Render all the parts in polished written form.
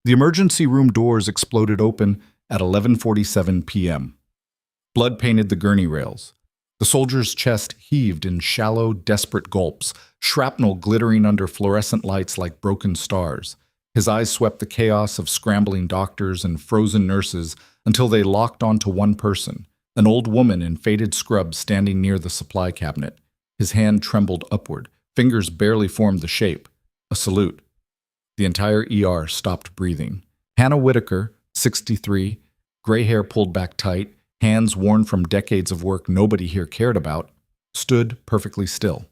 The emergency room doors exploded open at 11:47 p.m. Blood painted the gurney rails. The soldier's chest heaved in shallow, desperate gulps, shrapnel glittering under fluorescent lights like broken stars. His eyes swept the chaos of scrambling doctors and frozen nurses until they locked onto one person, an old woman in faded scrubs standing near the supply cabinet. His hand trembled upward. Fingers barely formed the shape. A salute. The entire ER stopped breathing. Hannah Whitaker, 63, gray hair pulled back tight, hands worn from decades of work nobody here cared about, stood perfectly still.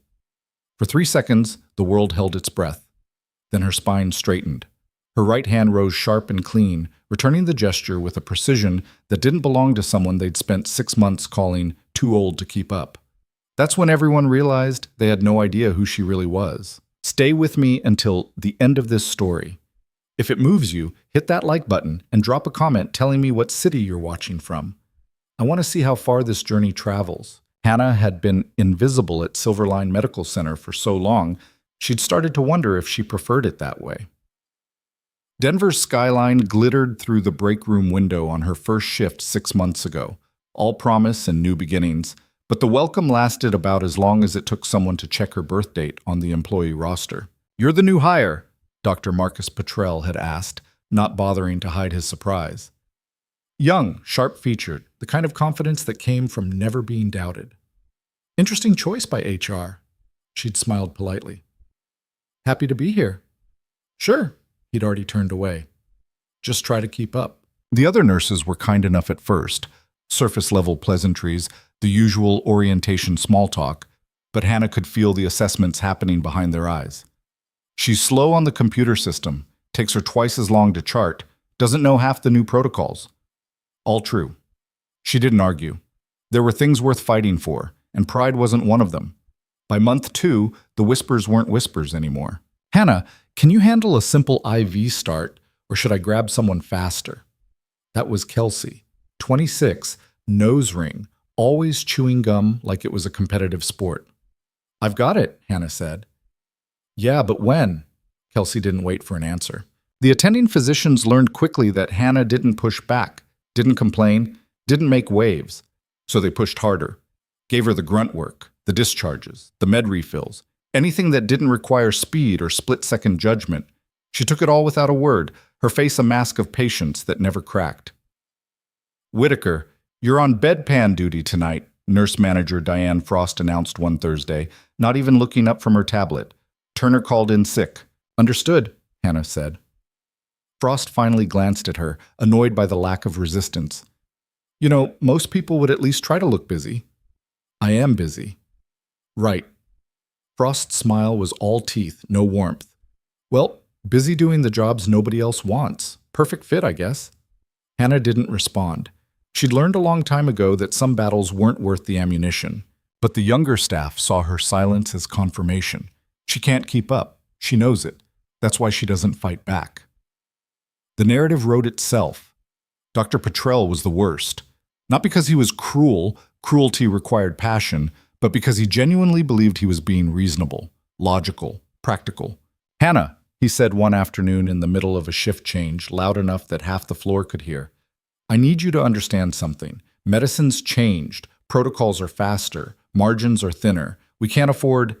For 3 seconds, the world held its breath. Then her spine straightened. Her right hand rose sharp and clean, returning the gesture with a precision that didn't belong to someone they'd spent 6 months calling too old to keep up. That's when everyone realized they had no idea who she really was. Stay with me until the end of this story. If it moves you, hit that like button and drop a comment telling me what city you're watching from. I want to see how far this journey travels. Hannah had been invisible at Silverline Medical Center for so long, she'd started to wonder if she preferred it that way. Denver's skyline glittered through the break room window on her first shift 6 months ago, all promise and new beginnings. But the welcome lasted about as long as it took someone to check her birth date on the employee roster. "You're the new hire," Dr. Marcus Petrell had asked, not bothering to hide his surprise. Young, sharp-featured, the kind of confidence that came from never being doubted. "Interesting choice by HR," she'd smiled politely. "Happy to be here." "Sure," he'd already turned away. "Just try to keep up." The other nurses were kind enough at first, surface-level pleasantries, the usual orientation small talk, but Hannah could feel the assessments happening behind their eyes. "She's slow on the computer system, takes her twice as long to chart, doesn't know half the new protocols." All true. She didn't argue. There were things worth fighting for, and pride wasn't one of them. By month 2, the whispers weren't whispers anymore. "Hannah, can you handle a simple IV start, or should I grab someone faster?" That was Kelsey, 26, nose ring, always chewing gum like it was a competitive sport. "I've got it," Hannah said. "Yeah, but when?" Kelsey didn't wait for an answer. The attending physicians learned quickly that Hannah didn't push back, didn't complain, didn't make waves. So they pushed harder, gave her the grunt work, the discharges, the med refills, anything that didn't require speed or split-second judgment. She took it all without a word, her face a mask of patience that never cracked. "Whitaker, you're on bedpan duty tonight," nurse manager Diane Frost announced one Thursday, not even looking up from her tablet. "Turner called in sick." "Understood," Hannah said. Frost finally glanced at her, annoyed by the lack of resistance. "You know, most people would at least try to look busy." "I am busy." "Right." Frost's smile was all teeth, no warmth. "Well, busy doing the jobs nobody else wants. Perfect fit, I guess." Hannah didn't respond. She'd learned a long time ago that some battles weren't worth the ammunition. But the younger staff saw her silence as confirmation. She can't keep up. She knows it. That's why she doesn't fight back. The narrative wrote itself. Dr. Petrell was the worst. Not because he was cruel, cruelty required passion, but because he genuinely believed he was being reasonable, logical, practical. "Hannah," he said one afternoon in the middle of a shift change, loud enough that half the floor could hear, "I need you to understand something. Medicine's changed. Protocols are faster. Margins are thinner. We can't afford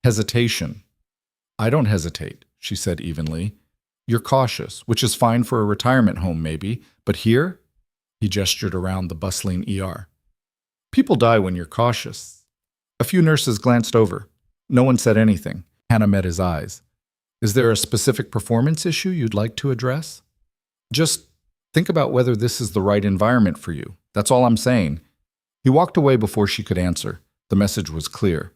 hesitation." "I don't hesitate," she said evenly. "You're cautious, which is fine for a retirement home maybe, but here?" He gestured around the bustling ER. "People die when you're cautious." A few nurses glanced over. No one said anything. Hannah met his eyes. "Is there a specific performance issue you'd like to address?" "Just think about whether this is the right environment for you. That's all I'm saying." He walked away before she could answer. The message was clear.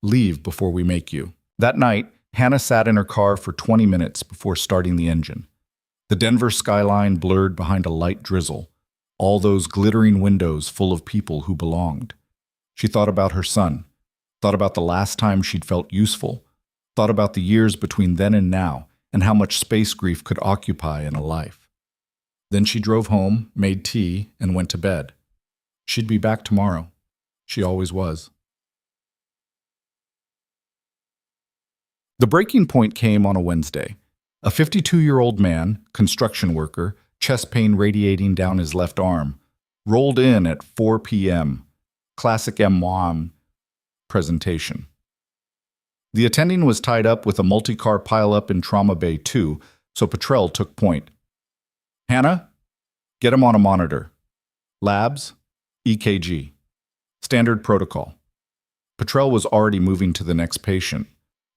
"Leave before we make you." That night, Hannah sat in her car for 20 minutes before starting the engine. The Denver skyline blurred behind a light drizzle, all those glittering windows full of people who belonged. She thought about her son, thought about the last time she'd felt useful, thought about the years between then and now, and how much space grief could occupy in a life. Then she drove home, made tea, and went to bed. She'd be back tomorrow. She always was. The breaking point came on a Wednesday. A 52-year-old man, construction worker, chest pain radiating down his left arm, rolled in at 4 p.m. Classic M1 presentation. The attending was tied up with a multi-car pileup in Trauma Bay 2, so Petrell took point. Hannah, get him on a monitor. Labs, EKG. Standard protocol. Petrell was already moving to the next patient.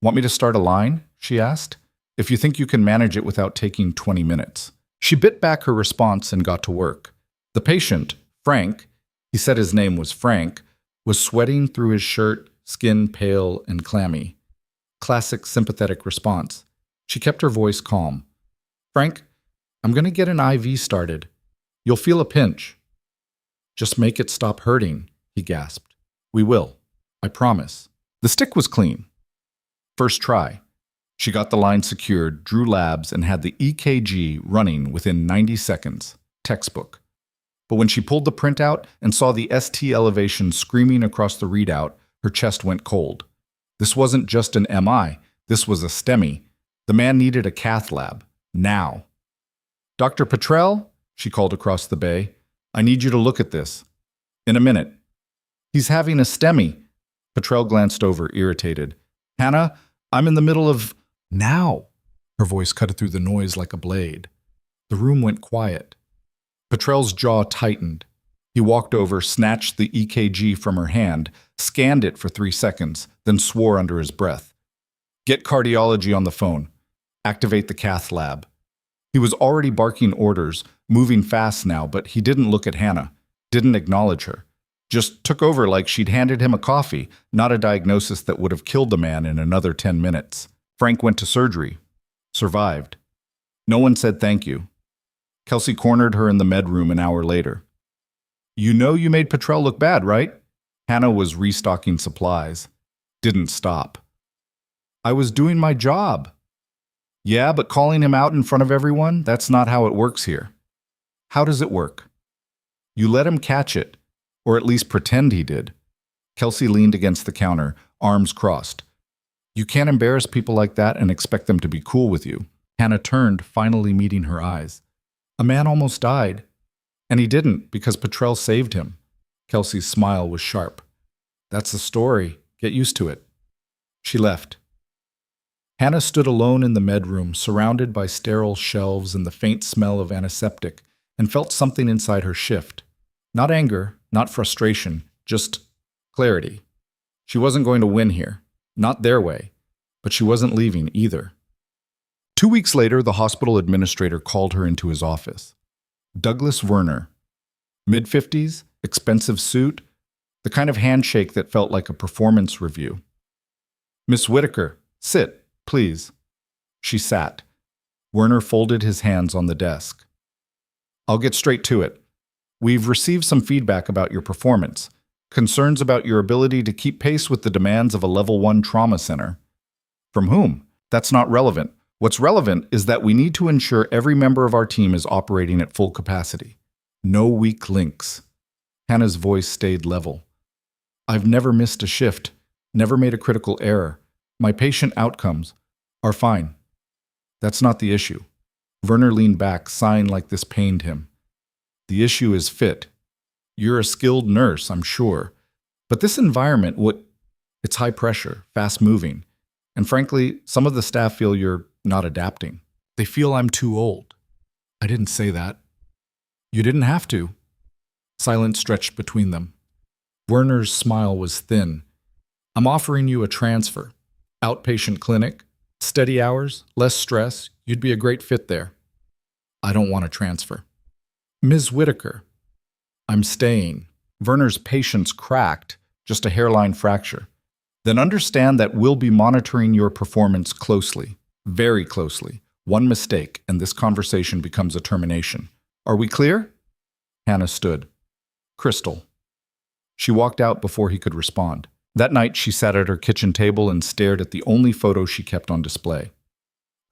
Want me to start a line? She asked. If you think you can manage it without taking 20 minutes. She bit back her response and got to work. The patient, Frank, he said his name was Frank, was sweating through his shirt, skin pale and clammy. Classic sympathetic response. She kept her voice calm. Frank, I'm going to get an IV started. You'll feel a pinch. Just make it stop hurting, he gasped. We will. I promise. The stick was clean. First try. She got the line secured, drew labs, and had the EKG running within 90 seconds. Textbook. But when she pulled the printout and saw the ST elevation screaming across the readout, her chest went cold. This wasn't just an MI. This was a STEMI. The man needed a cath lab. Now. Dr. Petrell, she called across the bay, I need you to look at this. In a minute. He's having a STEMI. Petrell glanced over, irritated. Hannah, I'm in the middle of... Now. Her voice cut through the noise like a blade. The room went quiet. Petrell's jaw tightened. He walked over, snatched the EKG from her hand, scanned it for 3 seconds, then swore under his breath. Get cardiology on the phone. Activate the cath lab. He was already barking orders, moving fast now, but he didn't look at Hannah, didn't acknowledge her. Just took over like she'd handed him a coffee, not a diagnosis that would have killed the man in another 10 minutes. Frank went to surgery. Survived. No one said thank you. Kelsey cornered her in the med room an hour later. You know you made Petrell look bad, right? Hannah was restocking supplies. Didn't stop. I was doing my job. Yeah, but calling him out in front of everyone, that's not how it works here. How does it work? You let him catch it, or at least pretend he did. Kelsey leaned against the counter, arms crossed. You can't embarrass people like that and expect them to be cool with you. Hannah turned, finally meeting her eyes. A man almost died. And he didn't, because Petrell saved him. Kelsey's smile was sharp. That's the story. Get used to it. She left. Hannah stood alone in the med room, surrounded by sterile shelves and the faint smell of antiseptic, and felt something inside her shift. Not anger, not frustration, just clarity. She wasn't going to win here. Not their way. But she wasn't leaving either. 2 weeks later, the hospital administrator called her into his office. Douglas Werner. Mid-50s, expensive suit, the kind of handshake that felt like a performance review. Miss Whitaker, sit, please. She sat. Werner folded his hands on the desk. I'll get straight to it. We've received some feedback about your performance, concerns about your ability to keep pace with the demands of a level 1 trauma center. From whom? That's not relevant. What's relevant is that we need to ensure every member of our team is operating at full capacity. No weak links. Hannah's voice stayed level. I've never missed a shift, never made a critical error. My patient outcomes are fine. That's not the issue. Werner leaned back, sighing like this pained him. The issue is fit. You're a skilled nurse, I'm sure. But this environment, it's high pressure, fast moving. And frankly, some of the staff feel you're not adapting. They feel I'm too old. I didn't say that. You didn't have to. Silence stretched between them. Werner's smile was thin. I'm offering you a transfer. Outpatient clinic, steady hours, less stress. You'd be a great fit there. I don't want a transfer. Ms. Whitaker. I'm staying. Werner's patience cracked, just a hairline fracture. Then understand that we'll be monitoring your performance closely, very closely. One mistake, and this conversation becomes a termination. Are we clear? Hannah stood. Crystal. She walked out before he could respond. That night, she sat at her kitchen table and stared at the only photo she kept on display.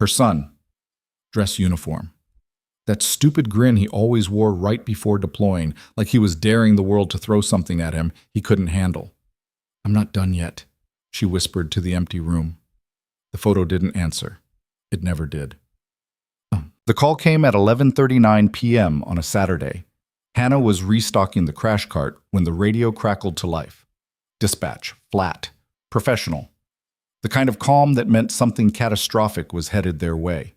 Her son. Dress uniform. That stupid grin he always wore right before deploying, like he was daring the world to throw something at him he couldn't handle. I'm not done yet, she whispered to the empty room. The photo didn't answer. It never did. The call came at 11:39 p.m. on a Saturday. Hannah was restocking the crash cart when the radio crackled to life. Dispatch, flat, professional. The kind of calm that meant something catastrophic was headed their way.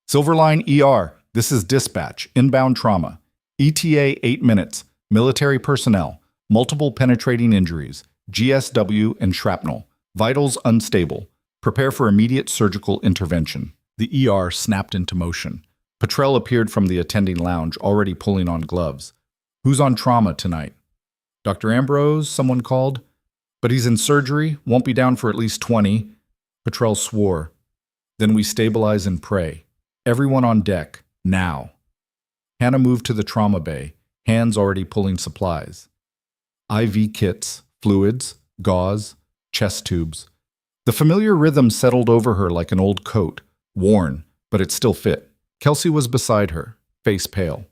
Silverline ER, this is dispatch, inbound trauma. ETA 8 minutes, military personnel, multiple penetrating injuries, GSW and shrapnel, vitals unstable. Prepare for immediate surgical intervention. The ER snapped into motion. Petrel appeared from the attending lounge, already pulling on gloves. Who's on trauma tonight? Dr. Ambrose, someone called. But he's in surgery, won't be down for at least 20. Petrel swore. Then we stabilize and pray. Everyone on deck, now. Hannah moved to the trauma bay, hands already pulling supplies. IV kits, fluids, gauze, chest tubes. The familiar rhythm settled over her like an old coat, worn, but it still fit. Kelsey was beside her, face pale.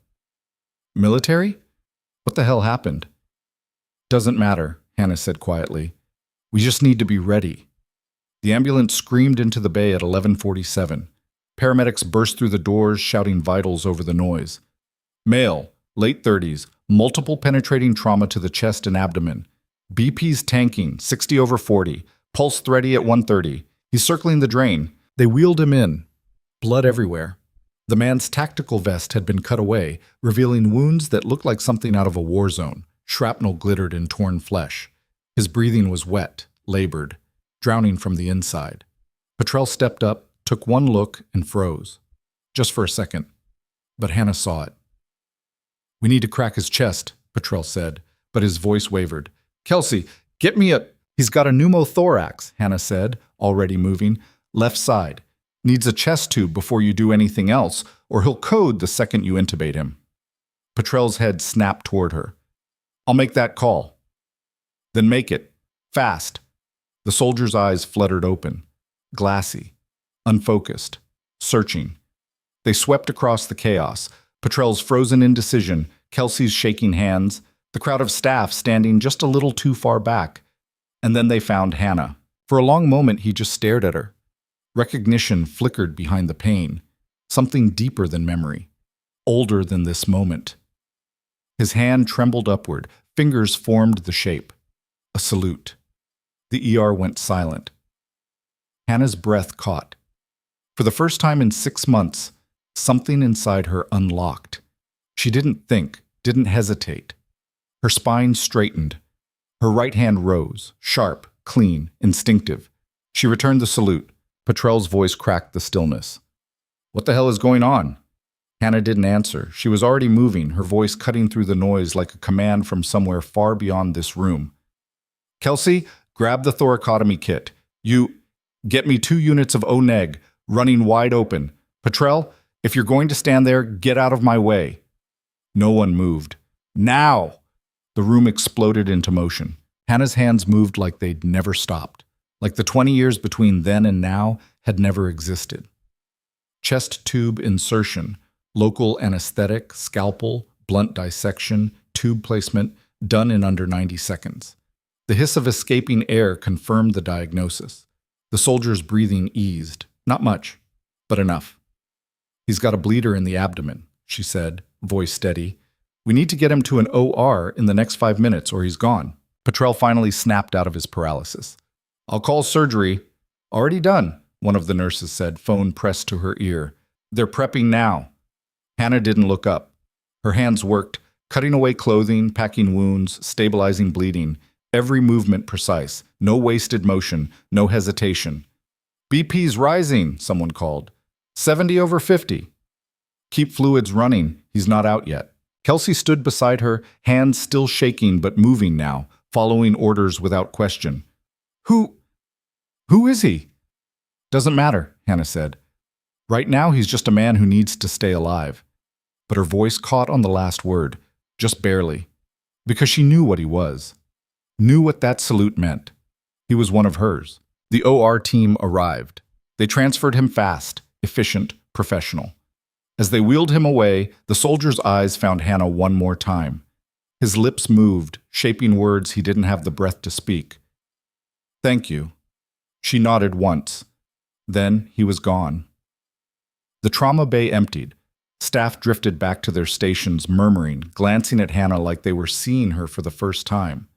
Military? What the hell happened? Doesn't matter, Hannah said quietly. We just need to be ready. The ambulance screamed into the bay at 11:47. Paramedics burst through the doors, shouting vitals over the noise. Male, late 30s, multiple penetrating trauma to the chest and abdomen. BP's tanking, 60/40, pulse thready at 130. He's circling the drain. They wheeled him in. Blood everywhere. The man's tactical vest had been cut away, revealing wounds that looked like something out of a war zone. Shrapnel glittered in torn flesh. His breathing was wet, labored, drowning from the inside. Petrel stepped up, took one look, and froze. Just for a second. But Hannah saw it. We need to crack his chest, Petrel said, but his voice wavered. Kelsey, get me a... He's got a pneumothorax, Hannah said, already moving. Left side. Needs a chest tube before you do anything else, or he'll code the second you intubate him. Petrel's head snapped toward her. I'll make that call. Then make it. Fast. The soldier's eyes fluttered open. Glassy. Unfocused. Searching. They swept across the chaos. Petrel's frozen indecision, Kelsey's shaking hands, the crowd of staff standing just a little too far back. And then they found Hannah. For a long moment, he just stared at her. Recognition flickered behind the pain. Something deeper than memory. Older than this moment. His hand trembled upward. Fingers formed the shape. A salute. The ER went silent. Hannah's breath caught. For the first time in 6 months, something inside her unlocked. She didn't think, didn't hesitate. Her spine straightened. Her right hand rose, sharp, clean, instinctive. She returned the salute. Petrel's voice cracked the stillness. What the hell is going on? Hannah didn't answer. She was already moving, her voice cutting through the noise like a command from somewhere far beyond this room. Kelsey, grab the thoracotomy kit. You, get me 2 units of O-neg, running wide open. Petrel, if you're going to stand there, get out of my way. No one moved. Now! The room exploded into motion. Hannah's hands moved like they'd never stopped. Like the 20 years between then and now had never existed. Chest tube insertion, local anesthetic, scalpel, blunt dissection, tube placement, done in under 90 seconds. The hiss of escaping air confirmed the diagnosis. The soldier's breathing eased. Not much, but enough. He's got a bleeder in the abdomen, she said, voice steady. We need to get him to an OR in the next 5 minutes or he's gone. Petrel finally snapped out of his paralysis. I'll call surgery. Already done, one of the nurses said, phone pressed to her ear. They're prepping now. Hannah didn't look up. Her hands worked, cutting away clothing, packing wounds, stabilizing bleeding. Every movement precise. No wasted motion, no hesitation. BP's rising, someone called. 70/50. Keep fluids running. He's not out yet. Kelsey stood beside her, hands still shaking but moving now, following orders without question. Who is he? Doesn't matter, Hannah said. Right now he's just a man who needs to stay alive. But her voice caught on the last word, just barely. Because she knew what he was. Knew what that salute meant. He was one of hers. The OR team arrived. They transferred him fast, efficient, professional. As they wheeled him away, the soldier's eyes found Hannah one more time. His lips moved, shaping words he didn't have the breath to speak. Thank you. She nodded once. Then he was gone. The trauma bay emptied. Staff drifted back to their stations, murmuring, glancing at Hannah like they were seeing her for the first time.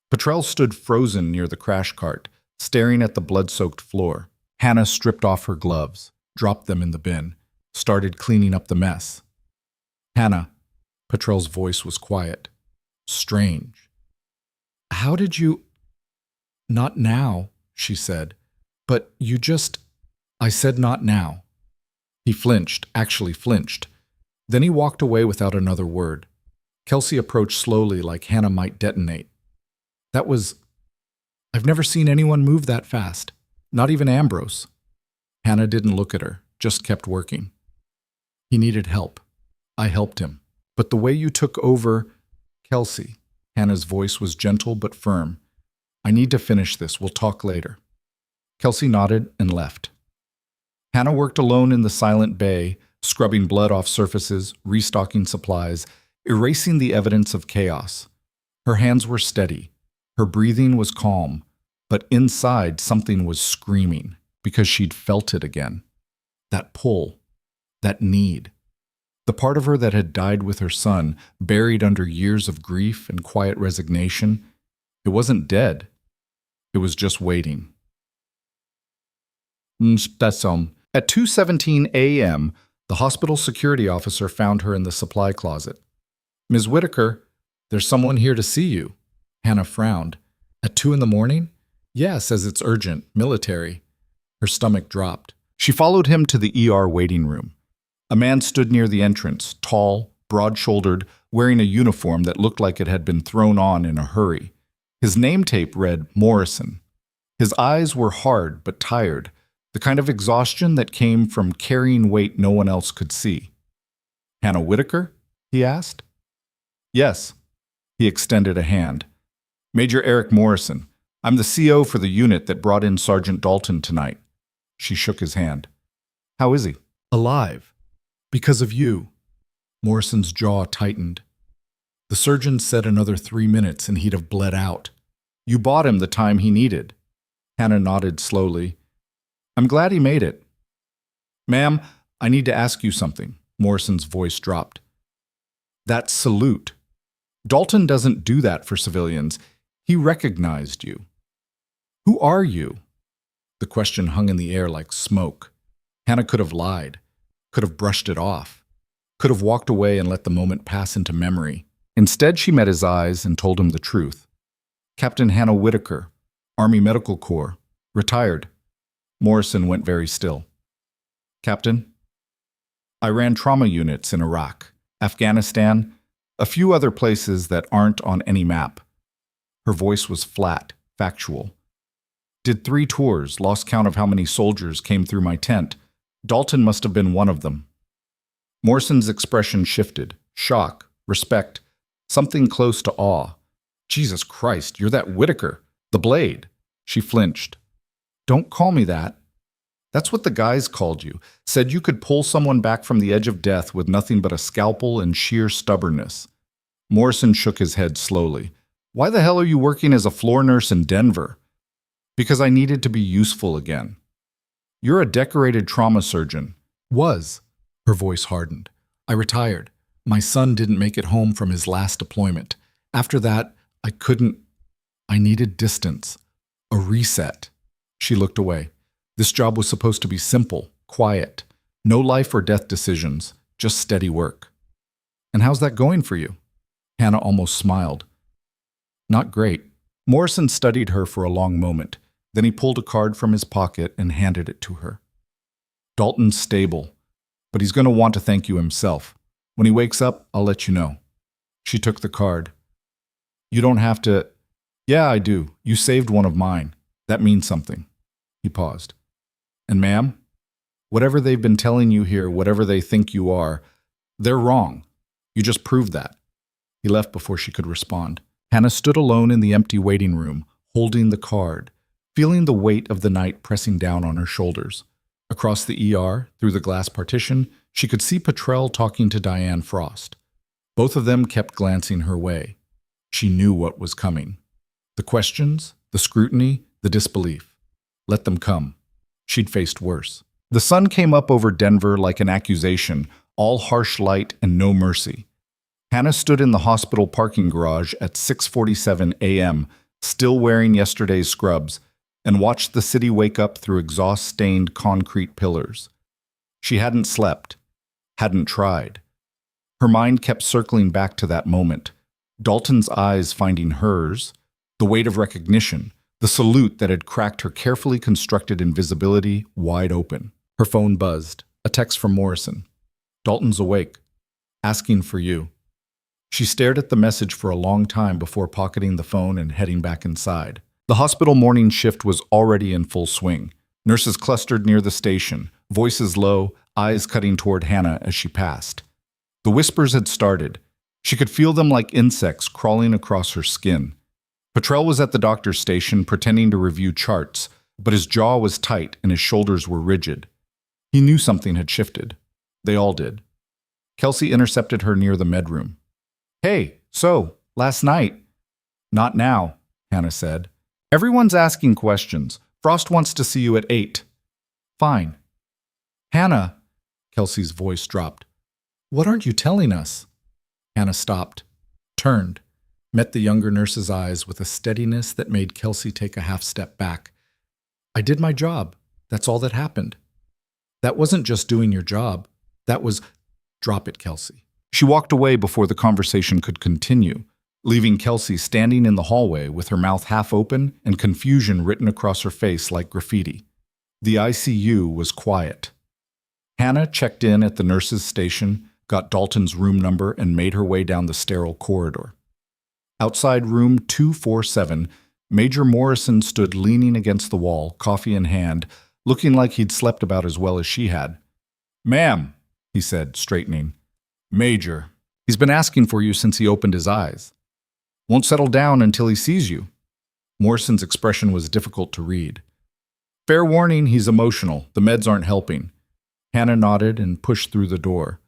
Petrel stood frozen near the crash cart, staring at the blood-soaked floor. Hannah stripped off her gloves, dropped them in the bin, started cleaning up the mess. Hannah, Petrel's voice was quiet. Strange. How did you... Not now, she said. But you just... I said not now. He flinched, actually flinched. Then he walked away without another word. Kelsey approached slowly like Hannah might detonate. That was... I've never seen anyone move that fast. Not even Ambrose. Hannah didn't look at her, just kept working. He needed help. I helped him. But the way you took over... Kelsey. Hannah's voice was gentle but firm. I need to finish this. We'll talk later. Kelsey nodded and left. Hannah worked alone in the silent bay, scrubbing blood off surfaces, restocking supplies, erasing the evidence of chaos. Her hands were steady. Her breathing was calm. But inside, something was screaming because she'd felt it again. That pull. That need. The part of her that had died with her son, buried under years of grief and quiet resignation, it wasn't dead. It was just waiting. At 2:17 a.m., the hospital security officer found her in the supply closet. Ms. Whitaker, there's someone here to see you. Hannah frowned. At 2 in the morning? Yeah, says it's urgent, military. Her stomach dropped. She followed him to the ER waiting room. A man stood near the entrance, tall, broad-shouldered, wearing a uniform that looked like it had been thrown on in a hurry. His name tape read Morrison. His eyes were hard but tired, the kind of exhaustion that came from carrying weight no one else could see. Hannah Whitaker? He asked. Yes. He extended a hand. Major Eric Morrison. I'm the CO for the unit that brought in Sergeant Dalton tonight. She shook his hand. How is he? Alive. Because of you. Morrison's jaw tightened. The surgeon said another 3 minutes and he'd have bled out. You bought him the time he needed. Hannah nodded slowly. I'm glad he made it. Ma'am, I need to ask you something. Morrison's voice dropped. That salute. Dalton doesn't do that for civilians. He recognized you. Who are you? The question hung in the air like smoke. Hannah could have lied, could have brushed it off, could have walked away and let the moment pass into memory. Instead, she met his eyes and told him the truth. Captain Hannah Whitaker, Army Medical Corps, retired. Morrison went very still. Captain, I ran trauma units in Iraq, Afghanistan, a few other places that aren't on any map. Her voice was flat, factual. Did 3 tours, lost count of how many soldiers came through my tent. Dalton must have been one of them. Morrison's expression shifted. Shock, respect, something close to awe. Jesus Christ, you're that Whitaker, the Blade. She flinched. Don't call me that. That's what the guys called you. Said you could pull someone back from the edge of death with nothing but a scalpel and sheer stubbornness. Morrison shook his head slowly. Why the hell are you working as a floor nurse in Denver? Because I needed to be useful again. You're a decorated trauma surgeon. Was. Her voice hardened. I retired. My son didn't make it home from his last deployment. After that, I needed distance. A reset. She looked away. This job was supposed to be simple, quiet. No life or death decisions, just steady work. And how's that going for you? Hannah almost smiled. Not great. Morrison studied her for a long moment. Then he pulled a card from his pocket and handed it to her. Dalton's stable, but he's going to want to thank you himself. When he wakes up, I'll let you know. She took the card. You don't have to... Yeah, I do. You saved one of mine. That means something. He paused. And ma'am, whatever they've been telling you here, whatever they think you are, they're wrong. You just proved that. He left before she could respond. Hannah stood alone in the empty waiting room, holding the card, feeling the weight of the night pressing down on her shoulders. Across the ER, through the glass partition, she could see Petrel talking to Diane Frost. Both of them kept glancing her way. She knew what was coming. The questions, the scrutiny, the disbelief. Let them come. She'd faced worse. The sun came up over Denver like an accusation, all harsh light and no mercy. Hannah stood in the hospital parking garage at 6:47 a.m., still wearing yesterday's scrubs, and watched the city wake up through exhaust-stained concrete pillars. She hadn't slept, hadn't tried. Her mind kept circling back to that moment, Dalton's eyes finding hers, the weight of recognition, the salute that had cracked her carefully constructed invisibility wide open. Her phone buzzed, a text from Morrison. "Dalton's awake, asking for you." She stared at the message for a long time before pocketing the phone and heading back inside. The hospital morning shift was already in full swing. Nurses clustered near the station, voices low, eyes cutting toward Hannah as she passed. The whispers had started. She could feel them like insects crawling across her skin. Petrell was at the doctor's station pretending to review charts, but his jaw was tight and his shoulders were rigid. He knew something had shifted. They all did. Kelsey intercepted her near the medroom. "Hey, so, last night." "Not now," Hannah said. "Everyone's asking questions. Frost wants to see you at 8. "Fine." "Hannah," Kelsey's voice dropped. "What aren't you telling us?" Hannah stopped, turned, met the younger nurse's eyes with a steadiness that made Kelsey take a half step back. "I did my job. That's all that happened." "That wasn't just doing your job. That was—" "Drop it, Kelsey." She walked away before the conversation could continue, leaving Kelsey standing in the hallway with her mouth half open and confusion written across her face like graffiti. The ICU was quiet. Hannah checked in at the nurse's station, got Dalton's room number, and made her way down the sterile corridor. Outside room 247, Major Morrison stood leaning against the wall, coffee in hand, looking like he'd slept about as well as she had. "Ma'am," he said, straightening. "Major. He's been asking for you since he opened his eyes. Won't settle down until he sees you." Morrison's expression was difficult to read. "Fair warning, he's emotional. The meds aren't helping." Hannah nodded and pushed through the door.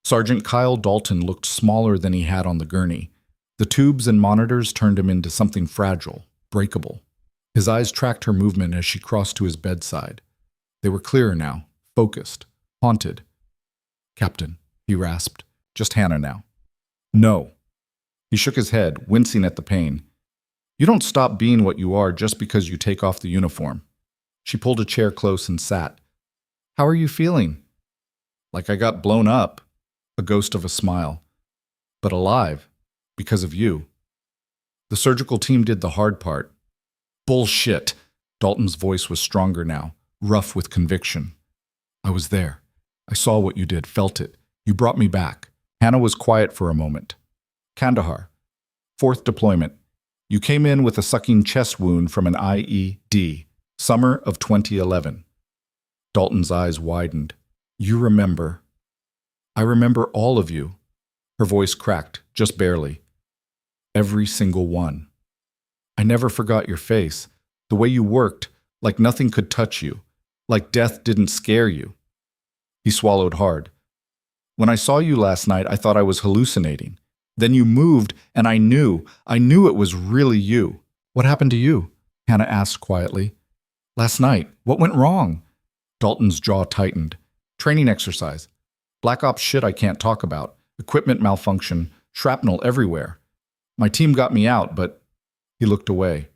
Sergeant Kyle Dalton looked smaller than he had on the gurney. The tubes and monitors turned him into something fragile, breakable. His eyes tracked her movement as she crossed to his bedside. They were clearer now, focused, haunted. "Captain," he rasped. "Just Hannah now." "No." He shook his head, wincing at the pain. "You don't stop being what you are just because you take off the uniform." She pulled a chair close and sat. "How are you feeling?" "Like I got blown up." A ghost of a smile. "But alive, because of you." "The surgical team did the hard part." "Bullshit." Dalton's voice was stronger now, rough with conviction. "I was there. I saw what you did, felt it. You brought me back." Hannah was quiet for a moment. "Kandahar. 4th deployment. You came in with a sucking chest wound from an IED. Summer of 2011. Dalton's eyes widened. "You remember." "I remember all of you." Her voice cracked, just barely. "Every single one. I never forgot your face, the way you worked, like nothing could touch you, like death didn't scare you." He swallowed hard. "When I saw you last night, I thought I was hallucinating. Then you moved, and I knew it was really you." "What happened to you?" Hannah asked quietly. "Last night, what went wrong?" Dalton's jaw tightened. "Training exercise. Black Ops shit I can't talk about. Equipment malfunction, shrapnel everywhere. My team got me out, but..." He looked away.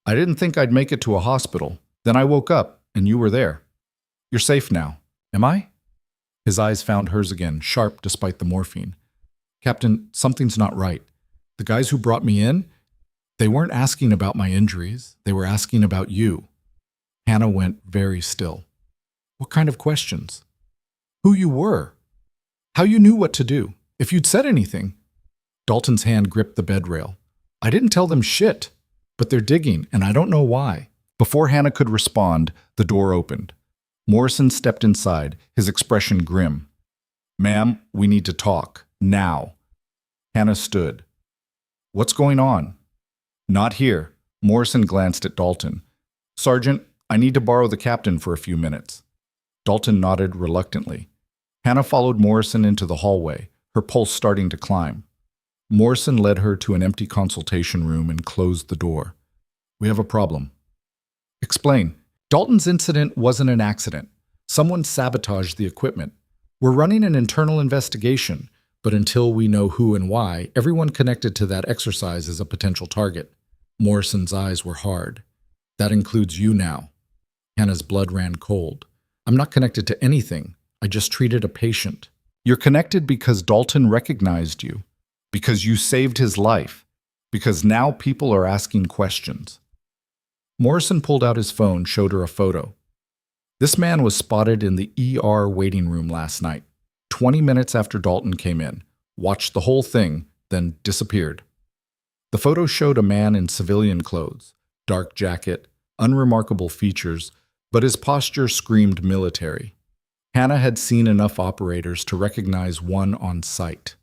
"I didn't think I'd make it to a hospital. Then I woke up, and you were there. You're safe now. Am I?" His eyes found hers again, sharp despite the morphine. "Captain, something's not right. The guys who brought me in, they weren't asking about my injuries. They were asking about you." Hannah went very still. "What kind of questions?" "Who you were. How you knew what to do. If you'd said anything." Dalton's hand gripped the bed rail. "I didn't tell them shit, but they're digging, and I don't know why." Before Hannah could respond, the door opened. Morrison stepped inside, his expression grim. "Ma'am, we need to talk. Now." Hannah stood. "What's going on?" "Not here." Morrison glanced at Dalton. "Sergeant, I need to borrow the captain for a few minutes." Dalton nodded reluctantly. Hannah followed Morrison into the hallway, her pulse starting to climb. Morrison led her to an empty consultation room and closed the door. "We have a problem." "Explain." Dalton's incident wasn't an accident. Someone sabotaged the equipment. We're running an internal investigation, but until we know who and why, everyone connected to that exercise is a potential target. Morrison's eyes were hard. That includes you now. Hannah's blood ran cold. I'm not connected to anything. I just treated a patient. You're connected because Dalton recognized you, because you saved his life, because now people are asking questions. Morrison pulled out his phone, showed her a photo. This man was spotted in the ER waiting room last night, 20 minutes after Dalton came in, watched the whole thing, then disappeared. The photo showed a man in civilian clothes, dark jacket, unremarkable features, but his posture screamed military. Hannah had seen enough operators to recognize one on sight.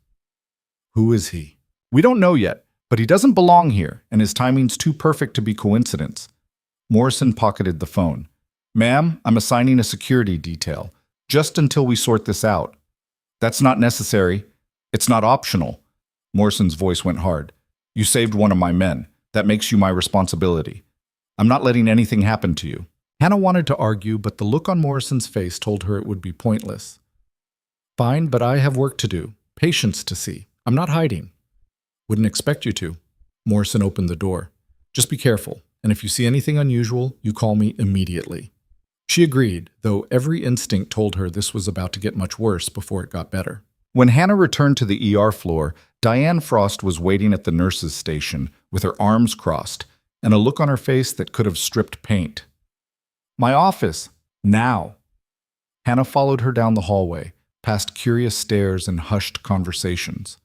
Who is he? We don't know yet, but he doesn't belong here, and his timing's too perfect to be coincidence. Morrison pocketed the phone. Ma'am, I'm assigning a security detail, just until we sort this out. That's not necessary. It's not optional. Morrison's voice went hard. You saved one of my men. That makes you my responsibility. I'm not letting anything happen to you. Hannah wanted to argue, but the look on Morrison's face told her it would be pointless. Fine, but I have work to do, patients to see. I'm not hiding. Wouldn't expect you to. Morrison opened the door. Just be careful, and if you see anything unusual, you call me immediately. She agreed, though every instinct told her this was about to get much worse before it got better. When Hannah returned to the ER floor, Diane Frost was waiting at the nurse's station with her arms crossed and a look on her face that could have stripped paint. My office, now. Hannah followed her down the hallway, past curious stares and hushed conversations.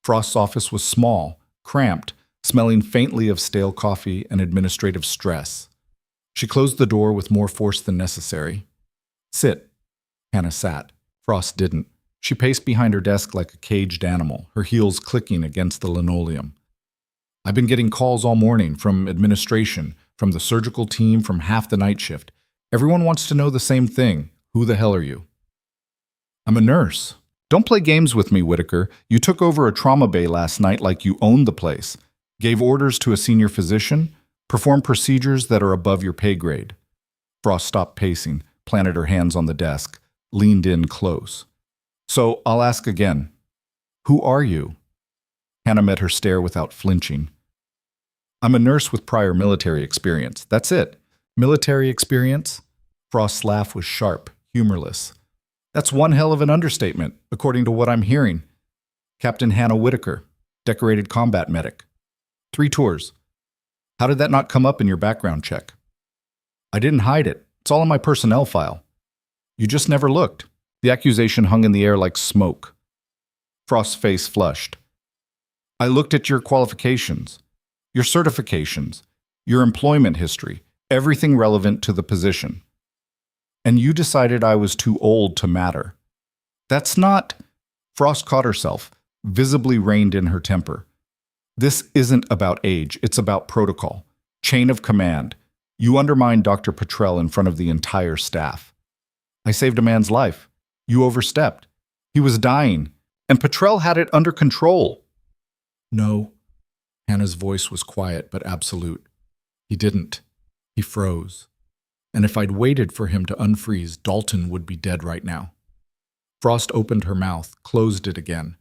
Frost's office was small, cramped, smelling faintly of stale coffee and administrative stress. She closed the door with more force than necessary. Sit. Hannah sat. Frost didn't. She paced behind her desk like a caged animal, her heels clicking against the linoleum. I've been getting calls all morning from administration, from the surgical team, from half the night shift. Everyone wants to know the same thing. Who the hell are you? I'm a nurse. Don't play games with me, Whitaker. You took over a trauma bay last night like you owned the place. Gave orders to a senior physician. Performed procedures that are above your pay grade. Frost stopped pacing, planted her hands on the desk, leaned in close. So I'll ask again. Who are you? Hannah met her stare without flinching. I'm a nurse with prior military experience. That's it. Military experience? Frost's laugh was sharp, humorless. That's one hell of an understatement, according to what I'm hearing. Captain Hannah Whitaker, decorated combat medic. 3 tours. How did that not come up in your background check? I didn't hide it. It's all in my personnel file. You just never looked. The accusation hung in the air like smoke. Frost's face flushed. I looked at your qualifications, your certifications, your employment history, everything relevant to the position. And you decided I was too old to matter. That's not... Frost caught herself, visibly reined in her temper. This isn't about age, it's about protocol. Chain of command. You undermined Dr. Petrell in front of the entire staff. I saved a man's life. You overstepped. He was dying, and Petrell had it under control. No. Hannah's voice was quiet but absolute. He didn't. He froze. And if I'd waited for him to unfreeze, Dalton would be dead right now. Frost opened her mouth, closed it again.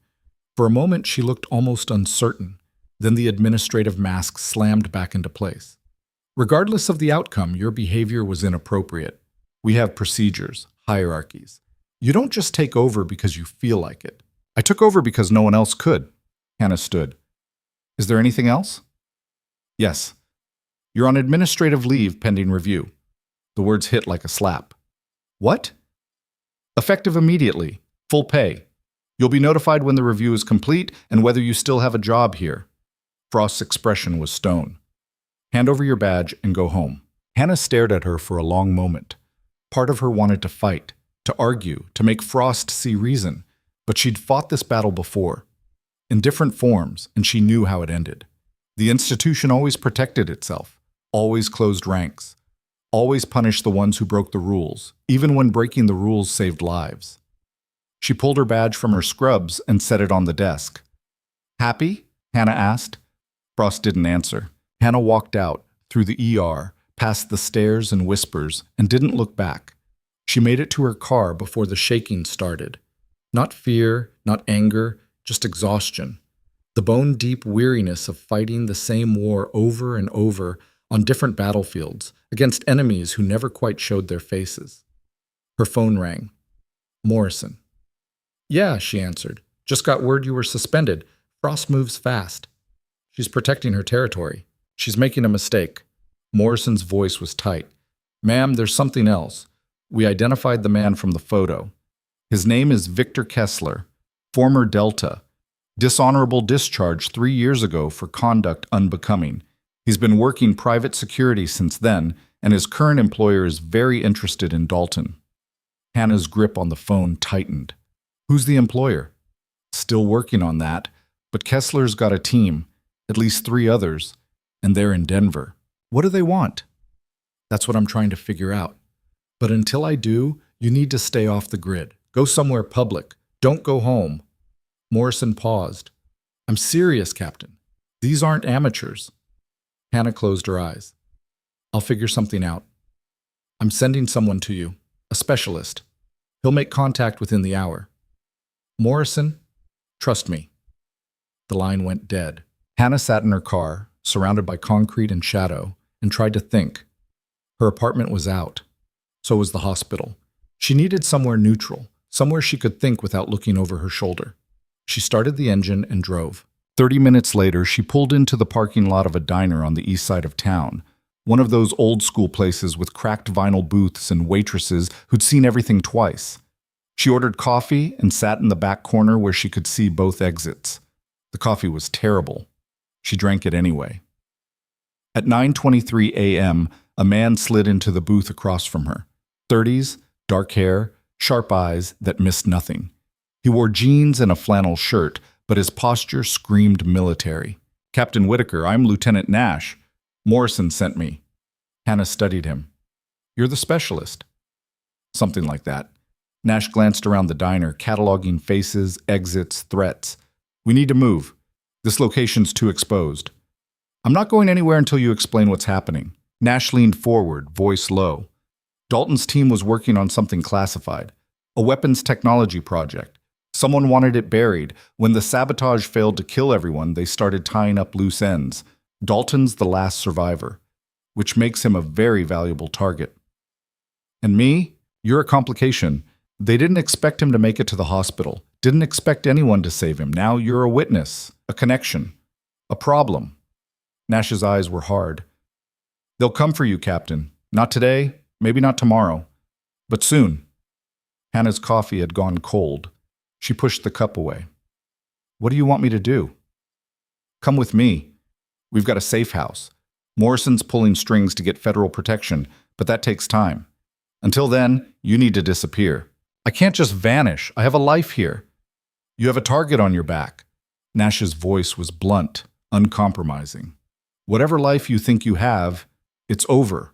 For a moment she looked almost uncertain. Then the administrative mask slammed back into place. Regardless of the outcome, your behavior was inappropriate. We have procedures, hierarchies. You don't just take over because you feel like it. I took over because no one else could. Hannah stood. Is there anything else? Yes. You're on administrative leave pending review. The words hit like a slap. What? Effective immediately. Full pay. You'll be notified when the review is complete and whether you still have a job here. Frost's expression was stone. Hand over your badge and go home. Hannah stared at her for a long moment. Part of her wanted to fight, to argue, to make Frost see reason, but she'd fought this battle before, in different forms, and she knew how it ended. The institution always protected itself, always closed ranks, always punished the ones who broke the rules, even when breaking the rules saved lives. She pulled her badge from her scrubs and set it on the desk. Happy? Hannah asked. Frost didn't answer. Hannah walked out, through the ER, past the stares and whispers, and didn't look back. She made it to her car before the shaking started. Not fear, not anger, just exhaustion. The bone-deep weariness of fighting the same war over and over on different battlefields against enemies who never quite showed their faces. Her phone rang. Morrison. "Yeah," she answered. "Just got word you were suspended. Frost moves fast. She's protecting her territory. She's making a mistake." Morrison's voice was tight. "Ma'am, there's something else. We identified the man from the photo. His name is Victor Kessler, former Delta. Dishonorable discharge 3 years ago for conduct unbecoming. He's been working private security since then, and his current employer is very interested in Dalton." Hannah's grip on the phone tightened. "Who's the employer?" "Still working on that, but Kessler's got a team, at least 3 others, and they're in Denver." "What do they want?" "That's what I'm trying to figure out. But until I do, you need to stay off the grid. Go somewhere public. Don't go home." Morrison paused. "I'm serious, Captain. These aren't amateurs." Hannah closed her eyes. "I'll figure something out. I'm sending someone to you, a specialist. He'll make contact within the hour. Morrison, trust me." The line went dead. Hannah sat in her car, surrounded by concrete and shadow, and tried to think. Her apartment was out. So was the hospital. She needed somewhere neutral, somewhere she could think without looking over her shoulder. She started the engine and drove. 30 minutes later, she pulled into the parking lot of a diner on the east side of town, one of those old-school places with cracked vinyl booths and waitresses who'd seen everything twice. She ordered coffee and sat in the back corner where she could see both exits. The coffee was terrible. She drank it anyway. At 9:23 a.m., a man slid into the booth across from her. 30s, dark hair, sharp eyes that missed nothing. He wore jeans and a flannel shirt, but his posture screamed military. "Captain Whitaker, I'm Lieutenant Nash. Morrison sent me." Hannah studied him. "You're the specialist." Something like that. Nash glanced around the diner, cataloging faces, exits, threats. "We need to move. This location's too exposed." "I'm not going anywhere until you explain what's happening." Nash leaned forward, voice low. "Dalton's team was working on something classified, a weapons technology project. Someone wanted it buried. When the sabotage failed to kill everyone, they started tying up loose ends. Dalton's the last survivor, which makes him a very valuable target. And me? You're a complication. They didn't expect him to make it to the hospital. Didn't expect anyone to save him. Now you're a witness, a connection, a problem." Nash's eyes were hard. "They'll come for you, Captain. Not today, maybe not tomorrow, but soon." Hannah's coffee had gone cold. She pushed the cup away. "What do you want me to do?" "Come with me. We've got a safe house. Morrison's pulling strings to get federal protection, but that takes time. Until then, you need to disappear." "I can't just vanish. I have a life here." "You have a target on your back." Nash's voice was blunt, uncompromising. "Whatever life you think you have, it's over.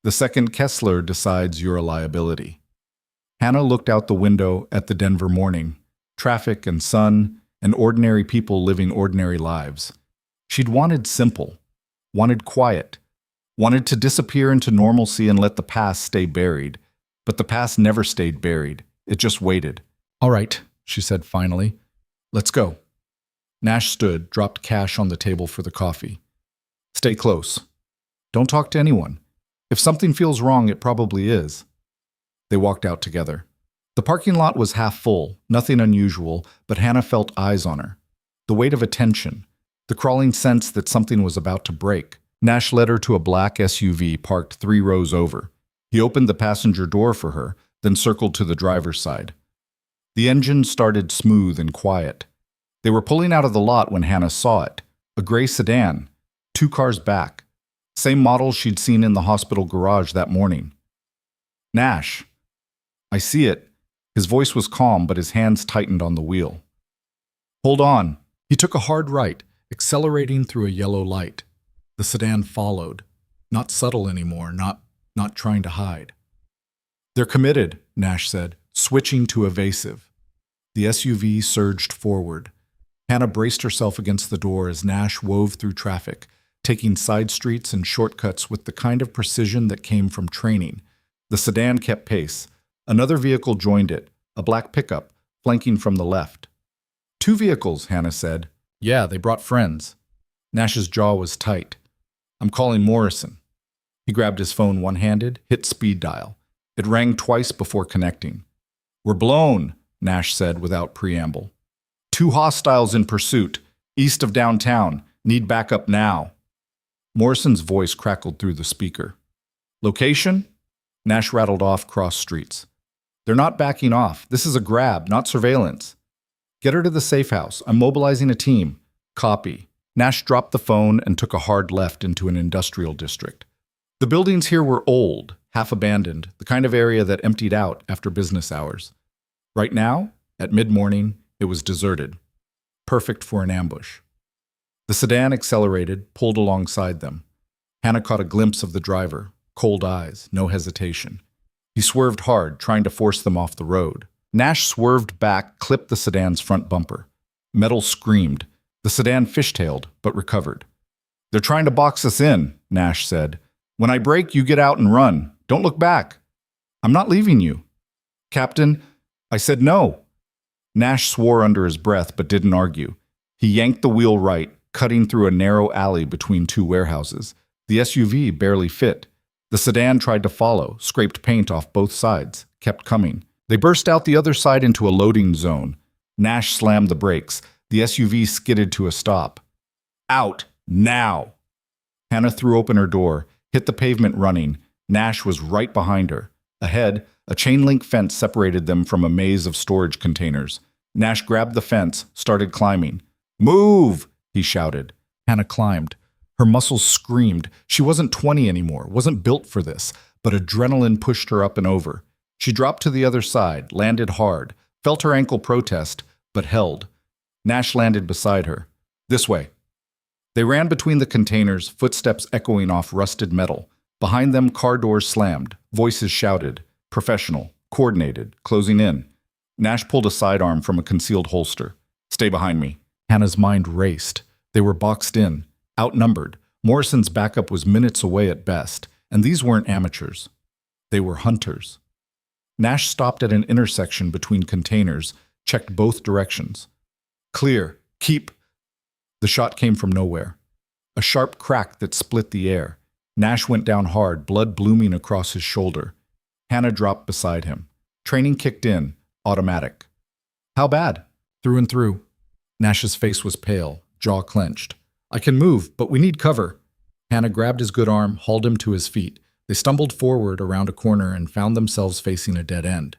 The second Kessler decides you're a liability." Hannah looked out the window at the Denver morning, traffic and sun, and ordinary people living ordinary lives. She'd wanted simple, wanted quiet, wanted to disappear into normalcy and let the past stay buried. But the past never stayed buried. It just waited. "All right," she said finally. "Let's go." Nash stood, dropped cash on the table for the coffee. "Stay close. Don't talk to anyone. If something feels wrong, it probably is." They walked out together. The parking lot was half full, nothing unusual, but Hannah felt eyes on her. The weight of attention, the crawling sense that something was about to break. Nash led her to a black SUV parked 3 rows over. He opened the passenger door for her, then circled to the driver's side. The engine started smooth and quiet. They were pulling out of the lot when Hannah saw it, a gray sedan, 2 cars back, same model she'd seen in the hospital garage that morning. "Nash." "I see it." His voice was calm, but his hands tightened on the wheel. "Hold on." He took a hard right, accelerating through a yellow light. The sedan followed, not subtle anymore, not trying to hide. "They're committed," Nash said, switching to evasive. The SUV surged forward. Hannah braced herself against the door as Nash wove through traffic, taking side streets and shortcuts with the kind of precision that came from training. The sedan kept pace, Another vehicle joined it, a black pickup, flanking from the left. "Two vehicles," Hannah said. "Yeah, they brought friends." Nash's jaw was tight. "I'm calling Morrison." He grabbed his phone one-handed, hit speed dial. It rang twice before connecting. "We're blown," Nash said without preamble. "Two hostiles in pursuit, east of downtown. Need backup now." Morrison's voice crackled through the speaker. "Location?" Nash rattled off cross streets. "They're not backing off. This is a grab, not surveillance." "Get her to the safe house. I'm mobilizing a team." "Copy." Nash dropped the phone and took a hard left into an industrial district. The buildings here were old, half abandoned, the kind of area that emptied out after business hours. Right now, at mid-morning, it was deserted. Perfect for an ambush. The sedan accelerated, pulled alongside them. Hannah caught a glimpse of the driver, cold eyes, no hesitation. He swerved hard, trying to force them off the road. Nash swerved back, clipped the sedan's front bumper. Metal screamed. The sedan fishtailed, but recovered. "They're trying to box us in," Nash said. "When I brake, you get out and run. Don't look back." "I'm not leaving you." "Captain, I said no." Nash swore under his breath, but didn't argue. He yanked the wheel right, cutting through a narrow alley between two warehouses. The SUV barely fit. The sedan tried to follow, scraped paint off both sides, kept coming. They burst out the other side into a loading zone. Nash slammed the brakes. The SUV skidded to a stop. "Out! Now!" Hannah threw open her door, hit the pavement running. Nash was right behind her. Ahead, a chain-link fence separated them from a maze of storage containers. Nash grabbed the fence, started climbing. "Move!" he shouted. Hannah climbed. Her muscles screamed. She wasn't 20 anymore, wasn't built for this, but adrenaline pushed her up and over. She dropped to the other side, landed hard, felt her ankle protest, but held. Nash landed beside her. "This way." They ran between the containers, footsteps echoing off rusted metal. Behind them, car doors slammed. Voices shouted. Professional, coordinated, closing in. Nash pulled a sidearm from a concealed holster. "Stay behind me." Hannah's mind raced. They were boxed in, outnumbered. Morrison's backup was minutes away at best, and these weren't amateurs. They were hunters. Nash stopped at an intersection between containers, checked both directions. "Clear. Keep." The shot came from nowhere. A sharp crack that split the air. Nash went down hard, blood blooming across his shoulder. Hannah dropped beside him. Training kicked in, automatic. "How bad?" "Through and through." Nash's face was pale, jaw clenched. "I can move, but we need cover." Hannah grabbed his good arm, hauled him to his feet. They stumbled forward around a corner and found themselves facing a dead end.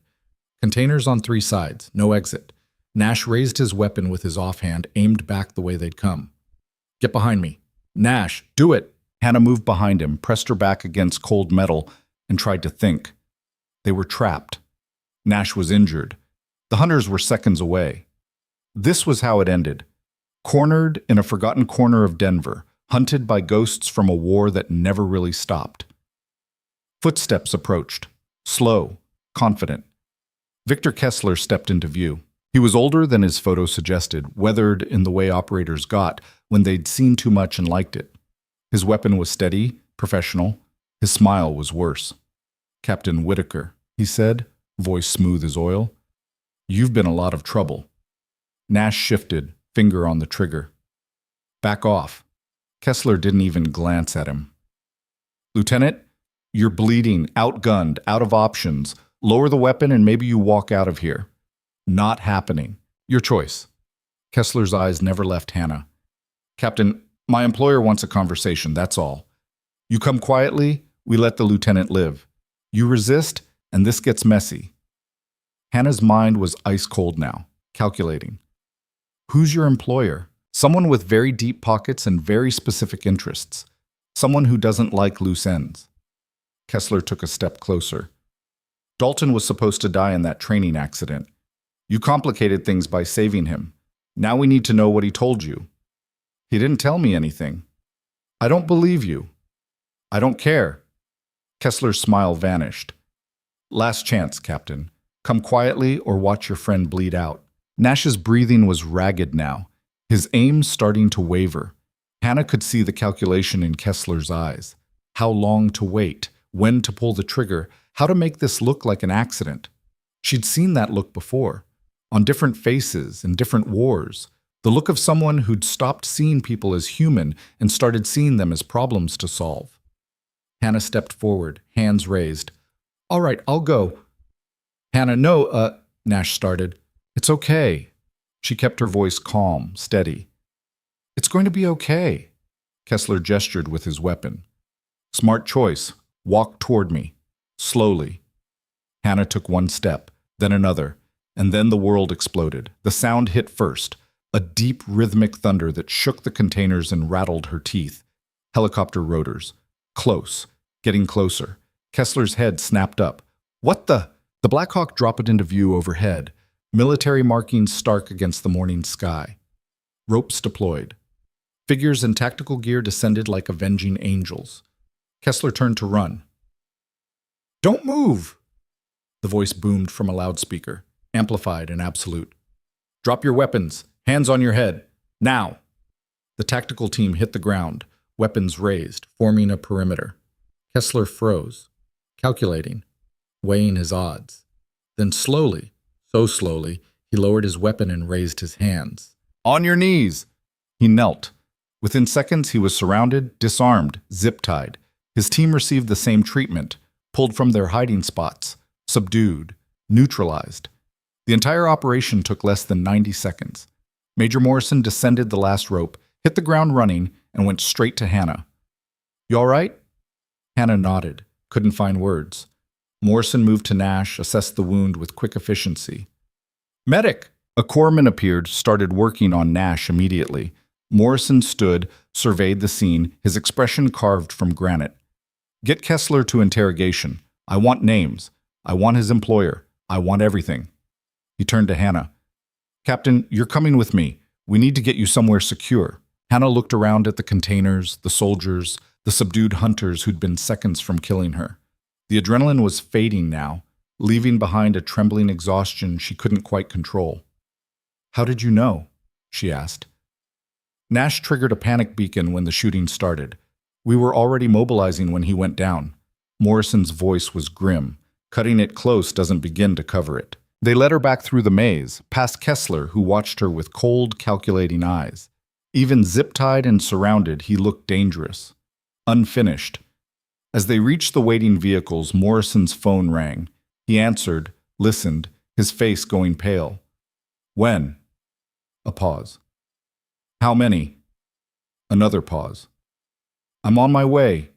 Containers on three sides, no exit. Nash raised his weapon with his offhand, aimed back the way they'd come. "Get behind me." "Nash, do it!" Hannah moved behind him, pressed her back against cold metal, and tried to think. They were trapped. Nash was injured. The hunters were seconds away. This was how it ended. Cornered in a forgotten corner of Denver, hunted by ghosts from a war that never really stopped. Footsteps approached, slow, confident. Victor Kessler stepped into view. He was older than his photo suggested, weathered in the way operators got when they'd seen too much and liked it. His weapon was steady, professional. His smile was worse. "Captain Whitaker," he said, voice smooth as oil. "You've been a lot of trouble." Nash shifted, finger on the trigger. "Back off." Kessler didn't even glance at him. "Lieutenant, you're bleeding, outgunned, out of options. Lower the weapon and maybe you walk out of here." "Not happening. Your choice." Kessler's eyes never left Hannah. "Captain, my employer wants a conversation, that's all. You come quietly, we let the lieutenant live. You resist, and this gets messy." Hannah's mind was ice cold now, calculating. Who's your employer? Someone with very deep pockets and very specific interests. Someone who doesn't like loose ends. Kessler took a step closer. "Dalton was supposed to die in that training accident. You complicated things by saving him. Now we need to know what he told you." "He didn't tell me anything." "I don't believe you." "I don't care." Kessler's smile vanished. "Last chance, Captain. Come quietly or watch your friend bleed out." Nash's breathing was ragged now, his aim starting to waver. Hannah could see the calculation in Kessler's eyes. How long to wait, when to pull the trigger, how to make this look like an accident. She'd seen that look before, on different faces in different wars, the look of someone who'd stopped seeing people as human and started seeing them as problems to solve. Hannah stepped forward, hands raised. "All right, I'll go." "Hannah, no, Nash started. "It's okay." She kept her voice calm, steady. "It's going to be okay." Kessler gestured with his weapon. "Smart choice. Walk toward me. Slowly." Hannah took one step, then another, and then the world exploded. The sound hit first, a deep rhythmic thunder that shook the containers and rattled her teeth. Helicopter rotors. Close. Getting closer. Kessler's head snapped up. "What the?" The Black Hawk dropped into view overhead, military markings stark against the morning sky. Ropes deployed. Figures in tactical gear descended like avenging angels. Kessler turned to run. "Don't move!" The voice boomed from a loudspeaker, amplified and absolute. "Drop your weapons. Hands on your head. Now!" The tactical team hit the ground, weapons raised, forming a perimeter. Kessler froze, calculating, weighing his odds. Then slowly, so slowly, he lowered his weapon and raised his hands. "On your knees!" He knelt. Within seconds, he was surrounded, disarmed, zip-tied. His team received the same treatment, pulled from their hiding spots, subdued, neutralized. The entire operation took less than 90 seconds. Major Morrison descended the last rope, hit the ground running, and went straight to Hannah. "You all right?" Hannah nodded, couldn't find words. Morrison moved to Nash, assessed the wound with quick efficiency. "Medic!" A corpsman appeared, started working on Nash immediately. Morrison stood, surveyed the scene, his expression carved from granite. "Get Kessler to interrogation. I want names. I want his employer. I want everything." He turned to Hannah. "Captain, you're coming with me. We need to get you somewhere secure." Hannah looked around at the containers, the soldiers, the subdued hunters who'd been seconds from killing her. The adrenaline was fading now, leaving behind a trembling exhaustion she couldn't quite control. "How did you know?" she asked. Nash triggered a panic beacon when the shooting started. "We were already mobilizing when he went down." Morrison's voice was grim. "Cutting it close doesn't begin to cover it." They led her back through the maze, past Kessler, who watched her with cold, calculating eyes. Even zip-tied and surrounded, he looked dangerous. Unfinished. As they reached the waiting vehicles, Morrison's phone rang. He answered, listened, his face going pale. "When?" A pause. "How many?" Another pause. "I'm on my way."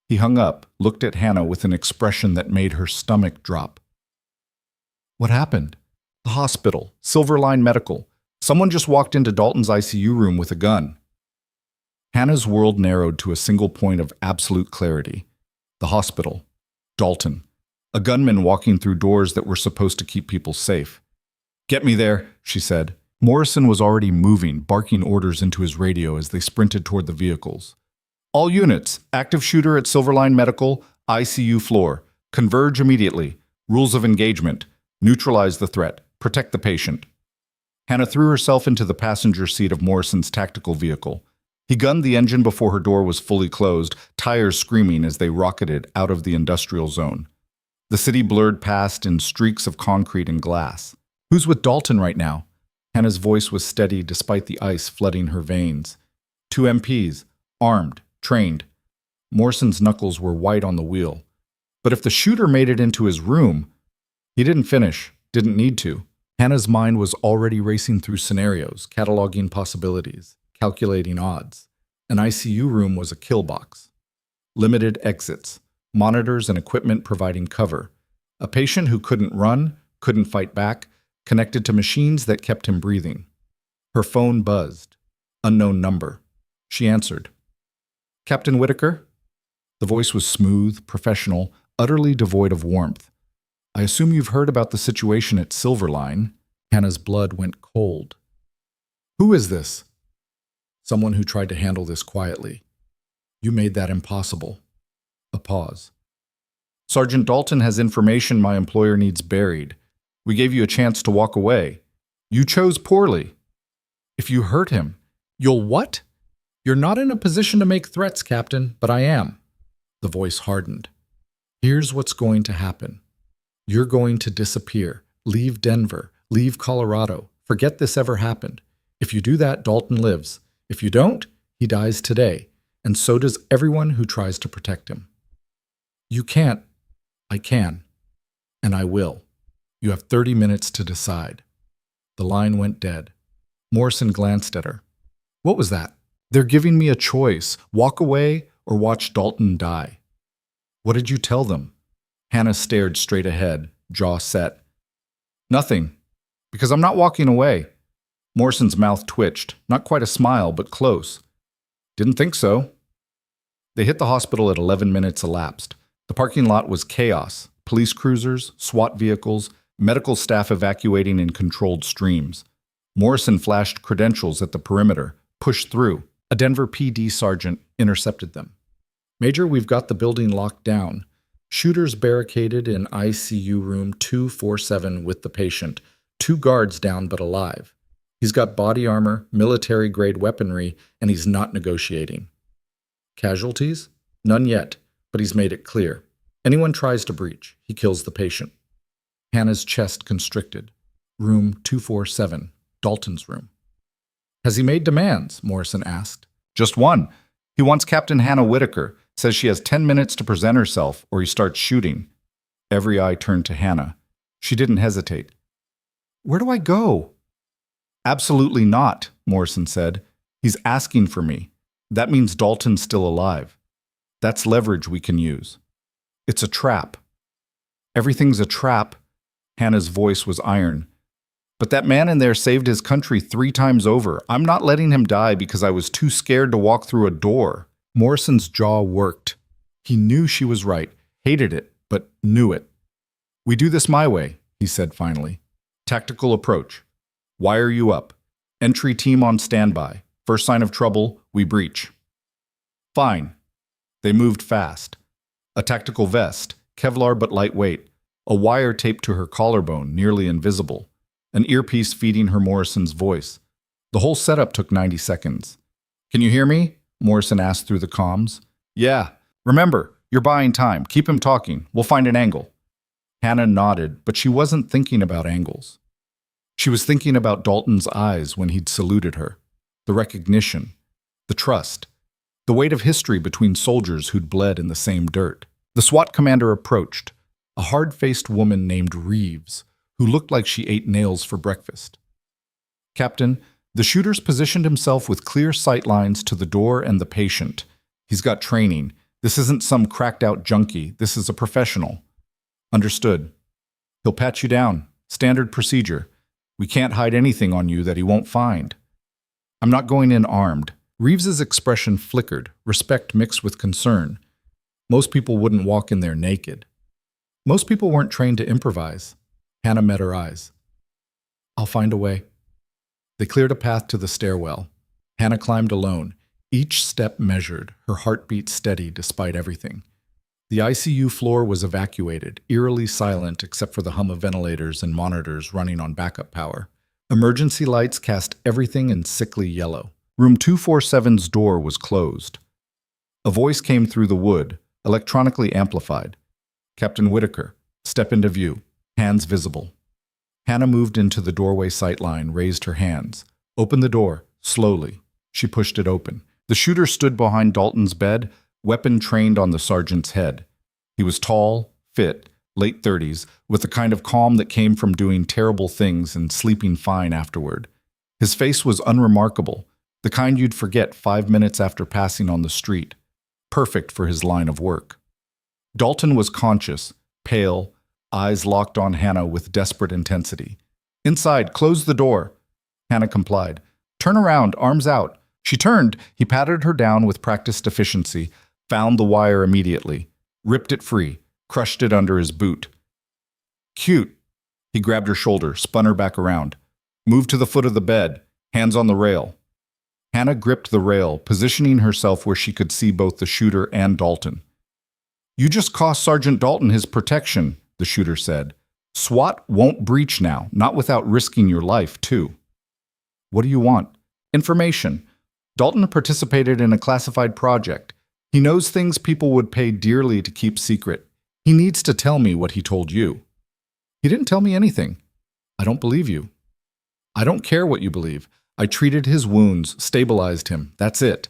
He hung up, looked at Hannah with an expression that made her stomach drop. "What happened?" "The hospital. Silverline Medical. Someone just walked into Dalton's ICU room with a gun." Hannah's world narrowed to a single point of absolute clarity. The hospital. Dalton. A gunman walking through doors that were supposed to keep people safe. "Get me there," she said. Morrison was already moving, barking orders into his radio as they sprinted toward the vehicles. "All units, active shooter at Silverline Medical, ICU floor. Converge immediately. Rules of engagement. Neutralize the threat. Protect the patient." Hannah threw herself into the passenger seat of Morrison's tactical vehicle. He gunned the engine before her door was fully closed, tires screaming as they rocketed out of the industrial zone. The city blurred past in streaks of concrete and glass. "Who's with Dalton right now?" Hannah's voice was steady despite the ice flooding her veins. "2 MPs, armed, trained." Morrison's knuckles were white on the wheel. But if the shooter made it into his room, he didn't finish, didn't need to. Hannah's mind was already racing through scenarios, cataloging possibilities, calculating odds. An ICU room was a kill box. Limited exits, monitors and equipment providing cover. A patient who couldn't run, couldn't fight back, connected to machines that kept him breathing. Her phone buzzed. Unknown number. She answered. "Captain Whitaker?" The voice was smooth, professional, utterly devoid of warmth. "I assume you've heard about the situation at Silverline." Hannah's blood went cold. "Who is this?" "Someone who tried to handle this quietly. You made that impossible." A pause. "Sergeant Dalton has information my employer needs buried. We gave you a chance to walk away. You chose poorly." "If you hurt him, you'll what?" "You're not in a position to make threats, Captain, but I am." The voice hardened. "Here's what's going to happen. You're going to disappear. Leave Denver. Leave Colorado. Forget this ever happened. If you do that, Dalton lives. If you don't, he dies today, and so does everyone who tries to protect him. You can't. I can. And I will. You have 30 minutes to decide. The line went dead. Morrison glanced at her. What was that? They're giving me a choice. Walk away or watch Dalton die. What did you tell them? Hannah stared straight ahead, jaw set. Nothing. Because I'm not walking away. Morrison's mouth twitched. Not quite a smile, but close. Didn't think so. They hit the hospital at 11 minutes elapsed. The parking lot was chaos. Police cruisers, SWAT vehicles, medical staff evacuating in controlled streams. Morrison flashed credentials at the perimeter, pushed through. A Denver PD sergeant intercepted them. Major, we've got the building locked down. Shooters barricaded in ICU room 247 with the patient. 2 guards down but alive. He's got body armor, military-grade weaponry, and he's not negotiating. Casualties? None yet, but he's made it clear. Anyone tries to breach, he kills the patient. Hannah's chest constricted. Room 247, Dalton's room. Has he made demands? Morrison asked. Just one. He wants Captain Hannah Whitaker. Says she has 10 minutes to present herself, or he starts shooting. Every eye turned to Hannah. She didn't hesitate. Where do I go? Absolutely not, Morrison said. He's asking for me. That means Dalton's still alive. That's leverage we can use. It's a trap. Everything's a trap. Hannah's voice was iron. But that man in there saved his country 3 times over. I'm not letting him die because I was too scared to walk through a door. Morrison's jaw worked. He knew she was right, hated it, but knew it. We do this my way, he said finally. Tactical approach. Wire you up. Entry team on standby. First sign of trouble, we breach. Fine. They moved fast. A tactical vest, Kevlar but lightweight. A wire taped to her collarbone, nearly invisible. An earpiece feeding her Morrison's voice. The whole setup took 90 seconds. Can you hear me? Morrison asked through the comms. Yeah. Remember, you're buying time. Keep him talking. We'll find an angle. Hannah nodded, but she wasn't thinking about angles. She was thinking about Dalton's eyes when he'd saluted her. The recognition. The trust. The weight of history between soldiers who'd bled in the same dirt. The SWAT commander approached. A hard-faced woman named Reeves, who looked like she ate nails for breakfast. Captain, the shooter's positioned himself with clear sight lines to the door and the patient. He's got training. This isn't some cracked-out junkie. This is a professional. Understood. He'll pat you down. Standard procedure. We can't hide anything on you that he won't find. I'm not going in armed. Reeves's expression flickered, respect mixed with concern. Most people wouldn't walk in there naked. Most people weren't trained to improvise. Hannah met her eyes. I'll find a way. They cleared a path to the stairwell. Hannah climbed alone, each step measured, her heartbeat steady despite everything. The ICU floor was evacuated, eerily silent except for the hum of ventilators and monitors running on backup power. Emergency lights cast everything in sickly yellow. Room 247's door was closed. A voice came through the wood, electronically amplified. Captain Whitaker, step into view, hands visible. Hannah moved into the doorway sightline, raised her hands. Opened the door, slowly. She pushed it open. The shooter stood behind Dalton's bed, weapon trained on the sergeant's head. He was tall, fit, late 30s, with the kind of calm that came from doing terrible things and sleeping fine afterward. His face was unremarkable, the kind you'd forget 5 minutes after passing on the street. Perfect for his line of work. Dalton was conscious, pale, eyes locked on Hannah with desperate intensity. Inside, close the door. Hannah complied. Turn around, arms out. She turned. He patted her down with practiced efficiency, found the wire immediately, ripped it free, crushed it under his boot. Cute. He grabbed her shoulder, spun her back around. Moved to the foot of the bed, hands on the rail. Hannah gripped the rail, positioning herself where she could see both the shooter and Dalton. You just cost Sergeant Dalton his protection, the shooter said. SWAT won't breach now, not without risking your life, too. What do you want? Information. Dalton participated in a classified project. He knows things people would pay dearly to keep secret. He needs to tell me what he told you. He didn't tell me anything. I don't believe you. I don't care what you believe. I treated his wounds, stabilized him. That's it.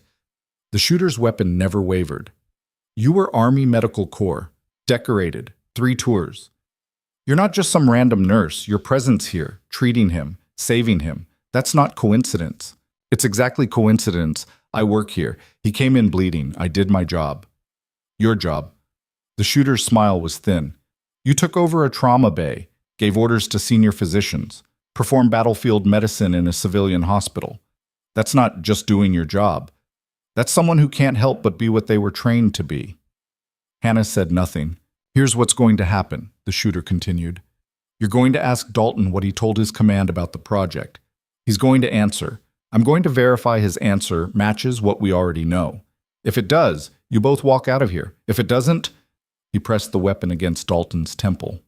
The shooter's weapon never wavered. You were Army Medical Corps, decorated, 3 tours. You're not just some random nurse. Your presence here, treating him, saving him, that's not coincidence. It's exactly coincidence. I work here. He came in bleeding. I did my job. Your job. The shooter's smile was thin. You took over a trauma bay, gave orders to senior physicians, performed battlefield medicine in a civilian hospital. That's not just doing your job. That's someone who can't help but be what they were trained to be. Hannah said nothing. Here's what's going to happen, the shooter continued. You're going to ask Dalton what he told his command about the project. He's going to answer. I'm going to verify his answer matches what we already know. If it does, you both walk out of here. If it doesn't, he pressed the weapon against Dalton's temple.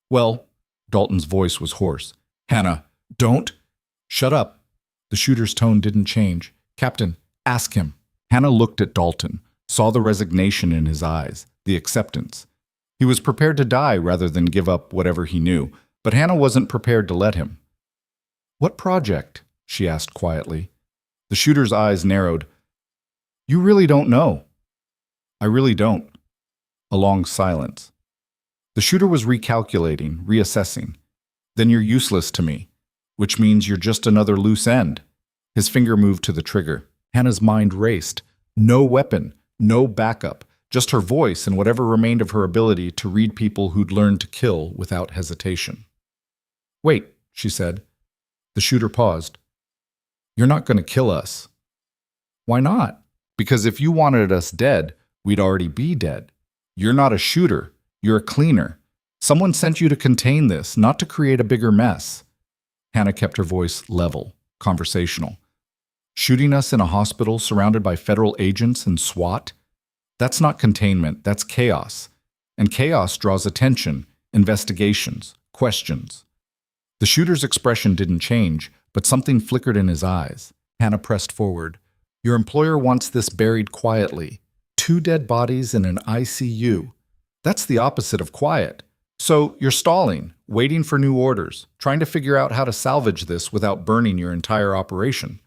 Well, Dalton's voice was hoarse. Hannah, don't. Shut up. The shooter's tone didn't change. Captain, ask him. Hannah looked at Dalton, saw the resignation in his eyes, the acceptance. He was prepared to die rather than give up whatever he knew, but Hannah wasn't prepared to let him. What project? She asked quietly. The shooter's eyes narrowed. You really don't know. I really don't. A long silence. The shooter was recalculating, reassessing. Then you're useless to me, which means you're just another loose end. His finger moved to the trigger. Hannah's mind raced. No weapon, no backup, just her voice and whatever remained of her ability to read people who'd learned to kill without hesitation. Wait, she said. The shooter paused. You're not going to kill us. Why not? Because if you wanted us dead, we'd already be dead. You're not a shooter. You're a cleaner. Someone sent you to contain this, not to create a bigger mess. Hannah kept her voice level, conversational. Shooting us in a hospital surrounded by federal agents and SWAT? That's not containment, that's chaos. And chaos draws attention, investigations, questions. The shooter's expression didn't change, but something flickered in his eyes. Hannah pressed forward. Your employer wants this buried quietly. 2 dead bodies in an ICU. That's the opposite of quiet. So you're stalling, waiting for new orders, trying to figure out how to salvage this without burning your entire operation.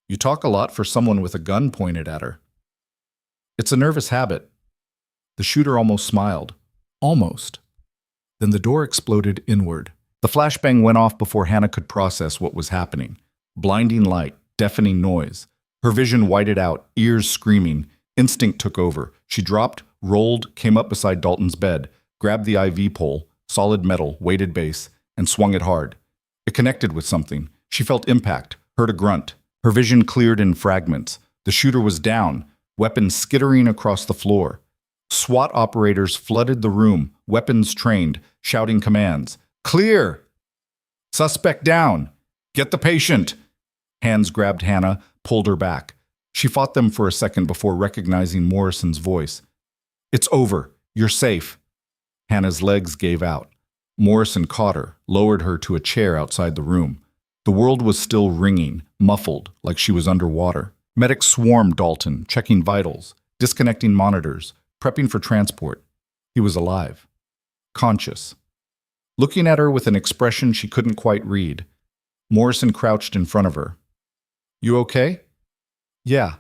You talk a lot for someone with a gun pointed at her. It's a nervous habit. The shooter almost smiled. Almost. Then the door exploded inward. The flashbang went off before Hannah could process what was happening. Blinding light, deafening noise. Her vision whited out, ears screaming. Instinct took over. She dropped, rolled, came up beside Dalton's bed, grabbed the IV pole, solid metal, weighted base, and swung it hard. It connected with something. She felt impact, heard a grunt. Her vision cleared in fragments. The shooter was down, weapons skittering across the floor. SWAT operators flooded the room, weapons trained, shouting commands. Clear! Suspect down! Get the patient! Hands grabbed Hannah, pulled her back. She fought them for a second before recognizing Morrison's voice. It's over. You're safe. Hannah's legs gave out. Morrison caught her, lowered her to a chair outside the room. The world was still ringing, muffled, like she was underwater. Medics swarmed Dalton, checking vitals, disconnecting monitors, prepping for transport. He was alive. Conscious. Looking at her with an expression she couldn't quite read. Morrison crouched in front of her. You okay? Yeah.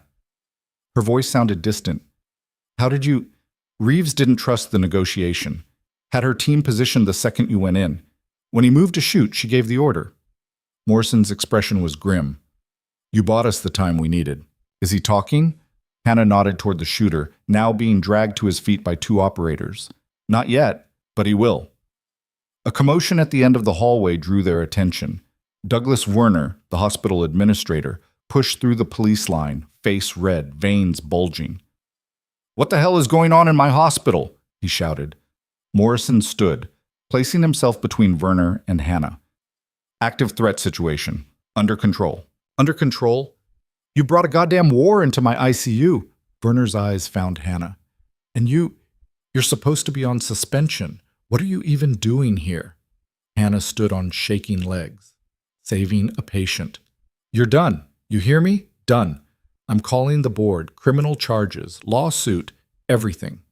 Her voice sounded distant. How did you... Reeves didn't trust the negotiation. Had her team positioned the second you went in. When he moved to shoot, she gave the order. Morrison's expression was grim. You bought us the time we needed. Is he talking? Hannah nodded toward the shooter, now being dragged to his feet by 2 operators. Not yet, but he will. A commotion at the end of the hallway drew their attention. Douglas Werner, the hospital administrator, pushed through the police line, face red, veins bulging. What the hell is going on in my hospital? He shouted. Morrison stood, placing himself between Werner and Hannah. Active threat situation. Under control. Under control? You brought a goddamn war into my ICU. Werner's eyes found Hannah. And you're supposed to be on suspension. What are you even doing here? Hannah stood on shaking legs. Saving a patient. You're done. You hear me? Done. I'm calling the board. Criminal charges, lawsuit, everything.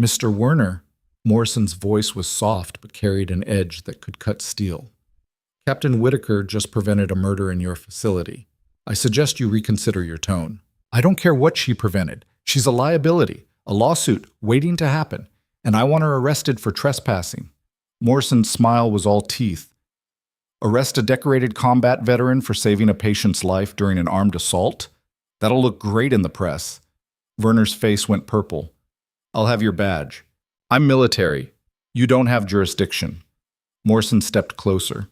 Mr. Werner, Morrison's voice was soft but carried an edge that could cut steel. Captain Whitaker just prevented a murder in your facility. I suggest you reconsider your tone. I don't care what she prevented. She's a liability, a lawsuit waiting to happen, and I want her arrested for trespassing. Morrison's smile was all teeth. Arrest a decorated combat veteran for saving a patient's life during an armed assault? That'll look great in the press. Werner's face went purple. I'll have your badge. I'm military. You don't have jurisdiction. Morrison stepped closer.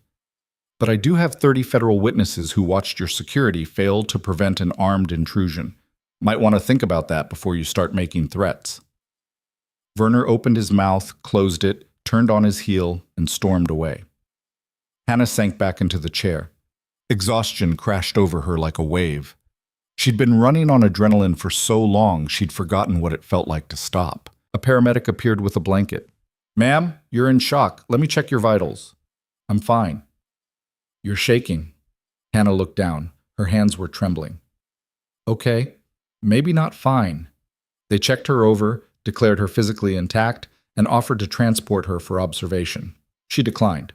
But I do have 30 federal witnesses who watched your security fail to prevent an armed intrusion. Might want to think about that before you start making threats. Werner opened his mouth, closed it, turned on his heel, and stormed away. Hannah sank back into the chair. Exhaustion crashed over her like a wave. She'd been running on adrenaline for so long she'd forgotten what it felt like to stop. A paramedic appeared with a blanket. Ma'am, you're in shock. Let me check your vitals. I'm fine. You're shaking. Hannah looked down. Her hands were trembling. Okay, maybe not fine. They checked her over, declared her physically intact, and offered to transport her for observation. She declined.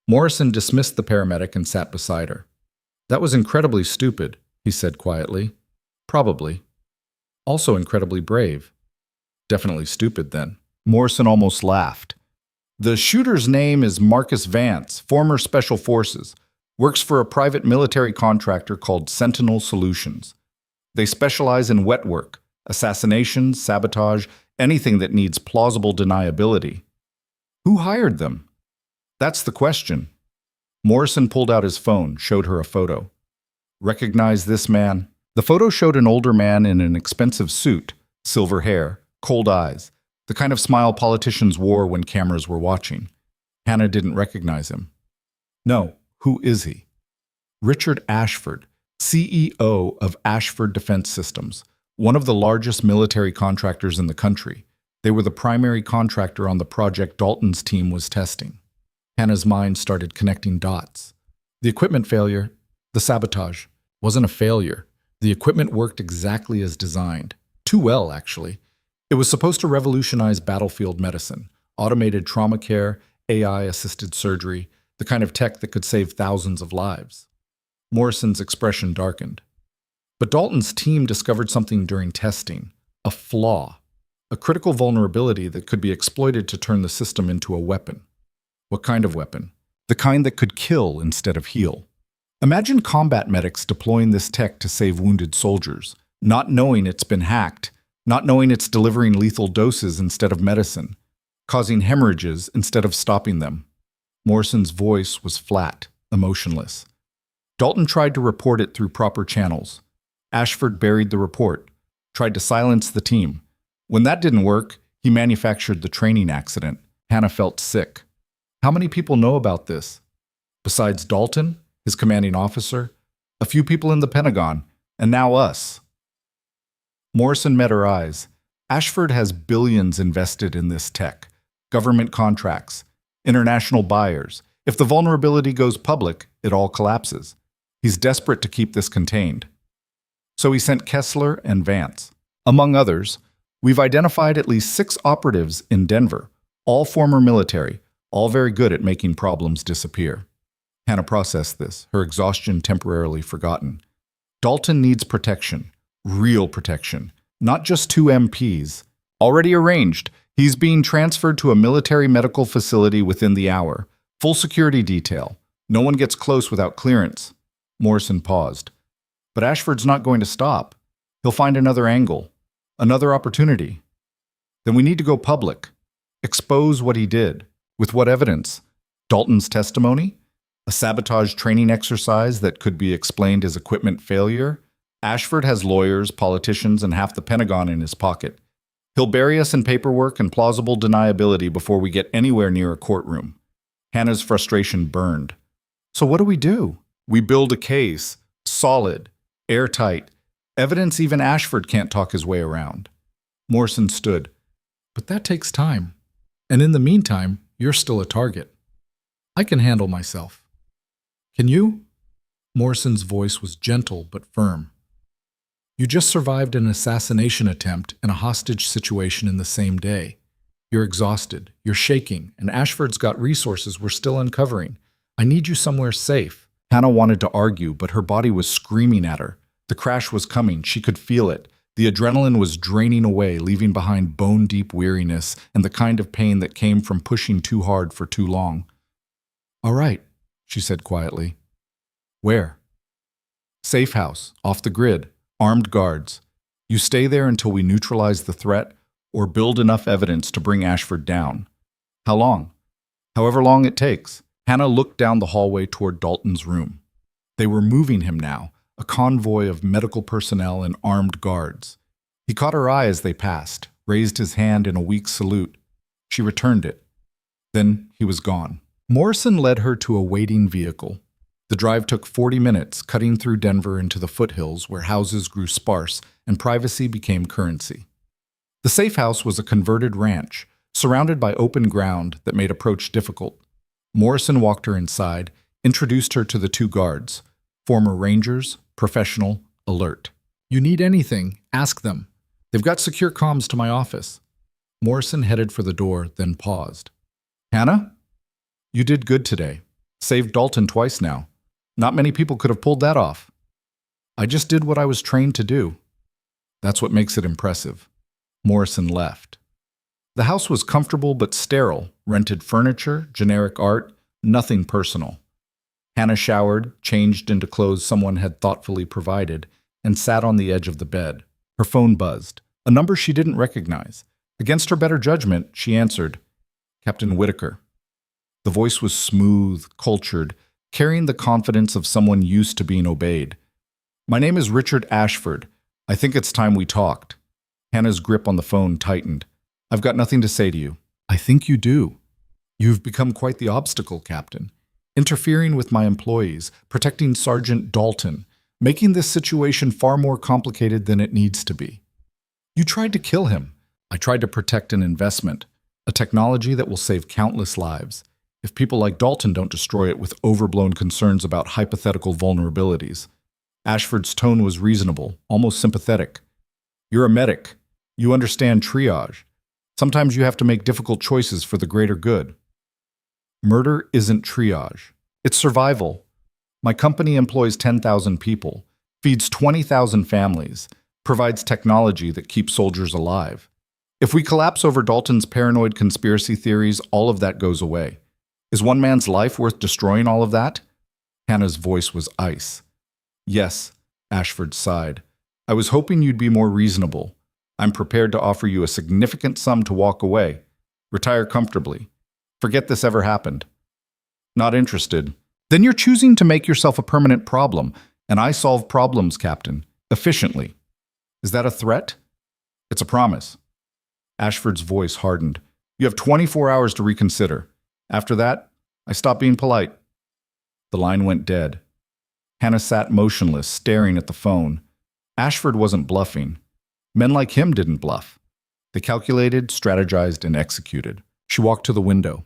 Morrison dismissed the paramedic and sat beside her. That was incredibly stupid, he said quietly. Probably. Also incredibly brave. Definitely stupid, then. Morrison almost laughed. The shooter's name is Marcus Vance, former Special Forces. Works for a private military contractor called Sentinel Solutions. They specialize in wet work, assassinations, sabotage, anything that needs plausible deniability. Who hired them? That's the question. Morrison pulled out his phone, showed her a photo. Recognize this man? The photo showed an older man in an expensive suit, silver hair, cold eyes, the kind of smile politicians wore when cameras were watching. Hannah didn't recognize him. No, who is he? Richard Ashford, CEO of Ashford Defense Systems, one of the largest military contractors in the country. They were the primary contractor on the project Dalton's team was testing. Hannah's mind started connecting dots. The equipment failure, the sabotage, wasn't a failure. The equipment worked exactly as designed. Too well, actually. It was supposed to revolutionize battlefield medicine, automated trauma care, AI-assisted surgery, the kind of tech that could save thousands of lives. Morrison's expression darkened. But Dalton's team discovered something during testing, a flaw, a critical vulnerability that could be exploited to turn the system into a weapon. What kind of weapon? The kind that could kill instead of heal. Imagine combat medics deploying this tech to save wounded soldiers, not knowing it's been hacked, not knowing it's delivering lethal doses instead of medicine, causing hemorrhages instead of stopping them. Morrison's voice was flat, emotionless. Dalton tried to report it through proper channels. Ashford buried the report, tried to silence the team. When that didn't work, he manufactured the training accident. Hannah felt sick. How many people know about this? Besides Dalton, his commanding officer, a few people in the Pentagon, and now us. Morrison met her eyes. Ashford has billions invested in this tech, government contracts, international buyers. If the vulnerability goes public, it all collapses. He's desperate to keep this contained. So he sent Kessler and Vance. Among others, we've identified at least 6 operatives in Denver, all former military, all very good at making problems disappear. Hannah processed this, her exhaustion temporarily forgotten. Dalton needs protection, real protection, not just 2 MPs. Already arranged, he's being transferred to a military medical facility within the hour. Full security detail. No one gets close without clearance. Morrison paused. But Ashford's not going to stop. He'll find another angle, another opportunity. Then we need to go public. Expose what he did. With what evidence? Dalton's testimony? A sabotage training exercise that could be explained as equipment failure? Ashford has lawyers, politicians, and half the Pentagon in his pocket. He'll bury us in paperwork and plausible deniability before we get anywhere near a courtroom. Hannah's frustration burned. So what do? We build a case, solid, airtight, evidence even Ashford can't talk his way around. Morrison stood. But that takes time. And in the meantime, you're still a target. I can handle myself. Can you? Morrison's voice was gentle but firm. You just survived an assassination attempt and a hostage situation in the same day. You're exhausted, you're shaking, and Ashford's got resources we're still uncovering. I need you somewhere safe. Hannah wanted to argue, but her body was screaming at her. The crash was coming, she could feel it. The adrenaline was draining away, leaving behind bone-deep weariness and the kind of pain that came from pushing too hard for too long. "All right," she said quietly. "Where?" "Safe house, off the grid, armed guards. You stay there until we neutralize the threat or build enough evidence to bring Ashford down." "How long?" "However long it takes." Hannah looked down the hallway toward Dalton's room. They were moving him now, a convoy of medical personnel and armed guards. He caught her eye as they passed, raised his hand in a weak salute. She returned it. Then he was gone. Morrison led her to a waiting vehicle. The drive took 40 minutes, cutting through Denver into the foothills where houses grew sparse and privacy became currency. The safe house was a converted ranch, surrounded by open ground that made approach difficult. Morrison walked her inside, introduced her to the two guards, former Rangers, professional, alert. "You need anything, ask them. They've got secure comms to my office." Morrison headed for the door, then paused. "Hannah? You did good today. Saved Dalton twice now. Not many people could have pulled that off." "I just did what I was trained to do." "That's what makes it impressive." Morrison left. The house was comfortable but sterile, rented furniture, generic art, nothing personal. Hannah showered, changed into clothes someone had thoughtfully provided, and sat on the edge of the bed. Her phone buzzed, a number she didn't recognize. Against her better judgment, she answered, "Captain Whitaker." The voice was smooth, cultured, carrying the confidence of someone used to being obeyed. "My name is Richard Ashford. I think it's time we talked." Hannah's grip on the phone tightened. "I've got nothing to say to you." "I think you do. You've become quite the obstacle, Captain. Interfering with my employees, protecting Sergeant Dalton, making this situation far more complicated than it needs to be. You tried to kill him. I tried to protect an investment, a technology that will save countless lives. If people like Dalton don't destroy it with overblown concerns about hypothetical vulnerabilities." Ashford's tone was reasonable, almost sympathetic. "You're a medic. You understand triage. Sometimes you have to make difficult choices for the greater good." "Murder isn't triage. It's survival. My company employs 10,000 people, feeds 20,000 families, provides technology that keeps soldiers alive. If we collapse over Dalton's paranoid conspiracy theories, all of that goes away. Is one man's life worth destroying all of that?" Hannah's voice was ice. "Yes," Ashford sighed. "I was hoping you'd be more reasonable. I'm prepared to offer you a significant sum to walk away. Retire comfortably. Forget this ever happened." "Not interested." "Then you're choosing to make yourself a permanent problem, and I solve problems, Captain, efficiently. Is that a threat?" "It's a promise." Ashford's voice hardened. "You have 24 hours to reconsider. After that, I stop being polite." The line went dead. Hannah sat motionless, staring at the phone. Ashford wasn't bluffing. Men like him didn't bluff. They calculated, strategized, and executed. She walked to the window.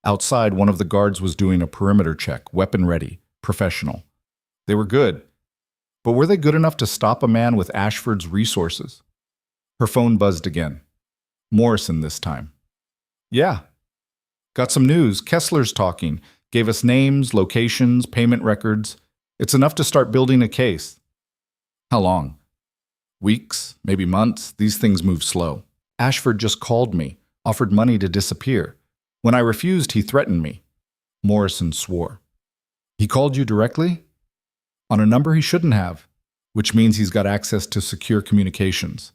Outside, one of the guards was doing a perimeter check, weapon ready, professional. They were good. But were they good enough to stop a man with Ashford's resources? Her phone buzzed again. Morrison this time. "Yeah. Got some news. Kessler's talking. Gave us names, locations, payment records. It's enough to start building a case." "How long?" "Weeks, maybe months. These things move slow. Ashford just called me, offered money to disappear. When I refused, he threatened me." Morrison swore. "He called you directly?" "On a number he shouldn't have, which means he's got access to secure communications,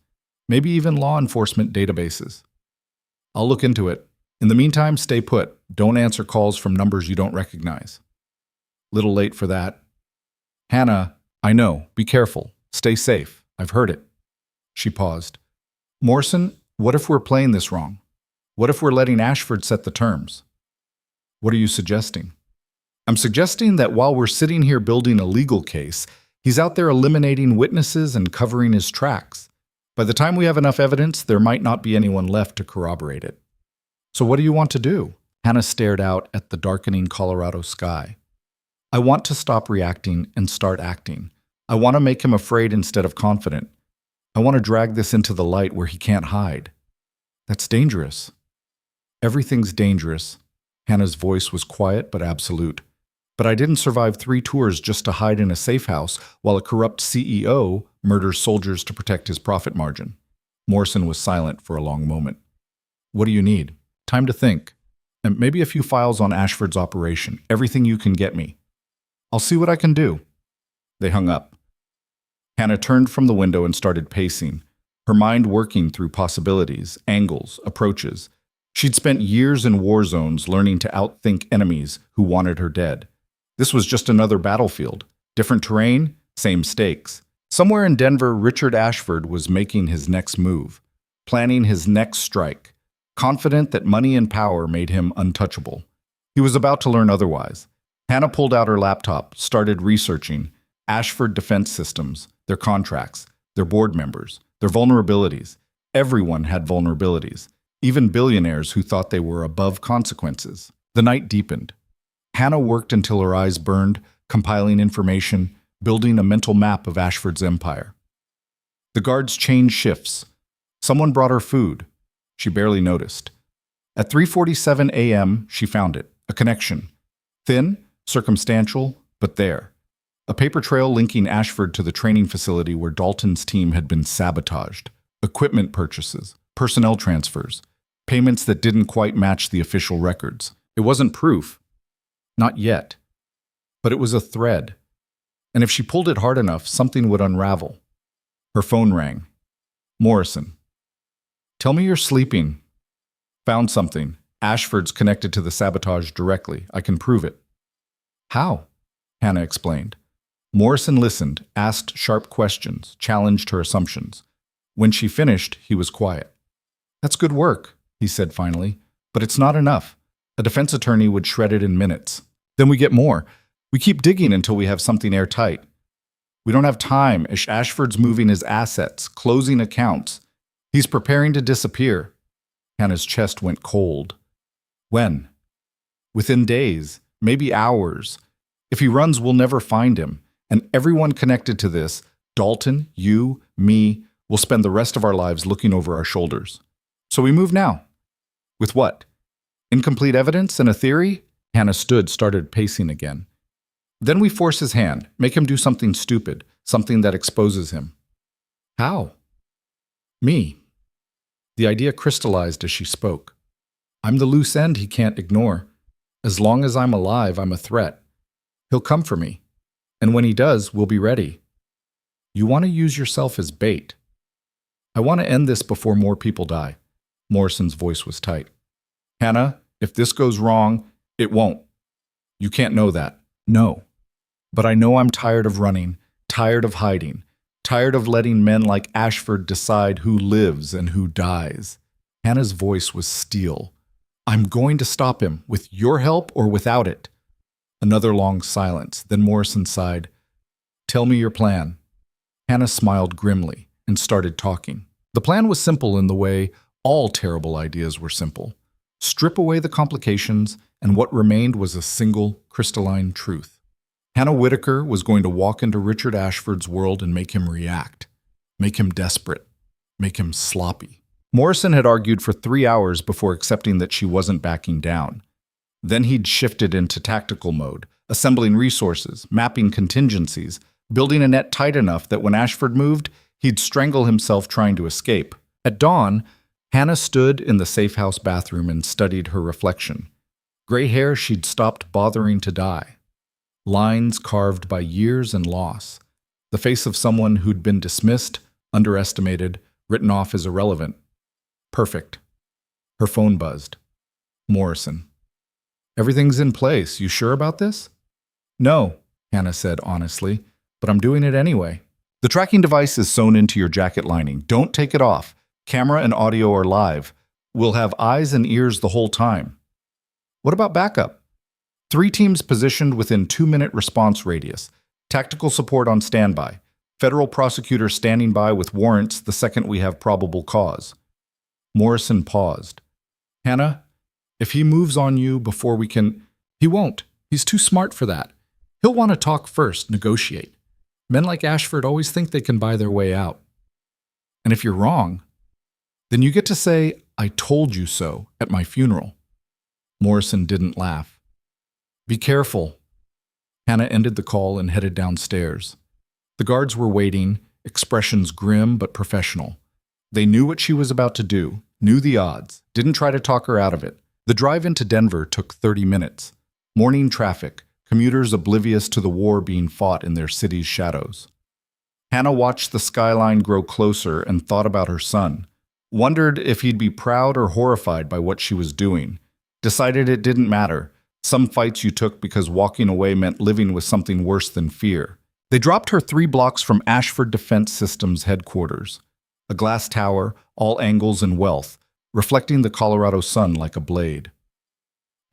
maybe even law enforcement databases. I'll look into it. In the meantime, stay put. Don't answer calls from numbers you don't recognize." "Little late for that." "Hannah, I know. Be careful. Stay safe. I've heard it." She paused. "Morrison, what if we're playing this wrong? What if we're letting Ashford set the terms?" "What are you suggesting?" "I'm suggesting that while we're sitting here building a legal case, he's out there eliminating witnesses and covering his tracks. By the time we have enough evidence, there might not be anyone left to corroborate it." "So what do you want to do?" Hannah stared out at the darkening Colorado sky. "I want to stop reacting and start acting. I want to make him afraid instead of confident. I want to drag this into the light where he can't hide." "That's dangerous." Everything's dangerous. Hannah's voice was quiet but absolute. But I didn't survive 3 tours just to hide in a safe house while a corrupt CEO murders soldiers to protect his profit margin. Morrison was silent for a long moment. What do you need? Time to think. And maybe a few files on Ashford's operation. Everything you can get me. I'll see what I can do. They hung up. Hannah turned from the window and started pacing, her mind working through possibilities, angles, approaches. She'd spent years in war zones learning to outthink enemies who wanted her dead. This was just another battlefield. Different terrain, same stakes. Somewhere in Denver, Richard Ashford was making his next move, planning his next strike, confident that money and power made him untouchable. He was about to learn otherwise. Hannah pulled out her laptop, started researching Ashford Defense Systems, their contracts, their board members, their vulnerabilities. Everyone had vulnerabilities, even billionaires who thought they were above consequences. The night deepened. Hannah worked until her eyes burned, compiling information, building a mental map of Ashford's empire. The guards changed shifts. Someone brought her food. She barely noticed. At 3:47 a.m., she found it, a connection. Thin, circumstantial, but there. A paper trail linking Ashford to the training facility where Dalton's team had been sabotaged. Equipment purchases, personnel transfers, payments that didn't quite match the official records. It wasn't proof. Not yet. But it was a thread. And if she pulled it hard enough, something would unravel. Her phone rang. Morrison. Tell me you're sleeping. Found something. Ashford's connected to the sabotage directly. I can prove it. How? Hannah explained. Morrison listened, asked sharp questions, challenged her assumptions. When she finished, he was quiet. That's good work, he said finally, but it's not enough. A defense attorney would shred it in minutes. Then we get more. We keep digging until we have something airtight. We don't have time. Ashford's moving his assets, closing accounts. He's preparing to disappear. Hannah's chest went cold. When? Within days, maybe hours. If he runs, we'll never find him. And everyone connected to this, Dalton, you, me, will spend the rest of our lives looking over our shoulders. So we move now. With what? Incomplete evidence and a theory? Hannah started pacing again. Then we force his hand, make him do something stupid, something that exposes him. How? Me. The idea crystallized as she spoke. I'm the loose end he can't ignore. As long as I'm alive, I'm a threat. He'll come for me. And when he does, we'll be ready. You want to use yourself as bait. I want to end this before more people die. Morrison's voice was tight. Hannah, if this goes wrong, it won't. You can't know that. No. But I know I'm tired of running, tired of hiding, tired of letting men like Ashford decide who lives and who dies. Hannah's voice was steel. I'm going to stop him, with your help or without it. Another long silence. Then Morrison sighed. Tell me your plan. Hannah smiled grimly and started talking. The plan was simple in the way all terrible ideas were simple. Strip away the complications, and what remained was a single crystalline truth. Hannah Whitaker was going to walk into Richard Ashford's world and make him react, make him desperate, make him sloppy. Morrison had argued for 3 hours before accepting that she wasn't backing down. Then he'd shifted into tactical mode, assembling resources, mapping contingencies, building a net tight enough that when Ashford moved, he'd strangle himself trying to escape. At dawn, Hannah stood in the safe house bathroom and studied her reflection. Gray hair she'd stopped bothering to dye. Lines carved by years and loss. The face of someone who'd been dismissed, underestimated, written off as irrelevant. Perfect. Her phone buzzed. Morrison. Everything's in place. You sure about this? No, Hannah said honestly, but I'm doing it anyway. The tracking device is sewn into your jacket lining. Don't take it off. Camera and audio are live. We'll have eyes and ears the whole time. What about backup? 3 teams positioned within 2-minute response radius. Tactical support on standby. Federal prosecutors standing by with warrants the second we have probable cause. Morrison paused. Hannah, if he moves on you before we can... He won't. He's too smart for that. He'll want to talk first, negotiate. Men like Ashford always think they can buy their way out. And if you're wrong, then you get to say, I told you so, at my funeral. Morrison didn't laugh. Be careful. Hannah ended the call and headed downstairs. The guards were waiting, expressions grim but professional. They knew what she was about to do, knew the odds, didn't try to talk her out of it. The drive into Denver took 30 minutes. Morning traffic, commuters oblivious to the war being fought in their city's shadows. Hannah watched the skyline grow closer and thought about her son. Wondered if he'd be proud or horrified by what she was doing. Decided it didn't matter. Some fights you took because walking away meant living with something worse than fear. They dropped her 3 blocks from Ashford Defense Systems headquarters. A glass tower, all angles and wealth, reflecting the Colorado sun like a blade.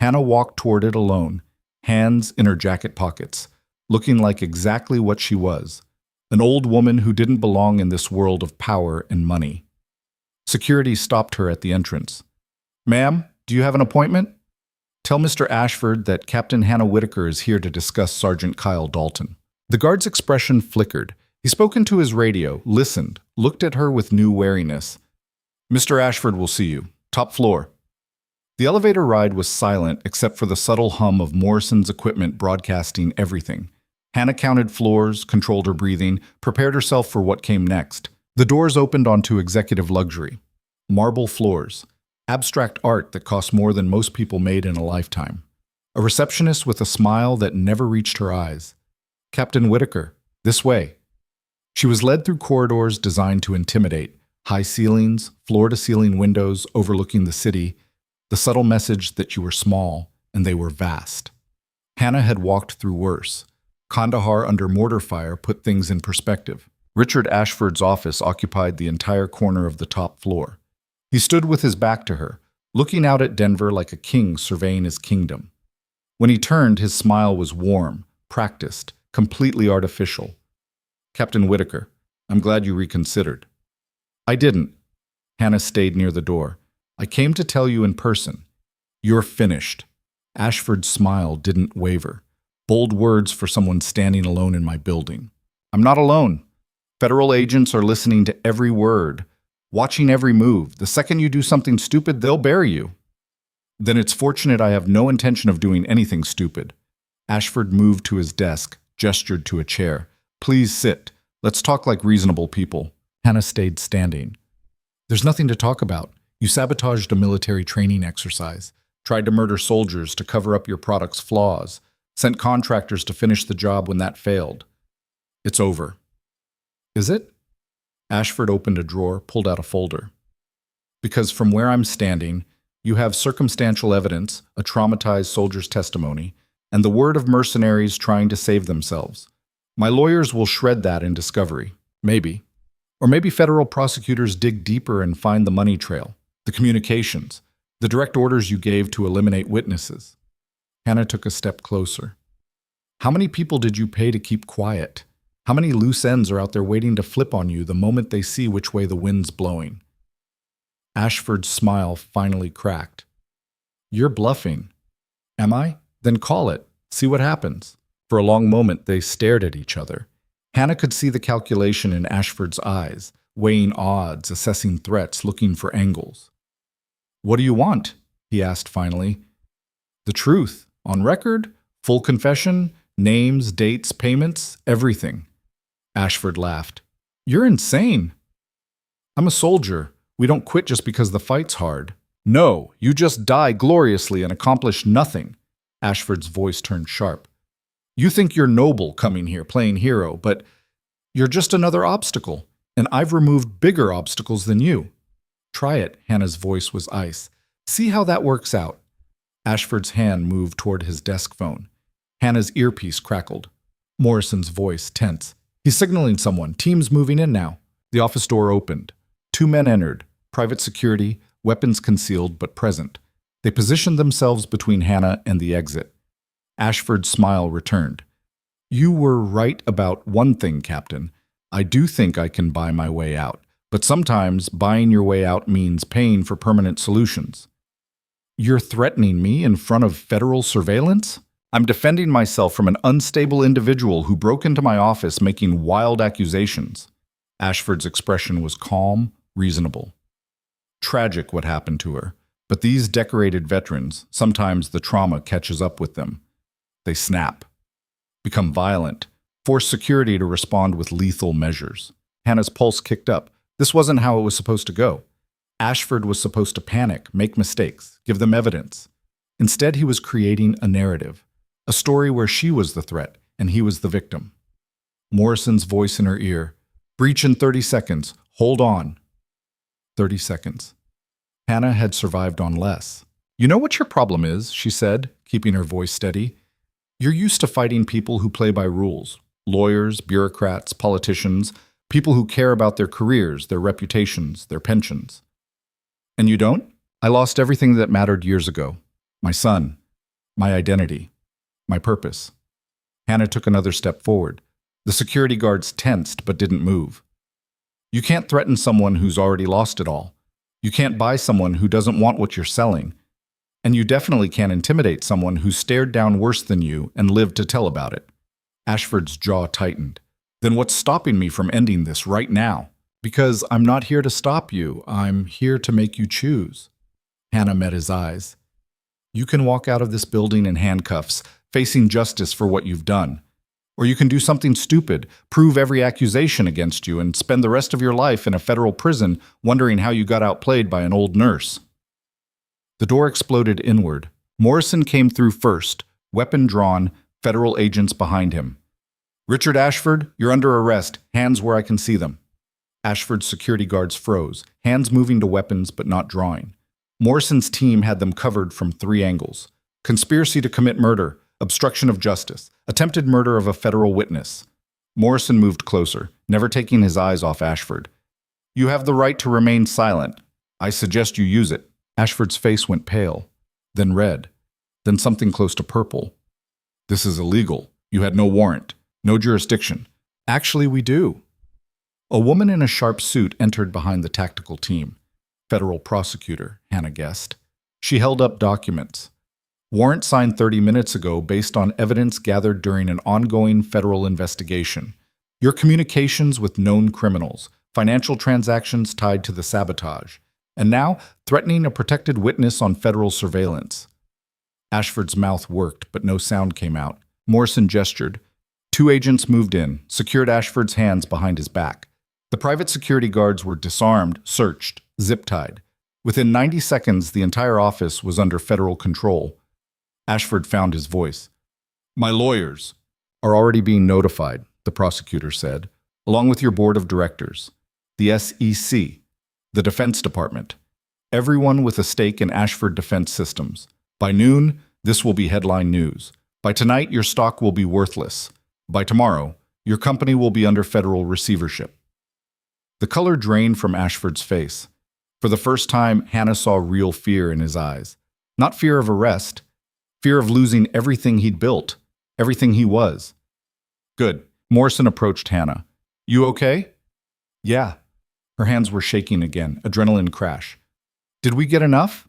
Hannah walked toward it alone, hands in her jacket pockets, looking like exactly what she was, an old woman who didn't belong in this world of power and money. Security stopped her at the entrance. Ma'am, do you have an appointment? Tell Mr. Ashford that Captain Hannah Whitaker is here to discuss Sergeant Kyle Dalton. The guard's expression flickered. He spoke into his radio, listened, looked at her with new wariness. Mr. Ashford will see you. Top floor. The elevator ride was silent except for the subtle hum of Morrison's equipment broadcasting everything. Hannah counted floors, controlled her breathing, prepared herself for what came next. The doors opened onto executive luxury. Marble floors. Abstract art that cost more than most people made in a lifetime. A receptionist with a smile that never reached her eyes. Captain Whitaker, this way. She was led through corridors designed to intimidate. High ceilings, floor-to-ceiling windows overlooking the city, the subtle message that you were small and they were vast. Hannah had walked through worse. Kandahar under mortar fire put things in perspective. Richard Ashford's office occupied the entire corner of the top floor. He stood with his back to her, looking out at Denver like a king surveying his kingdom. When he turned, his smile was warm, practiced, completely artificial. Captain Whitaker, I'm glad you reconsidered. I didn't. Hannah stayed near the door. I came to tell you in person. You're finished. Ashford's smile didn't waver. Bold words for someone standing alone in my building. I'm not alone. Federal agents are listening to every word, watching every move. The second you do something stupid, they'll bury you. Then it's fortunate I have no intention of doing anything stupid. Ashford moved to his desk, gestured to a chair. Please sit. Let's talk like reasonable people. Hannah stayed standing. There's nothing to talk about. You sabotaged a military training exercise, tried to murder soldiers to cover up your product's flaws, sent contractors to finish the job when that failed. It's over. Is it? Ashford opened a drawer, pulled out a folder. Because from where I'm standing, you have circumstantial evidence, a traumatized soldier's testimony, and the word of mercenaries trying to save themselves. My lawyers will shred that in discovery. Maybe. Or maybe federal prosecutors dig deeper and find the money trail, the communications, the direct orders you gave to eliminate witnesses. Hannah took a step closer. How many people did you pay to keep quiet? How many loose ends are out there waiting to flip on you the moment they see which way the wind's blowing? Ashford's smile finally cracked. You're bluffing. Am I? Then call it. See what happens. For a long moment, they stared at each other. Hannah could see the calculation in Ashford's eyes, weighing odds, assessing threats, looking for angles. What do you want? He asked finally. The truth. On record? Full confession? Names, dates, payments? Everything. Ashford laughed. You're insane. I'm a soldier. We don't quit just because the fight's hard. No, you just die gloriously and accomplish nothing. Ashford's voice turned sharp. You think you're noble coming here, playing hero, but you're just another obstacle, and I've removed bigger obstacles than you. Try it, Hannah's voice was ice. See how that works out. Ashford's hand moved toward his desk phone. Hannah's earpiece crackled. Morrison's voice tense. He's signaling someone. Team's moving in now. The office door opened. 2 men entered. Private security, weapons concealed but present. They positioned themselves between Hannah and the exit. Ashford's smile returned. You were right about one thing, Captain. I do think I can buy my way out, but sometimes buying your way out means paying for permanent solutions. You're threatening me in front of federal surveillance? I'm defending myself from an unstable individual who broke into my office making wild accusations. Ashford's expression was calm, reasonable. Tragic what happened to her. But these decorated veterans, sometimes the trauma catches up with them. They snap, become violent, force security to respond with lethal measures. Hannah's pulse kicked up. This wasn't how it was supposed to go. Ashford was supposed to panic, make mistakes, give them evidence. Instead, he was creating a narrative, a story where she was the threat and he was the victim. Morrison's voice in her ear. Breach in 30 seconds. Hold on. 30 seconds. Hannah had survived on less. You know what your problem is, she said, keeping her voice steady. You're used to fighting people who play by rules. Lawyers, bureaucrats, politicians, people who care about their careers, their reputations, their pensions. And you don't? I lost everything that mattered years ago. My son, my identity, my purpose. Hannah took another step forward. The security guards tensed but didn't move. You can't threaten someone who's already lost it all. You can't buy someone who doesn't want what you're selling. And you definitely can't intimidate someone who stared down worse than you and lived to tell about it. Ashford's jaw tightened. Then what's stopping me from ending this right now? Because I'm not here to stop you. I'm here to make you choose. Hannah met his eyes. You can walk out of this building in handcuffs, facing justice for what you've done. Or you can do something stupid, prove every accusation against you, and spend the rest of your life in a federal prison wondering how you got outplayed by an old nurse. The door exploded inward. Morrison came through first, weapon drawn, federal agents behind him. Richard Ashford, you're under arrest. Hands where I can see them. Ashford's security guards froze, hands moving to weapons but not drawing. Morrison's team had them covered from 3 angles. Conspiracy to commit murder, obstruction of justice, attempted murder of a federal witness. Morrison moved closer, never taking his eyes off Ashford. You have the right to remain silent. I suggest you use it. Ashford's face went pale, then red, then something close to purple. This is illegal. You had no warrant, no jurisdiction. Actually, we do. A woman in a sharp suit entered behind the tactical team. Federal prosecutor, Hannah guessed. She held up documents. Warrant signed 30 minutes ago based on evidence gathered during an ongoing federal investigation. Your communications with known criminals, financial transactions tied to the sabotage, and now threatening a protected witness on federal surveillance. Ashford's mouth worked, but no sound came out. Morrison gestured. 2 agents moved in, secured Ashford's hands behind his back. The private security guards were disarmed, searched, zip-tied. Within 90 seconds, the entire office was under federal control. Ashford found his voice. My lawyers are already being notified, the prosecutor said, along with your board of directors, the SEC, the Defense Department, everyone with a stake in Ashford Defense Systems. By noon, this will be headline news. By tonight, your stock will be worthless. By tomorrow, your company will be under federal receivership. The color drained from Ashford's face. For the first time, Hannah saw real fear in his eyes. Not fear of arrest, fear of losing everything he'd built, everything he was. Good. Morrison approached Hannah. You okay? Yeah. Her hands were shaking again, adrenaline crash. Did we get enough?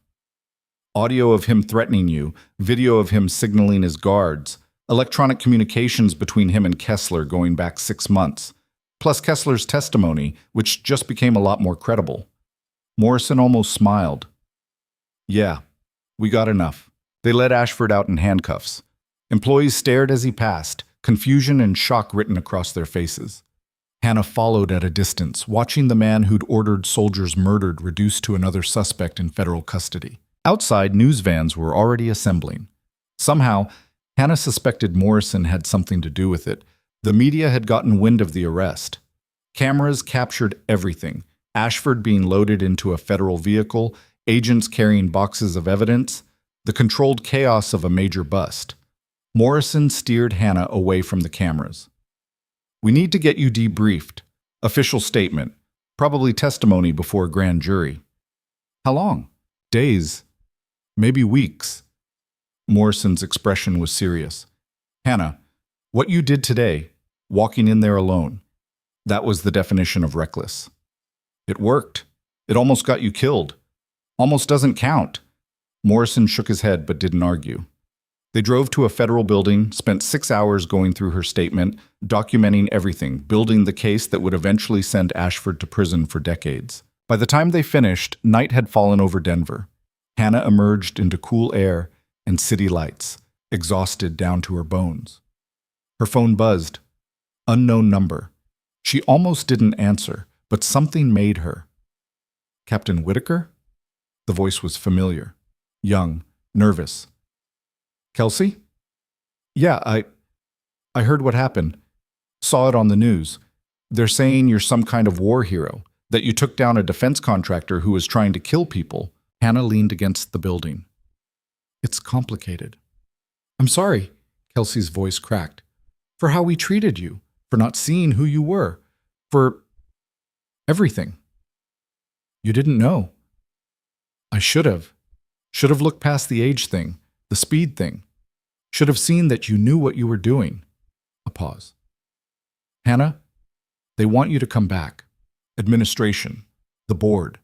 Audio of him threatening you, video of him signaling his guards, electronic communications between him and Kessler going back 6 months, plus Kessler's testimony, which just became a lot more credible. Morrison almost smiled. Yeah, we got enough. They led Ashford out in handcuffs. Employees stared as he passed, confusion and shock written across their faces. Hannah followed at a distance, watching the man who'd ordered soldiers murdered reduced to another suspect in federal custody. Outside, news vans were already assembling. Somehow, Hannah suspected Morrison had something to do with it. The media had gotten wind of the arrest. Cameras captured everything. Ashford being loaded into a federal vehicle, agents carrying boxes of evidence, the controlled chaos of a major bust. Morrison steered Hannah away from the cameras. We need to get you debriefed. Official statement. Probably testimony before a grand jury. How long? Days. Maybe weeks. Morrison's expression was serious. Hannah, what you did today, walking in there alone, that was the definition of reckless. It worked. It almost got you killed. Almost doesn't count. Morrison shook his head but didn't argue. They drove to a federal building, spent 6 hours going through her statement, documenting everything, building the case that would eventually send Ashford to prison for decades. By the time they finished, night had fallen over Denver. Hannah emerged into cool air and city lights, exhausted down to her bones. Her phone buzzed. Unknown number. She almost didn't answer, but something made her. Captain Whitaker? The voice was familiar. Young, nervous. Kelsey? Yeah, I heard what happened. Saw it on the news. They're saying you're some kind of war hero, that you took down a defense contractor who was trying to kill people. Hannah leaned against the building. It's complicated. I'm sorry, Kelsey's voice cracked, for how we treated you, for not seeing who you were, for everything. You didn't know. I should have. Should have looked past the age thing, the speed thing. Should have seen that you knew what you were doing. A pause. Hannah, they want you to come back. Administration, the board.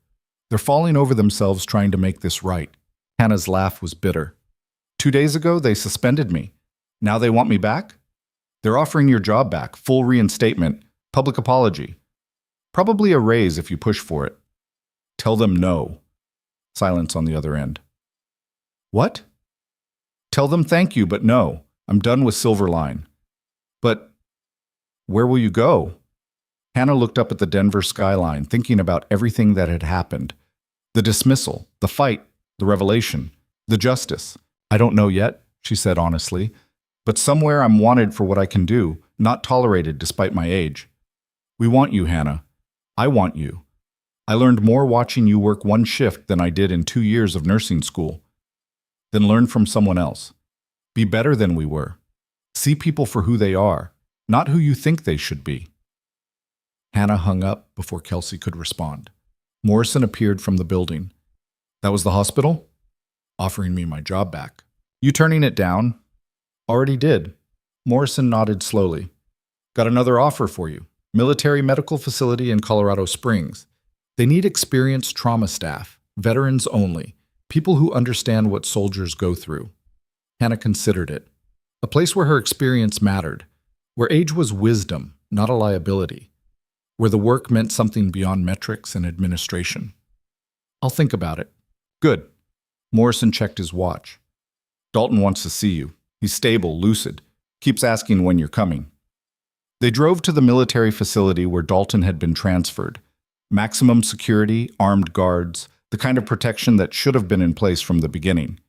They're falling over themselves trying to make this right. Hannah's laugh was bitter. 2 days ago, they suspended me. Now they want me back? They're offering your job back, full reinstatement, public apology. Probably a raise if you push for it. Tell them no. Silence on the other end. What? Tell them thank you, but no. I'm done with Silverline. But where will you go? Hannah looked up at the Denver skyline, thinking about everything that had happened. The dismissal, the fight, the revelation, the justice. I don't know yet, she said honestly, but somewhere I'm wanted for what I can do, not tolerated despite my age. We want you, Hannah. I want you. I learned more watching you work one shift than I did in 2 years of nursing school. Then learn from someone else. Be better than we were. See people for who they are, not who you think they should be. Hannah hung up before Kelsey could respond. Morrison appeared from the building. That was the hospital? Offering me my job back. You turning it down? Already did. Morrison nodded slowly. Got another offer for you. Military medical facility in Colorado Springs. They need experienced trauma staff, veterans only, people who understand what soldiers go through. Hannah considered it. A place where her experience mattered, where age was wisdom, not a liability, where the work meant something beyond metrics and administration. I'll think about it. Good. Morrison checked his watch. Dalton wants to see you. He's stable, lucid, keeps asking when you're coming. They drove to the military facility where Dalton had been transferred. Maximum security, armed guards, the kind of protection that should have been in place from the beginning.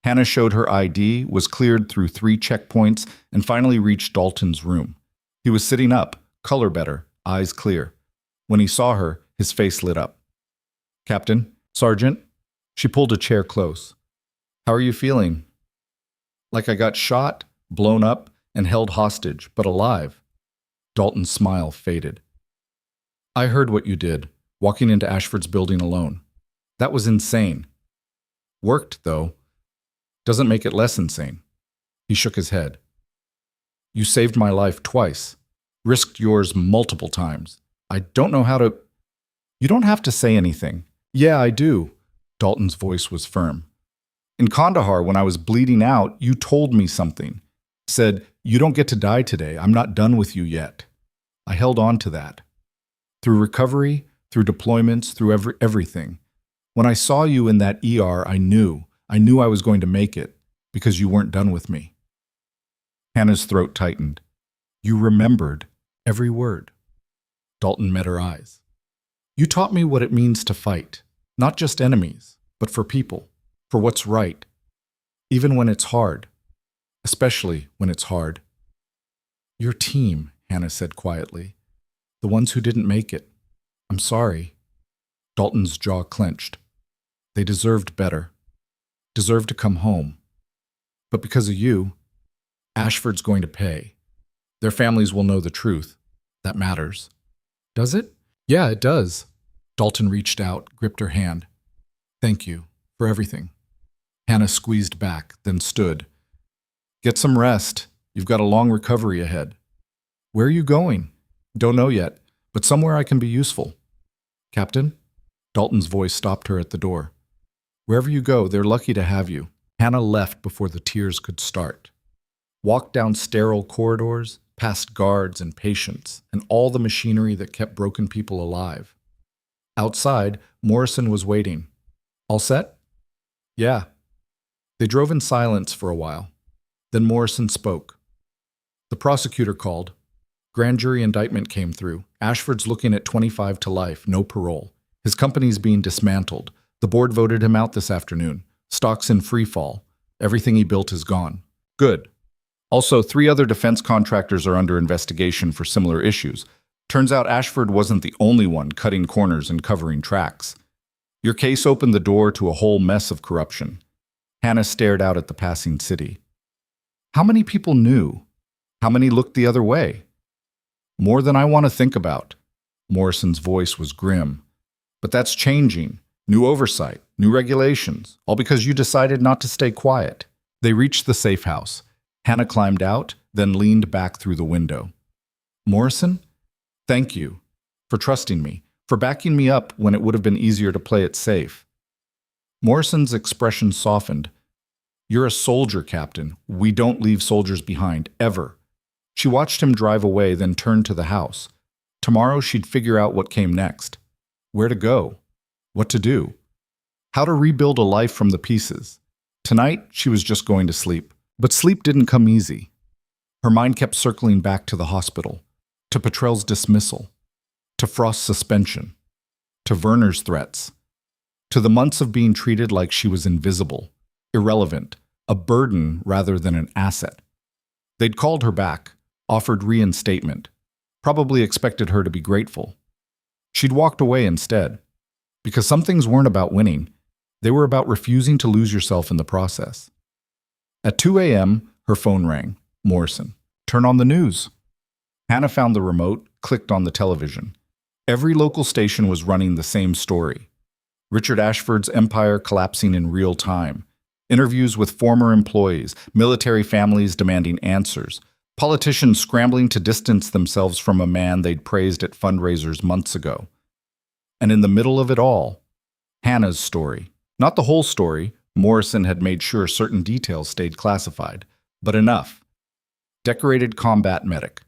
Hannah showed her ID, was cleared through 3 checkpoints, and finally reached Dalton's room. He was sitting up, color better, eyes clear. When he saw her, his face lit up. Captain, Sergeant, she pulled a chair close. How are you feeling? Like I got shot, blown up, and held hostage, but alive. Dalton's smile faded. I heard what you did, walking into Ashford's building alone. That was insane. Worked, though. Doesn't make it less insane. He shook his head. You saved my life twice. Risked yours multiple times. I don't know how to... You don't have to say anything. Yeah, I do. Dalton's voice was firm. In Kandahar, when I was bleeding out, you told me something. Said, you don't get to die today. I'm not done with you yet. I held on to that. Through recovery, through deployments, through everything. When I saw you in that ER, I knew I was going to make it, because you weren't done with me. Hannah's throat tightened. You remembered every word. Dalton met her eyes. You taught me what it means to fight, not just enemies, but for people, for what's right, even when it's hard, especially when it's hard. Your team, Hannah said quietly, the ones who didn't make it. I'm sorry. Dalton's jaw clenched. They deserved better. Deserved to come home. But because of you, Ashford's going to pay. Their families will know the truth. That matters. Does it? Yeah, it does. Dalton reached out, gripped her hand. Thank you for everything. Hannah squeezed back, then stood. Get some rest. You've got a long recovery ahead. Where are you going? Don't know yet, but somewhere I can be useful. Captain? Dalton's voice stopped her at the door. Wherever you go, they're lucky to have you. Hannah left before the tears could start. Walked down sterile corridors, past guards and patients, and all the machinery that kept broken people alive. Outside, Morrison was waiting. All set? Yeah. They drove in silence for a while. Then Morrison spoke. The prosecutor called. Grand jury indictment came through. Ashford's looking at 25 to life, no parole. His company's being dismantled. The board voted him out this afternoon. Stock's in free fall. Everything he built is gone. Good. Also, 3 other defense contractors are under investigation for similar issues. Turns out Ashford wasn't the only one cutting corners and covering tracks. Your case opened the door to a whole mess of corruption. Hannah stared out at the passing city. How many people knew? How many looked the other way? More than I want to think about. Morrison's voice was grim. But that's changing. New oversight, new regulations, all because you decided not to stay quiet. They reached the safe house. Hannah climbed out, then leaned back through the window. Morrison, thank you for trusting me, for backing me up when it would have been easier to play it safe. Morrison's expression softened. You're a soldier, Captain. We don't leave soldiers behind, ever. She watched him drive away, then turned to the house. Tomorrow she'd figure out what came next. Where to go. What to do. How to rebuild a life from the pieces. Tonight, she was just going to sleep. But sleep didn't come easy. Her mind kept circling back to the hospital, to Petrel's dismissal, to Frost's suspension, to Werner's threats, to the months of being treated like she was invisible, irrelevant, a burden rather than an asset. They'd called her back, offered reinstatement, probably expected her to be grateful. She'd walked away instead, because some things weren't about winning. They were about refusing to lose yourself in the process. At 2 a.m., her phone rang. Morrison, turn on the news. Hannah found the remote, clicked on the television. Every local station was running the same story. Richard Ashford's empire collapsing in real time. Interviews with former employees, military families demanding answers, politicians scrambling to distance themselves from a man they'd praised at fundraisers months ago. And in the middle of it all, Hannah's story. Not the whole story. Morrison had made sure certain details stayed classified, but enough. Decorated combat medic.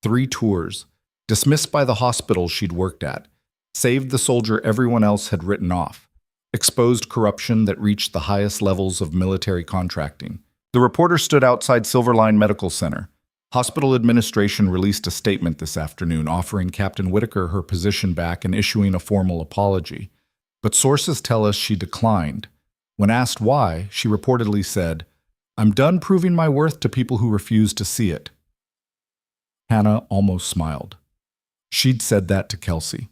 3 tours. Dismissed by the hospital she'd worked at. Saved the soldier everyone else had written off. Exposed corruption that reached the highest levels of military contracting. The reporter stood outside Silverline Medical Center. Hospital administration released a statement this afternoon offering Captain Whitaker her position back and issuing a formal apology. But sources tell us she declined. When asked why, she reportedly said, "I'm done proving my worth to people who refuse to see it." Hannah almost smiled. She'd said that to Kelsey.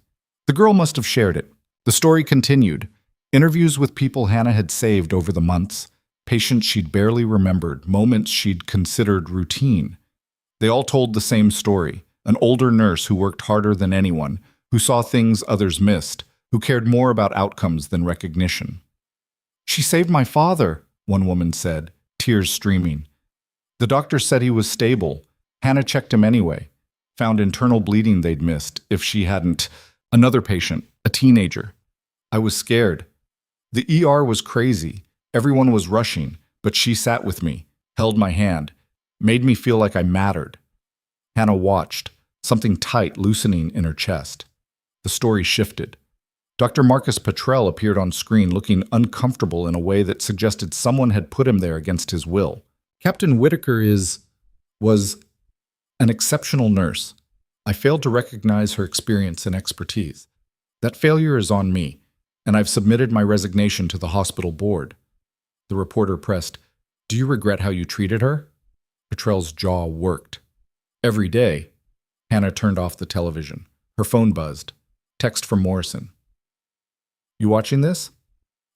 The girl must have shared it. The story continued. Interviews with people Hannah had saved over the months, patients she'd barely remembered, moments she'd considered routine. They all told the same story. An older nurse who worked harder than anyone, who saw things others missed, who cared more about outcomes than recognition. "She saved my father," one woman said, tears streaming. "The doctor said he was stable. Hannah checked him anyway. Found internal bleeding they'd missed if she hadn't." Another patient, a teenager. "I was scared. The ER was crazy. Everyone was rushing, but she sat with me, held my hand, made me feel like I mattered." Hannah watched, something tight loosening in her chest. The story shifted. Dr. Marcus Petrel appeared on screen looking uncomfortable in a way that suggested someone had put him there against his will. "Captain Whitaker was an exceptional nurse. I failed to recognize her experience and expertise. That failure is on me, and I've submitted my resignation to the hospital board." The reporter pressed, "Do you regret how you treated her?" Petrel's jaw worked. Every day, Hannah turned off the television. Her phone buzzed. Text from Morrison. "You watching this?"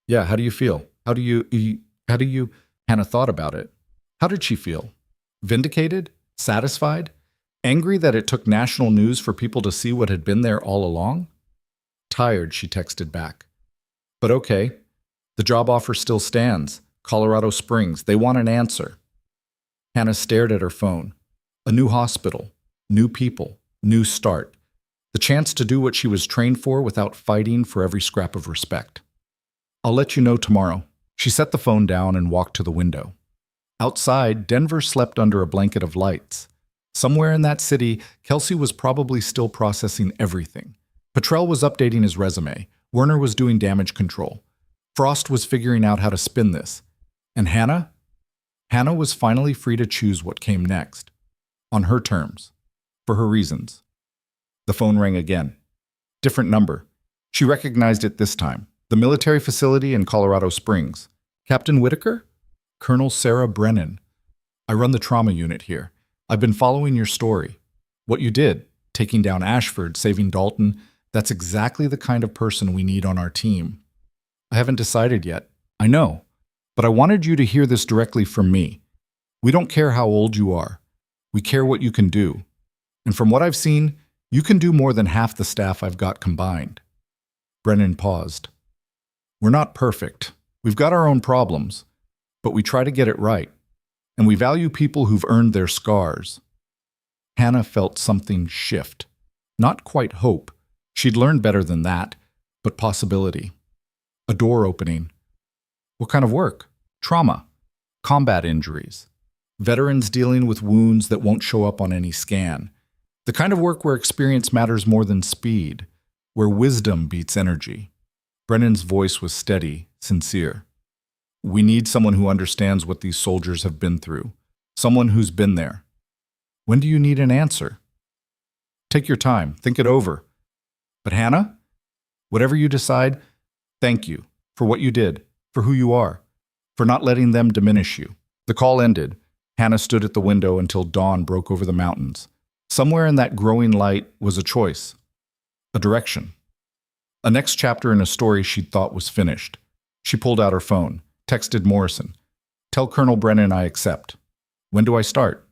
"Yeah, how do you feel? How do you... Hannah thought about it. How did she feel? Vindicated? Satisfied? Angry that it took national news for people to see what had been there all along? "Tired," she texted back. "But okay. The job offer still stands. Colorado Springs. They want an answer." Hannah stared at her phone. A new hospital. New people. New start. The chance to do what she was trained for without fighting for every scrap of respect. "I'll let you know tomorrow." She set the phone down and walked to the window. Outside, Denver slept under a blanket of lights. Somewhere in that city, Kelsey was probably still processing everything. Petrel was updating his resume. Werner was doing damage control. Frost was figuring out how to spin this. And Hannah? Hannah was finally free to choose what came next. On her terms. For her reasons. The phone rang again. Different number. She recognized it this time. The military facility in Colorado Springs. Captain Whitaker? Colonel Sarah Brennan. I run the trauma unit here. I've been following your story. What you did, taking down Ashford, saving Dalton, that's exactly the kind of person we need on our team. I haven't decided yet. I know. But I wanted you to hear this directly from me. We don't care how old you are. We care what you can do. And from what I've seen, you can do more than half the staff I've got combined. Brennan paused. We're not perfect. We've got our own problems. But we try to get it right. And we value people who've earned their scars. Hannah felt something shift. Not quite hope. She'd learned better than that, but possibility. A door opening. What kind of work? Trauma. Combat injuries. Veterans dealing with wounds that won't show up on any scan. The kind of work where experience matters more than speed, where wisdom beats energy. Brennan's voice was steady, sincere. We need someone who understands what these soldiers have been through. Someone who's been there. When do you need an answer? Take your time. Think it over. But Hannah, whatever you decide, thank you for what you did, for who you are, for not letting them diminish you. The call ended. Hannah stood at the window until dawn broke over the mountains. Somewhere in that growing light was a choice, a direction, a next chapter in a story she'd thought was finished. She pulled out her phone, texted Morrison. Tell Colonel Brennan I accept. When do I start?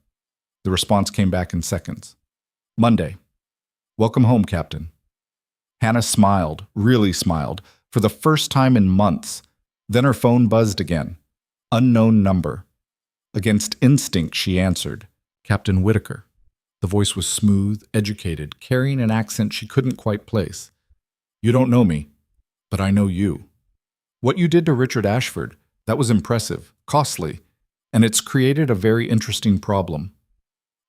The response came back in seconds. Monday. Welcome home, Captain. Hannah smiled, really smiled, for the first time in months. Then her phone buzzed again. Unknown number. Against instinct, she answered. Captain Whitaker. The voice was smooth, educated, carrying an accent she couldn't quite place. You don't know me, but I know you. What you did to Richard Ashford, that was impressive, costly, and it's created a very interesting problem.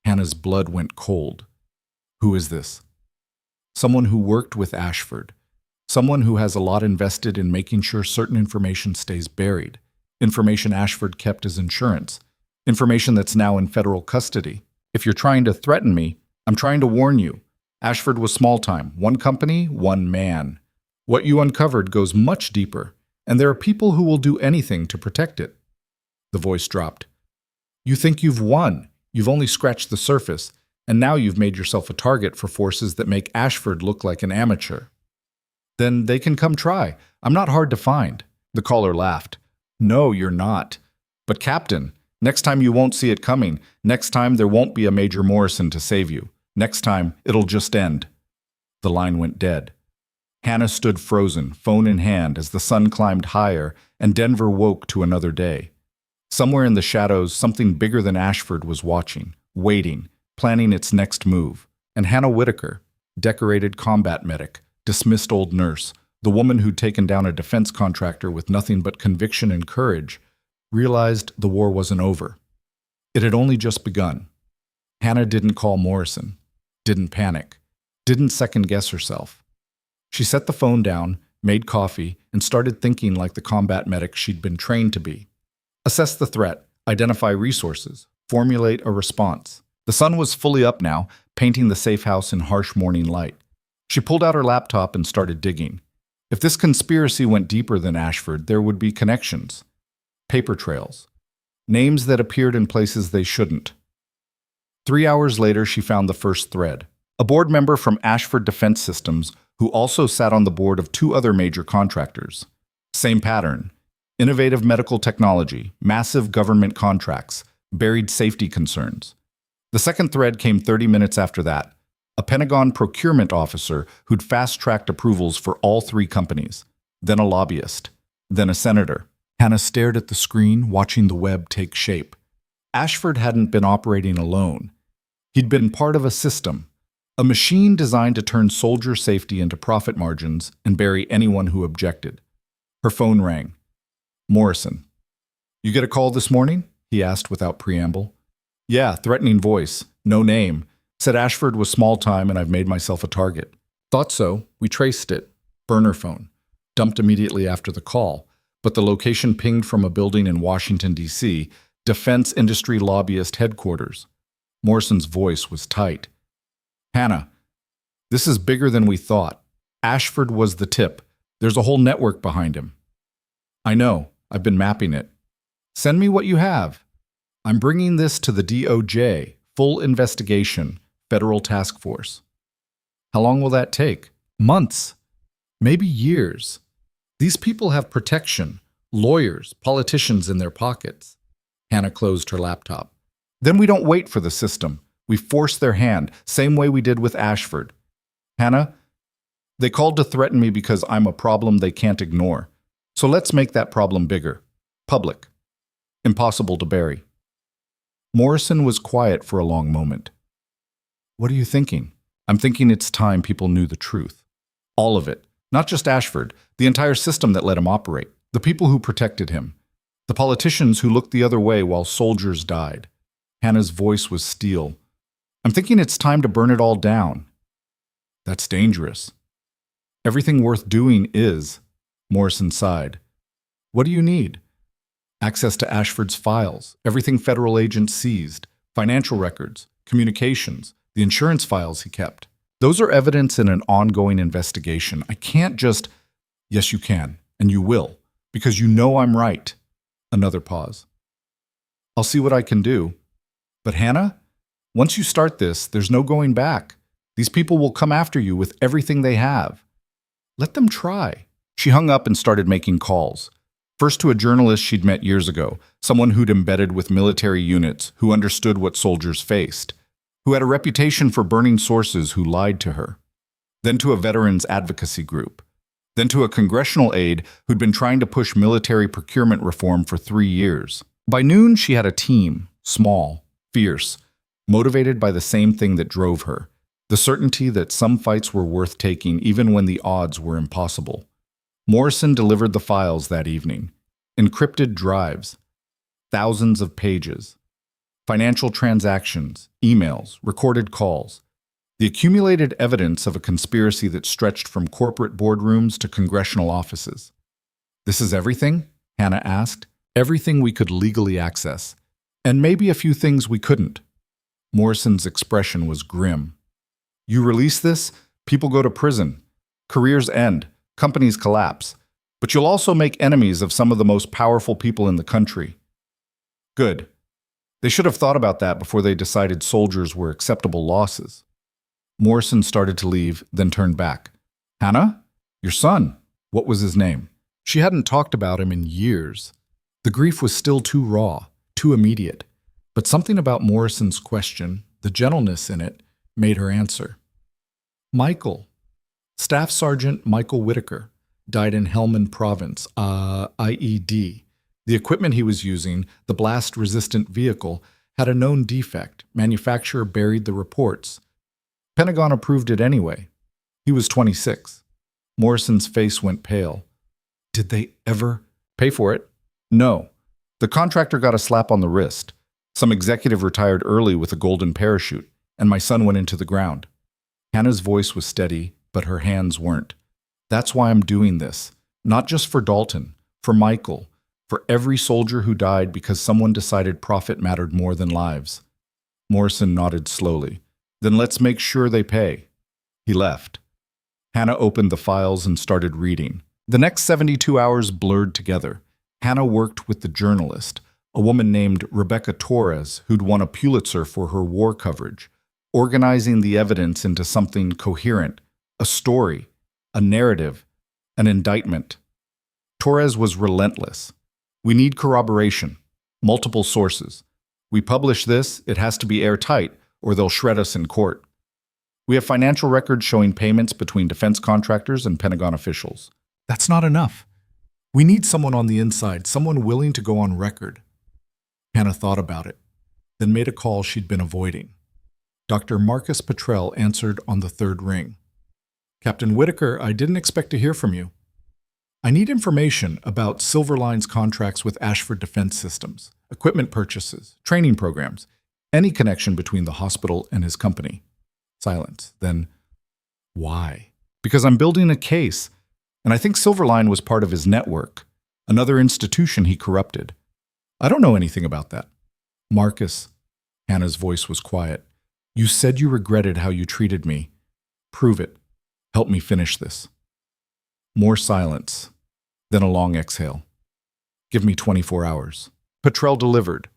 Hannah's blood went cold. Who is this? Someone who worked with Ashford. Someone who has a lot invested in making sure certain information stays buried. Information Ashford kept as insurance. Information that's now in federal custody. If you're trying to threaten me, I'm trying to warn you. Ashford was small time. One company, one man. What you uncovered goes much deeper, and there are people who will do anything to protect it. The voice dropped. You think you've won. You've only scratched the surface, and now you've made yourself a target for forces that make Ashford look like an amateur. Then they can come try. I'm not hard to find. The caller laughed. No, you're not. But Captain, next time you won't see it coming. Next time there won't be a Major Morrison to save you. Next time it'll just end. The line went dead. Hannah stood frozen, phone in hand, as the sun climbed higher and Denver woke to another day. Somewhere in the shadows, something bigger than Ashford was watching, waiting, planning its next move. And Hannah Whitaker, decorated combat medic, dismissed old nurse, the woman who'd taken down a defense contractor with nothing but conviction and courage, realized the war wasn't over. It had only just begun. Hannah didn't call Morrison, didn't panic, didn't second-guess herself. She set the phone down, made coffee, and started thinking like the combat medic she'd been trained to be. Assess the threat, identify resources, formulate a response. The sun was fully up now, painting the safe house in harsh morning light. She pulled out her laptop and started digging. If this conspiracy went deeper than Ashford, there would be connections. Paper trails. Names that appeared in places they shouldn't. 3 hours later, she found the first thread. A board member from Ashford Defense Systems who also sat on the board of 2 other major contractors. Same pattern. Innovative medical technology, massive government contracts, buried safety concerns. The second thread came 30 minutes after that. A Pentagon procurement officer who'd fast-tracked approvals for all 3 companies. Then a lobbyist. Then a senator. Hannah stared at the screen, watching the web take shape. Ashford hadn't been operating alone. He'd been part of a system. A machine designed to turn soldier safety into profit margins and bury anyone who objected. Her phone rang. Morrison. You get a call this morning? He asked without preamble. Yeah, threatening voice. No name. Said Ashford was small time and I've made myself a target. Thought so. We traced it. Burner phone. Dumped immediately after the call. but the location pinged from a building in Washington, D.C., Defense Industry Lobbyist Headquarters. Morrison's voice was tight. Hannah, this is bigger than we thought. Ashford was the tip. There's a whole network behind him. I know. I've been mapping it. Send me what you have. I'm bringing this to the DOJ, full investigation, federal task force. How long will that take? Months. Maybe years. These people have protection, lawyers, politicians in their pockets. Hannah closed her laptop. Then we don't wait for the system. We force their hand, same way we did with Ashford. Hannah, they called to threaten me because I'm a problem they can't ignore. So let's make that problem bigger. Public. Impossible to bury. Morrison was quiet for a long moment. What are you thinking? I'm thinking it's time people knew the truth. All of it. Not just Ashford, the entire system that let him operate. The people who protected him. The politicians who looked the other way while soldiers died. Hannah's voice was steel. I'm thinking it's time to burn it all down. That's dangerous. Everything worth doing is, Morrison sighed. What do you need? Access to Ashford's files, everything federal agents seized, financial records, communications, the insurance files he kept. Those are evidence in an ongoing investigation. I can't just... Yes, you can, and you will, because you know I'm right. Another pause. I'll see what I can do. But Hannah, once you start this, there's no going back. These people will come after you with everything they have. Let them try. She hung up and started making calls. First to a journalist she'd met years ago, someone who'd embedded with military units, who understood what soldiers faced, who had a reputation for burning sources who lied to her. Then to a veterans advocacy group. Then to a congressional aide who'd been trying to push military procurement reform for 3 years. By noon, she had a team, small, fierce, motivated by the same thing that drove her, the certainty that some fights were worth taking even when the odds were impossible. Morrison delivered the files that evening. Encrypted drives, thousands of pages, financial transactions, emails, recorded calls, the accumulated evidence of a conspiracy that stretched from corporate boardrooms to congressional offices. This is everything? Hannah asked. Everything we could legally access, and maybe a few things we couldn't. Morrison's expression was grim. You release this, people go to prison, careers end, companies collapse, but you'll also make enemies of some of the most powerful people in the country. Good. They should have thought about that before they decided soldiers were acceptable losses. Morrison started to leave, then turned back. Hannah? Your son. What was his name? She hadn't talked about him in years. The grief was still too raw, too immediate. But something about Morrison's question, the gentleness in it, made her answer. Michael. Staff Sergeant Michael Whitaker died in Helmand Province, IED. The equipment he was using, the blast-resistant vehicle, had a known defect. Manufacturer buried the reports. Pentagon approved it anyway. He was 26. Morrison's face went pale. Did they ever pay for it? No. The contractor got a slap on the wrist. Some executive retired early with a golden parachute, and my son went into the ground. Hannah's voice was steady, but her hands weren't. That's why I'm doing this. Not just for Dalton, for Michael, for every soldier who died because someone decided profit mattered more than lives. Morrison nodded slowly. Then let's make sure they pay. He left. Hannah opened the files and started reading. The next 72 hours blurred together. Hannah worked with the journalist, a woman named Rebecca Torres, who'd won a Pulitzer for her war coverage, organizing the evidence into something coherent, a story, a narrative, an indictment. Torres was relentless. We need corroboration, multiple sources. We publish this, it has to be airtight, or they'll shred us in court. We have financial records showing payments between defense contractors and Pentagon officials. That's not enough. We need someone on the inside, someone willing to go on record. Hannah thought about it, then made a call she'd been avoiding. Dr. Marcus Petrell answered on the third ring. Captain Whitaker, I didn't expect to hear from you. I need information about Silverline's contracts with Ashford Defense Systems, equipment purchases, training programs, any connection between the hospital and his company. Silence. Then, why? Because I'm building a case, and I think Silverline was part of his network. Another institution he corrupted. I don't know anything about that. Marcus, Hannah's voice was quiet. You said you regretted how you treated me. Prove it. Help me finish this. More silence, then a long exhale. Give me 24 hours. Petrel delivered.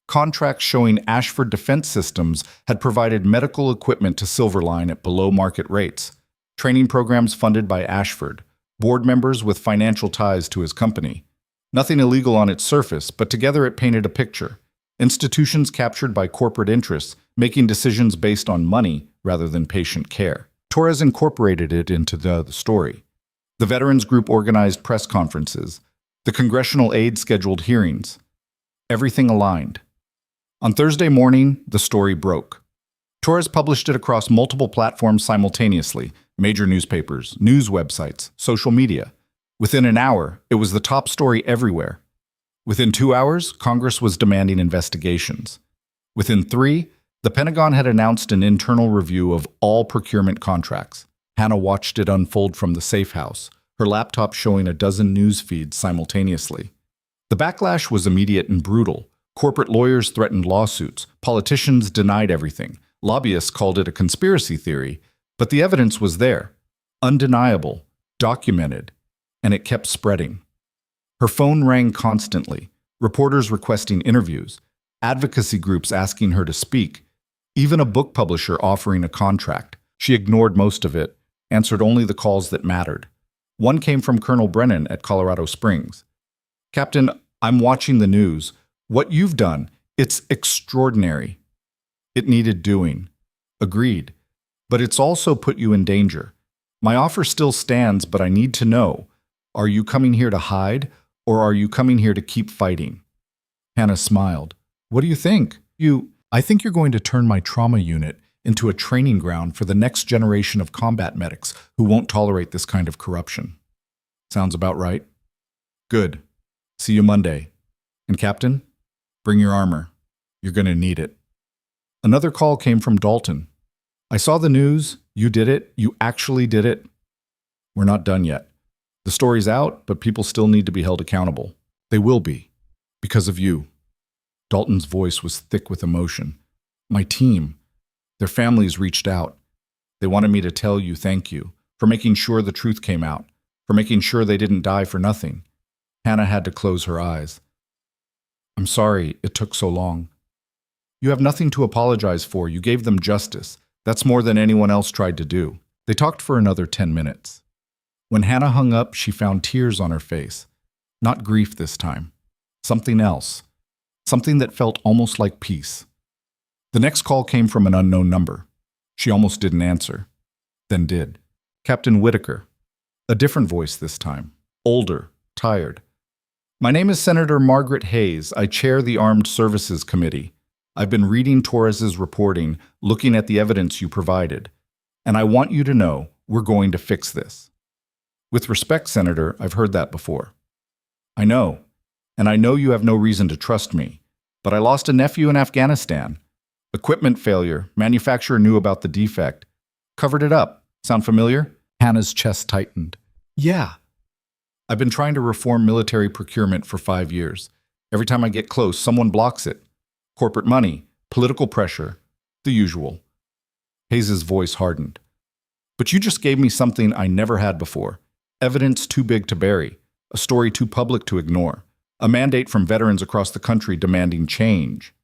Contracts showing Ashford Defense Systems had provided medical equipment to Silverline at below-market rates, training programs funded by Ashford, board members with financial ties to his company. Nothing illegal on its surface, but together it painted a picture. Institutions captured by corporate interests, making decisions based on money rather than patient care. Torres incorporated it into the story. The Veterans Group organized press conferences. The congressional aide scheduled hearings. Everything aligned. On Thursday morning, the story broke. Torres published it across multiple platforms simultaneously, major newspapers, news websites, social media. Within an hour, it was the top story everywhere. Within 2 hours, Congress was demanding investigations. Within 3, the Pentagon had announced an internal review of all procurement contracts. Hannah watched it unfold from the safe house, her laptop showing a dozen news feeds simultaneously. The backlash was immediate and brutal. Corporate lawyers threatened lawsuits. Politicians denied everything. Lobbyists called it a conspiracy theory. But the evidence was there, undeniable, documented, and it kept spreading. Her phone rang constantly, reporters requesting interviews, advocacy groups asking her to speak, even a book publisher offering a contract. She ignored most of it, answered only the calls that mattered. One came from Colonel Brennan at Colorado Springs. Captain, I'm watching the news. What you've done, it's extraordinary. It needed doing. Agreed. But it's also put you in danger. My offer still stands, but I need to know, are you coming here to hide, or are you coming here to keep fighting? Hannah smiled. What do you think? I think you're going to turn my trauma unit into a training ground for the next generation of combat medics who won't tolerate this kind of corruption. Sounds about right? Good. See you Monday. And Captain, bring your armor. You're going to need it. Another call came from Dalton. I saw the news. You did it. You actually did it. We're not done yet. The story's out, but people still need to be held accountable. They will be. Because of you. Dalton's voice was thick with emotion. My team. Their families reached out. They wanted me to tell you thank you for making sure the truth came out, for making sure they didn't die for nothing. Hannah had to close her eyes. I'm sorry it took so long. You have nothing to apologize for. You gave them justice. That's more than anyone else tried to do. They talked for another 10 minutes. When Hannah hung up, she found tears on her face. Not grief this time. Something else. Something that felt almost like peace. The next call came from an unknown number. She almost didn't answer. Then did. Captain Whitaker. A different voice this time. Older. Tired. My name is Senator Margaret Hayes. I chair the Armed Services Committee. I've been reading Torres's reporting, looking at the evidence you provided. And I want you to know we're going to fix this. With respect, Senator, I've heard that before. I know. And I know you have no reason to trust me. But I lost a nephew in Afghanistan. Equipment failure. Manufacturer knew about the defect. Covered it up. Sound familiar? Hannah's chest tightened. Yeah. I've been trying to reform military procurement for 5 years. Every time I get close, someone blocks it. Corporate money, political pressure, the usual. Hayes' voice hardened. But you just gave me something I never had before. Evidence too big to bury. A story too public to ignore. A mandate from veterans across the country demanding change.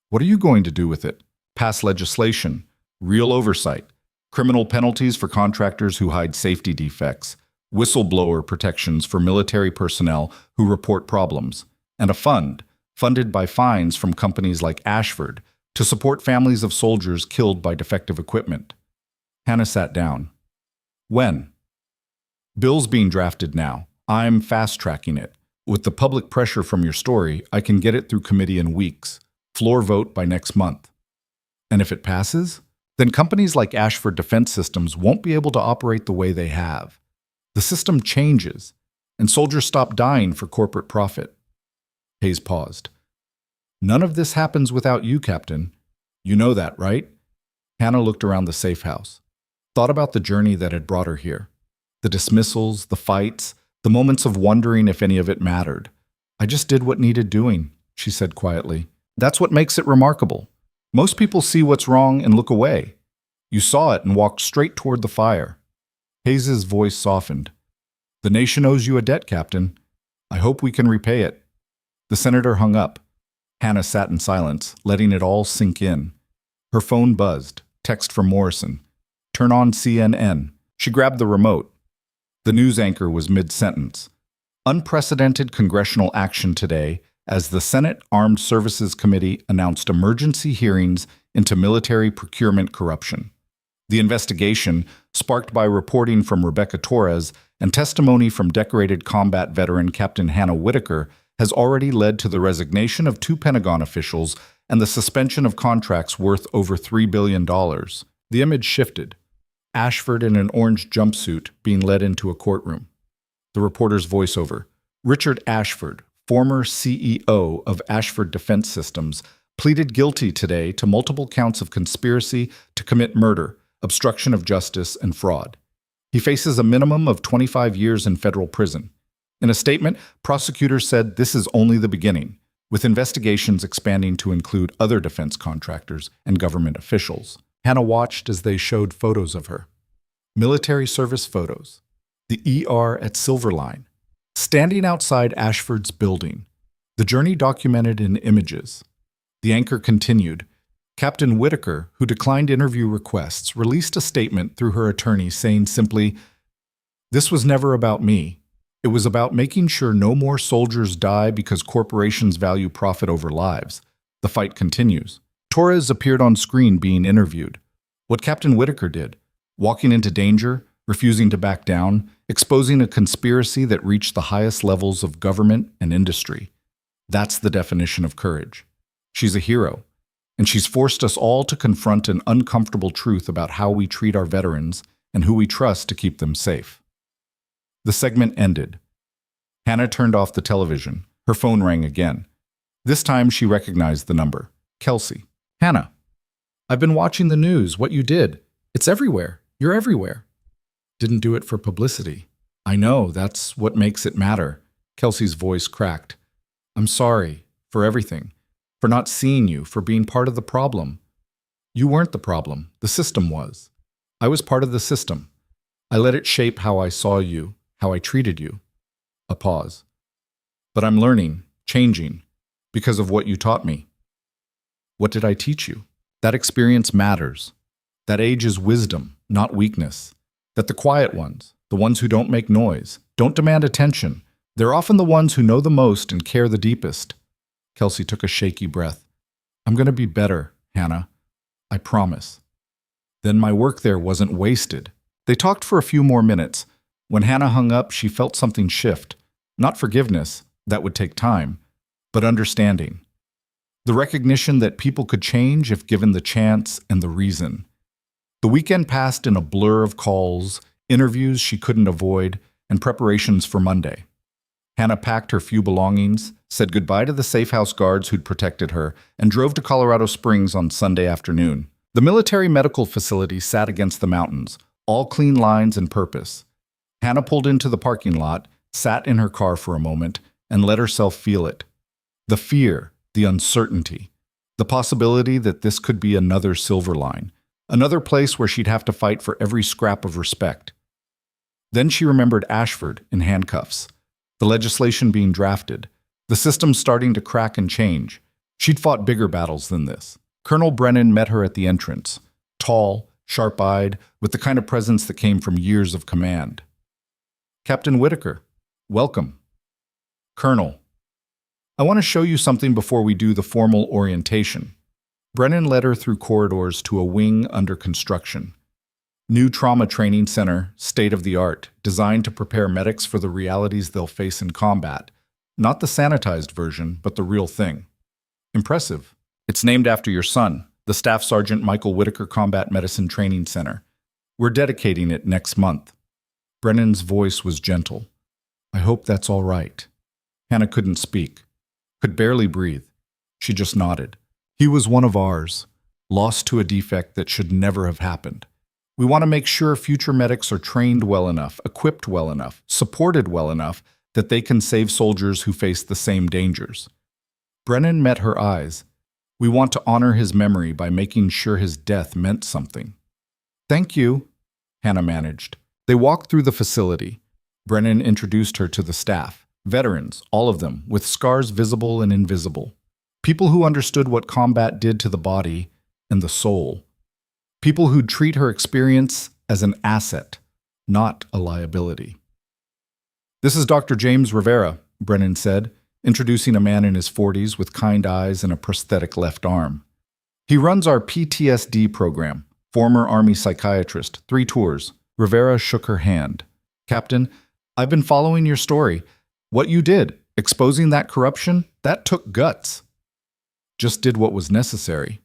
What are you going to do with it? Pass legislation, real oversight, criminal penalties for contractors who hide safety defects, whistleblower protections for military personnel who report problems, and a fund, funded by fines from companies like Ashford, to support families of soldiers killed by defective equipment. Hannah sat down. When? Bill's being drafted now. I'm fast-tracking it. With the public pressure from your story, I can get it through committee in weeks. Floor vote by next month. And if it passes, then companies like Ashford Defense Systems won't be able to operate the way they have. The system changes, and soldiers stop dying for corporate profit. Hayes paused. None of this happens without you, Captain. You know that, right? Hannah looked around the safe house, thought about the journey that had brought her here. The dismissals, the fights, The moments of wondering if any of it mattered. "I just did what needed doing," she said quietly. "That's what makes it remarkable. Most people see what's wrong and look away. You saw it and walked straight toward the fire." Hayes's voice softened. "The nation owes you a debt, Captain. I hope we can repay it." The senator hung up. Hannah sat in silence, letting it all sink in. Her phone buzzed. Text from Morrison. "Turn on CNN." She grabbed the remote. The news anchor was mid-sentence. "Unprecedented congressional action today as the Senate Armed Services Committee announced emergency hearings into military procurement corruption. The investigation, sparked by reporting from Rebecca Torres and testimony from decorated combat veteran Captain Hannah Whitaker, has already led to the resignation of 2 Pentagon officials and the suspension of contracts worth over $3 billion. The image shifted. Ashford in an orange jumpsuit being led into a courtroom. The reporter's voiceover. Richard Ashford, former CEO of Ashford Defense Systems, pleaded guilty today to multiple counts of conspiracy to commit murder, obstruction of justice, and fraud. He faces a minimum of 25 years in federal prison. In a statement, prosecutors said this is only the beginning, with investigations expanding to include other defense contractors and government officials. Hannah watched as they showed photos of her. Military service photos. The ER at Silverline. Standing outside Ashford's building. The journey documented in images. The anchor continued. Captain Whitaker, who declined interview requests, released a statement through her attorney saying simply, "This was never about me. It was about making sure no more soldiers die because corporations value profit over lives." The fight continues. Torres appeared on screen being interviewed. What Captain Whitaker did, walking into danger, refusing to back down, exposing a conspiracy that reached the highest levels of government and industry. That's the definition of courage. She's a hero, and she's forced us all to confront an uncomfortable truth about how we treat our veterans and who we trust to keep them safe. The segment ended. Hannah turned off the television. Her phone rang again. This time she recognized the number. Kelsey. "Hannah, I've been watching the news, what you did. It's everywhere. You're everywhere." "Didn't do it for publicity." "I know, that's what makes it matter." Kelsey's voice cracked. "I'm sorry for everything, for not seeing you, for being part of the problem." "You weren't the problem. The system was. I was part of the system. I let it shape how I saw you, how I treated you." A pause. "But I'm learning, changing, because of what you taught me." "What did I teach you?" "That experience matters. That age is wisdom, not weakness. That the quiet ones, the ones who don't make noise, don't demand attention, they're often the ones who know the most and care the deepest." Kelsey took a shaky breath. "I'm going to be better, Hannah. I promise." Then my work there wasn't wasted. They talked for a few more minutes. When Hannah hung up, she felt something shift. Not forgiveness, that would take time, but understanding. The recognition that people could change if given the chance and the reason. The weekend passed in a blur of calls, interviews she couldn't avoid, and preparations for Monday. Hannah packed her few belongings, said goodbye to the safe house guards who'd protected her, and drove to Colorado Springs on Sunday afternoon. The military medical facility sat against the mountains, all clean lines and purpose. Hannah pulled into the parking lot, sat in her car for a moment, and let herself feel it. The fear, the uncertainty, the possibility that this could be another Silverline, another place where she'd have to fight for every scrap of respect. Then she remembered Ashford in handcuffs, the legislation being drafted, the system starting to crack and change. She'd fought bigger battles than this. Colonel Brennan met her at the entrance, tall, sharp-eyed, with the kind of presence that came from years of command. "Captain Whitaker, welcome." "Colonel, I want to show you something before we do the formal orientation." Brennan led her through corridors to a wing under construction. New trauma training center, state-of-the-art, designed to prepare medics for the realities they'll face in combat. Not the sanitized version, but the real thing. Impressive. It's named after your son, the Staff Sergeant Michael Whitaker Combat Medicine Training Center. We're dedicating it next month. Brennan's voice was gentle. "I hope that's all right." Hannah couldn't speak, could barely breathe. She just nodded. He was one of ours, lost to a defect that should never have happened. We want to make sure future medics are trained well enough, equipped well enough, supported well enough that they can save soldiers who face the same dangers. Brennan met her eyes. We want to honor his memory by making sure his death meant something. Thank you, Hannah managed. They walked through the facility. Brennan introduced her to the staff. Veterans, all of them, with scars visible and invisible. People who understood what combat did to the body and the soul. People who'd treat her experience as an asset, not a liability. This is Dr. James Rivera, Brennan said, introducing a man in his 40s with kind eyes and a prosthetic left arm. He runs our PTSD program, former Army psychiatrist, 3 tours. Rivera shook her hand. Captain, I've been following your story. What you did, exposing that corruption, that took guts. Just did what was necessary.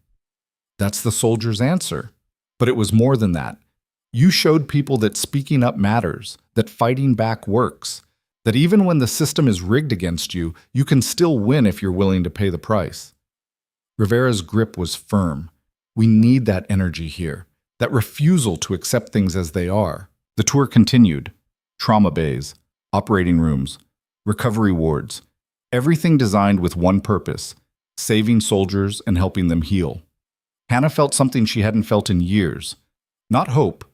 That's the soldier's answer. But it was more than that. You showed people that speaking up matters, that fighting back works, that even when the system is rigged against you, you can still win if you're willing to pay the price. Rivera's grip was firm. We need that energy here, that refusal to accept things as they are. The tour continued. Trauma bays, operating rooms, recovery wards, everything designed with one purpose, saving soldiers and helping them heal. Hannah felt something she hadn't felt in years. Not hope.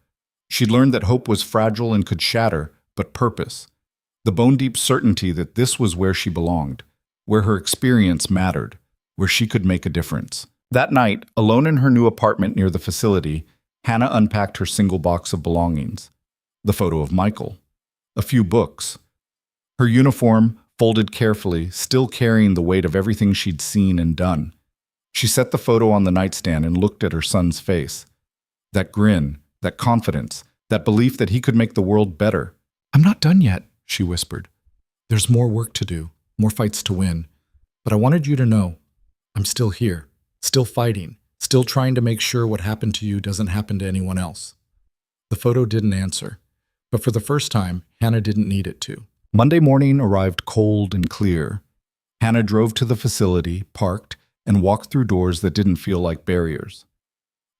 She'd learned that hope was fragile and could shatter, but purpose. The bone-deep certainty that this was where she belonged, where her experience mattered, where she could make a difference. That night, alone in her new apartment near the facility, Hannah unpacked her single box of belongings. The photo of Michael. A few books. Her uniform, folded carefully, still carrying the weight of everything she'd seen and done. She set the photo on the nightstand and looked at her son's face. That grin, that confidence, that belief that he could make the world better. "I'm not done yet," she whispered. "There's more work to do, more fights to win. But I wanted you to know, I'm still here, still fighting, still trying to make sure what happened to you doesn't happen to anyone else." The photo didn't answer, but for the first time, Hannah didn't need it to. Monday morning arrived cold and clear. Hannah drove to the facility, parked, and walked through doors that didn't feel like barriers.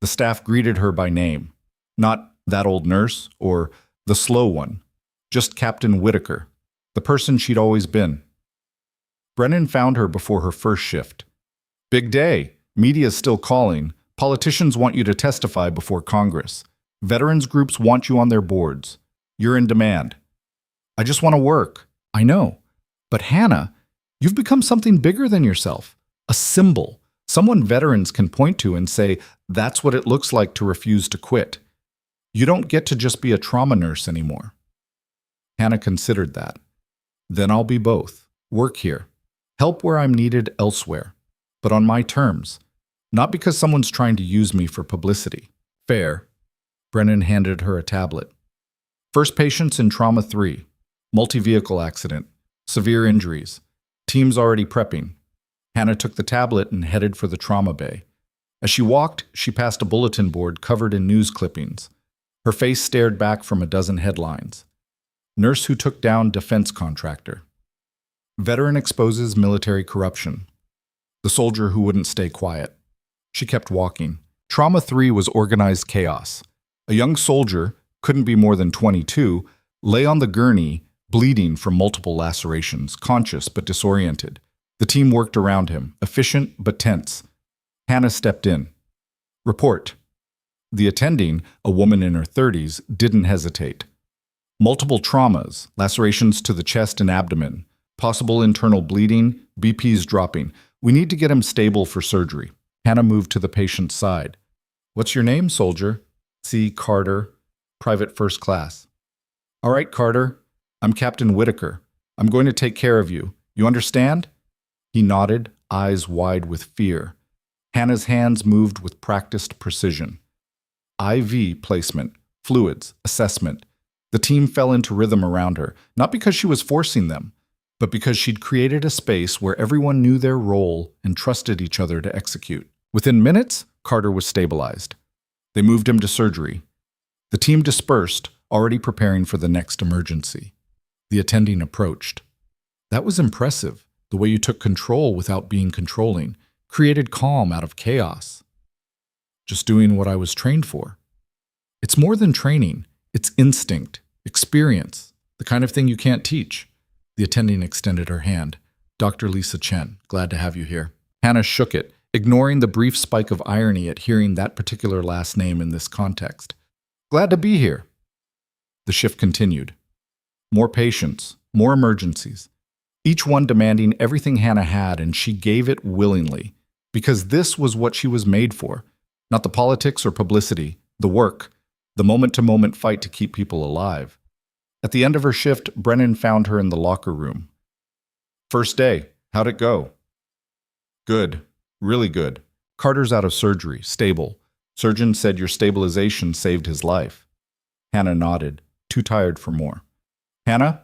The staff greeted her by name. Not "that old nurse" or "the slow one." Just Captain Whitaker, the person she'd always been. Brennan found her before her first shift. "Big day. Media's still calling. Politicians want you to testify before Congress. Veterans groups want you on their boards. You're in demand." "I just want to work." "I know. But Hannah, you've become something bigger than yourself. A symbol. Someone veterans can point to and say, that's what it looks like to refuse to quit. You don't get to just be a trauma nurse anymore." Hannah considered that. "Then I'll be both. Work here. Help where I'm needed elsewhere. But on my terms. Not because someone's trying to use me for publicity." "Fair." Brennan handed her a tablet. "First patients in Trauma 3. Multi-vehicle accident. Severe injuries. Team's already prepping." Hannah took the tablet and headed for the trauma bay. As she walked, she passed a bulletin board covered in news clippings. Her face stared back from a dozen headlines. Nurse who took down defense contractor. Veteran exposes military corruption. The soldier who wouldn't stay quiet. She kept walking. Trauma 3 was organized chaos. A young soldier, couldn't be more than 22, lay on the gurney, bleeding from multiple lacerations, conscious but disoriented. The team worked around him, efficient but tense. Hannah stepped in. "Report." The attending, a woman in her 30s, didn't hesitate. "Multiple traumas, lacerations to the chest and abdomen, possible internal bleeding, BP's dropping. We need to get him stable for surgery." Hannah moved to the patient's side. "What's your name, soldier?" "C. Carter, private first class." "All right, Carter. I'm Captain Whitaker. I'm going to take care of you. You understand?" He nodded, eyes wide with fear. Hannah's hands moved with practiced precision. IV placement, fluids, assessment. The team fell into rhythm around her, not because she was forcing them, but because she'd created a space where everyone knew their role and trusted each other to execute. Within minutes, Carter was stabilized. They moved him to surgery. The team dispersed, already preparing for the next emergency. The attending approached. "That was impressive. The way you took control without being controlling, created calm out of chaos." "Just doing what I was trained for." It's more than training. It's instinct, experience, the kind of thing you can't teach. The attending extended her hand. Dr. Lisa Chen, glad to have you here. Hannah shook it, ignoring the brief spike of irony at hearing that particular last name in this context. Glad to be here. The shift continued. More patients, more emergencies, each one demanding everything Hannah had, and she gave it willingly, because this was what she was made for, not the politics or publicity, the work, the moment-to-moment fight to keep people alive. At the end of her shift, Brennan found her in the locker room. First day, how'd it go? Good, really good. Carter's out of surgery, stable. Surgeon said your stabilization saved his life. Hannah nodded, too tired for more. Hannah,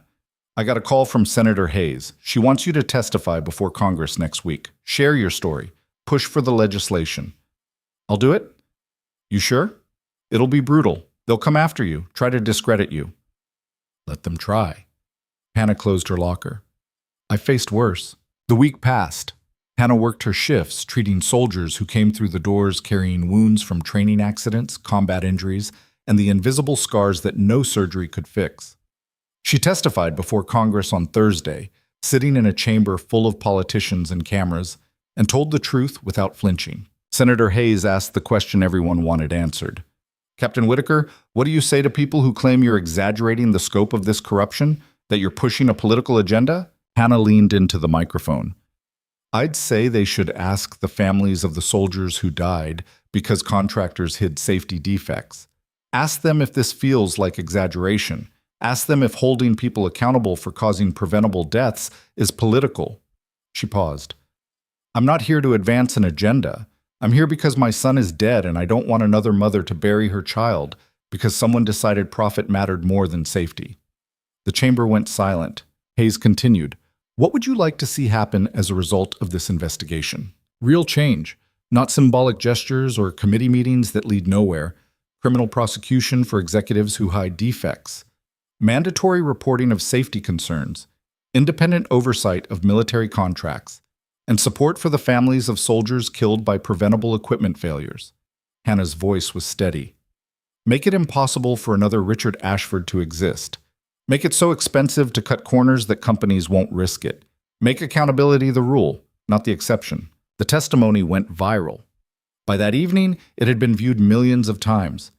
I got a call from Senator Hayes. She wants you to testify before Congress next week. Share your story. Push for the legislation. I'll do it? You sure? It'll be brutal. They'll come after you, try to discredit you. Let them try. Hannah closed her locker. I faced worse. The week passed. Hannah worked her shifts, treating soldiers who came through the doors carrying wounds from training accidents, combat injuries, and the invisible scars that no surgery could fix. She testified before Congress on Thursday, sitting in a chamber full of politicians and cameras, and told the truth without flinching. Senator Hayes asked the question everyone wanted answered. Captain Whitaker, what do you say to people who claim you're exaggerating the scope of this corruption, that you're pushing a political agenda? Hannah leaned into the microphone. I'd say they should ask the families of the soldiers who died because contractors hid safety defects. Ask them if this feels like exaggeration. Ask them if holding people accountable for causing preventable deaths is political. She paused. I'm not here to advance an agenda. I'm here because my son is dead and I don't want another mother to bury her child because someone decided profit mattered more than safety. The chamber went silent. Hayes continued. What would you like to see happen as a result of this investigation? Real change, not symbolic gestures or committee meetings that lead nowhere. Criminal prosecution for executives who hide defects. Mandatory reporting of safety concerns, independent oversight of military contracts, and support for the families of soldiers killed by preventable equipment failures. Hannah's voice was steady. Make it impossible for another Richard Ashford to exist. Make it so expensive to cut corners that companies won't risk it. Make accountability the rule, not the exception. The testimony went viral. By that evening, it had been viewed millions of times.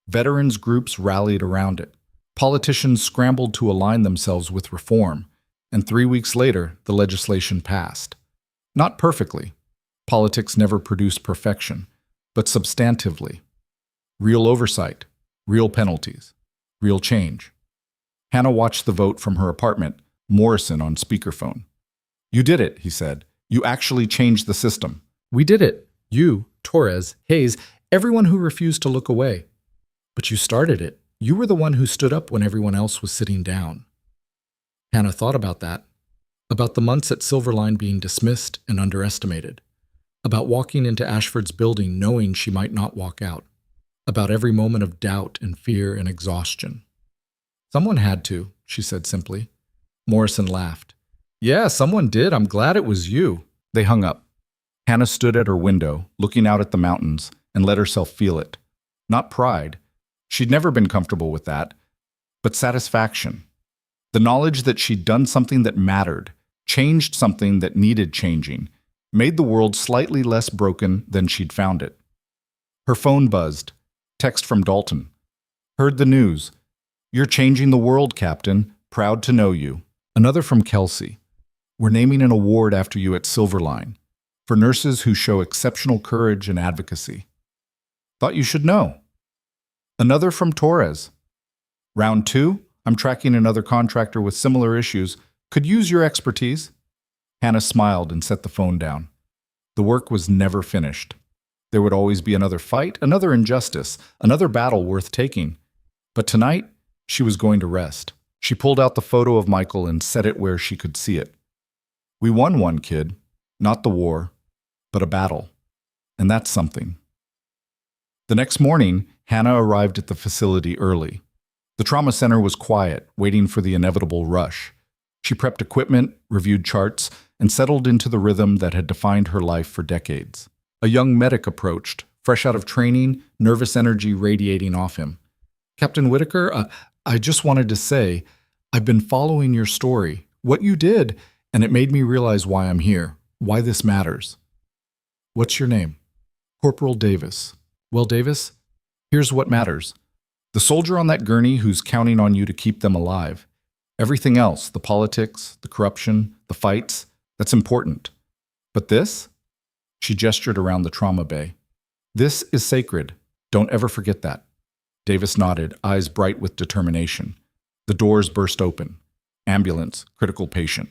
Veterans groups rallied around it. Politicians scrambled to align themselves with reform, and 3 weeks later, the legislation passed. Not perfectly. Politics never produce perfection, but substantively. Real oversight, real penalties, real change. Hannah watched the vote from her apartment, Morrison on speakerphone. You did it, he said. You actually changed the system. We did it. You, Torres, Hayes, everyone who refused to look away. But you started it. You were the one who stood up when everyone else was sitting down. Hannah thought about that. About the months at Silverline being dismissed and underestimated. About walking into Ashford's building knowing she might not walk out. About every moment of doubt and fear and exhaustion. Someone had to, she said simply. Morrison laughed. Yeah, someone did. I'm glad it was you. They hung up. Hannah stood at her window, looking out at the mountains, and let herself feel it. Not pride. She'd never been comfortable with that. But satisfaction. The knowledge that she'd done something that mattered, changed something that needed changing, made the world slightly less broken than she'd found it. Her phone buzzed. Text from Dalton. Heard the news. You're changing the world, Captain. Proud to know you. Another from Kelsey. We're naming an award after you at Silverline for nurses who show exceptional courage and advocacy. Thought you should know. Another from Torres. Round 2, I'm tracking another contractor with similar issues. Could use your expertise. Hannah smiled and set the phone down. The work was never finished. There would always be another fight, another injustice, another battle worth taking. But tonight, she was going to rest. She pulled out the photo of Michael and set it where she could see it. We won one, kid. Not the war, but a battle. And that's something. The next morning, Hannah arrived at the facility early. The trauma center was quiet, waiting for the inevitable rush. She prepped equipment, reviewed charts, and settled into the rhythm that had defined her life for decades. A young medic approached, fresh out of training, nervous energy radiating off him. Captain Whitaker, I just wanted to say, I've been following your story, what you did, and it made me realize why I'm here, why this matters. What's your name? Corporal Davis. Well, Davis, here's what matters. The soldier on that gurney who's counting on you to keep them alive. Everything else, the politics, the corruption, the fights, that's important. But this? She gestured around the trauma bay. This is sacred. Don't ever forget that. Davis nodded, eyes bright with determination. The doors burst open. Ambulance, critical patient.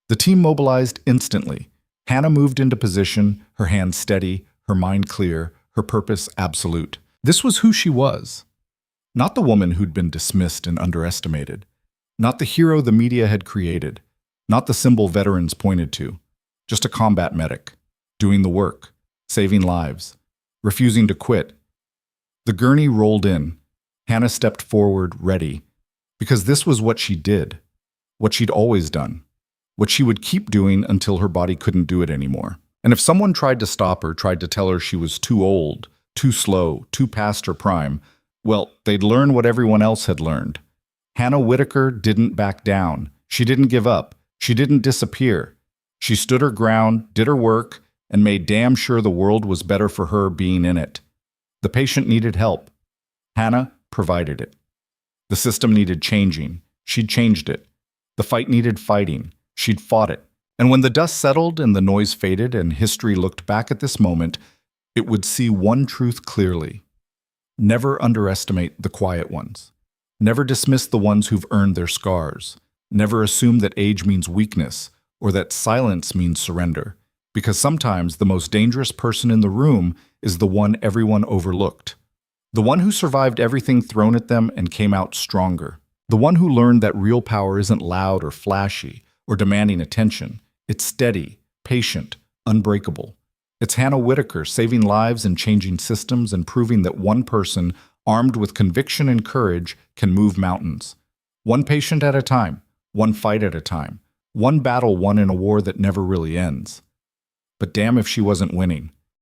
The team mobilized instantly. Hannah moved into position, her hands steady, her mind clear, her purpose absolute. This was who she was. Not the woman who'd been dismissed and underestimated. Not the hero the media had created. Not the symbol veterans pointed to. Just a combat medic, doing the work, saving lives, refusing to quit. The gurney rolled in. Hannah stepped forward, ready, because this was what she did, what she'd always done, what she would keep doing until her body couldn't do it anymore. And if someone tried to stop her, tried to tell her she was too old, too slow, too past her prime, well, they'd learn what everyone else had learned. Hannah Whitaker didn't back down. She didn't give up. She didn't disappear. She stood her ground, did her work, and made damn sure the world was better for her being in it. The patient needed help. Hannah provided it. The system needed changing. She'd changed it. The fight needed fighting. She'd fought it. And when the dust settled and the noise faded and history looked back at this moment, it would see one truth clearly. Never underestimate the quiet ones. Never dismiss the ones who've earned their scars. Never assume that age means weakness or that silence means surrender. Because sometimes the most dangerous person in the room is the one everyone overlooked. The one who survived everything thrown at them and came out stronger. The one who learned that real power isn't loud or flashy or demanding attention. It's steady, patient, unbreakable. It's Hannah Whitaker saving lives and changing systems and proving that one person, armed with conviction and courage, can move mountains. One patient at a time, one fight at a time, one battle won in a war that never really ends. But damn if she wasn't winning.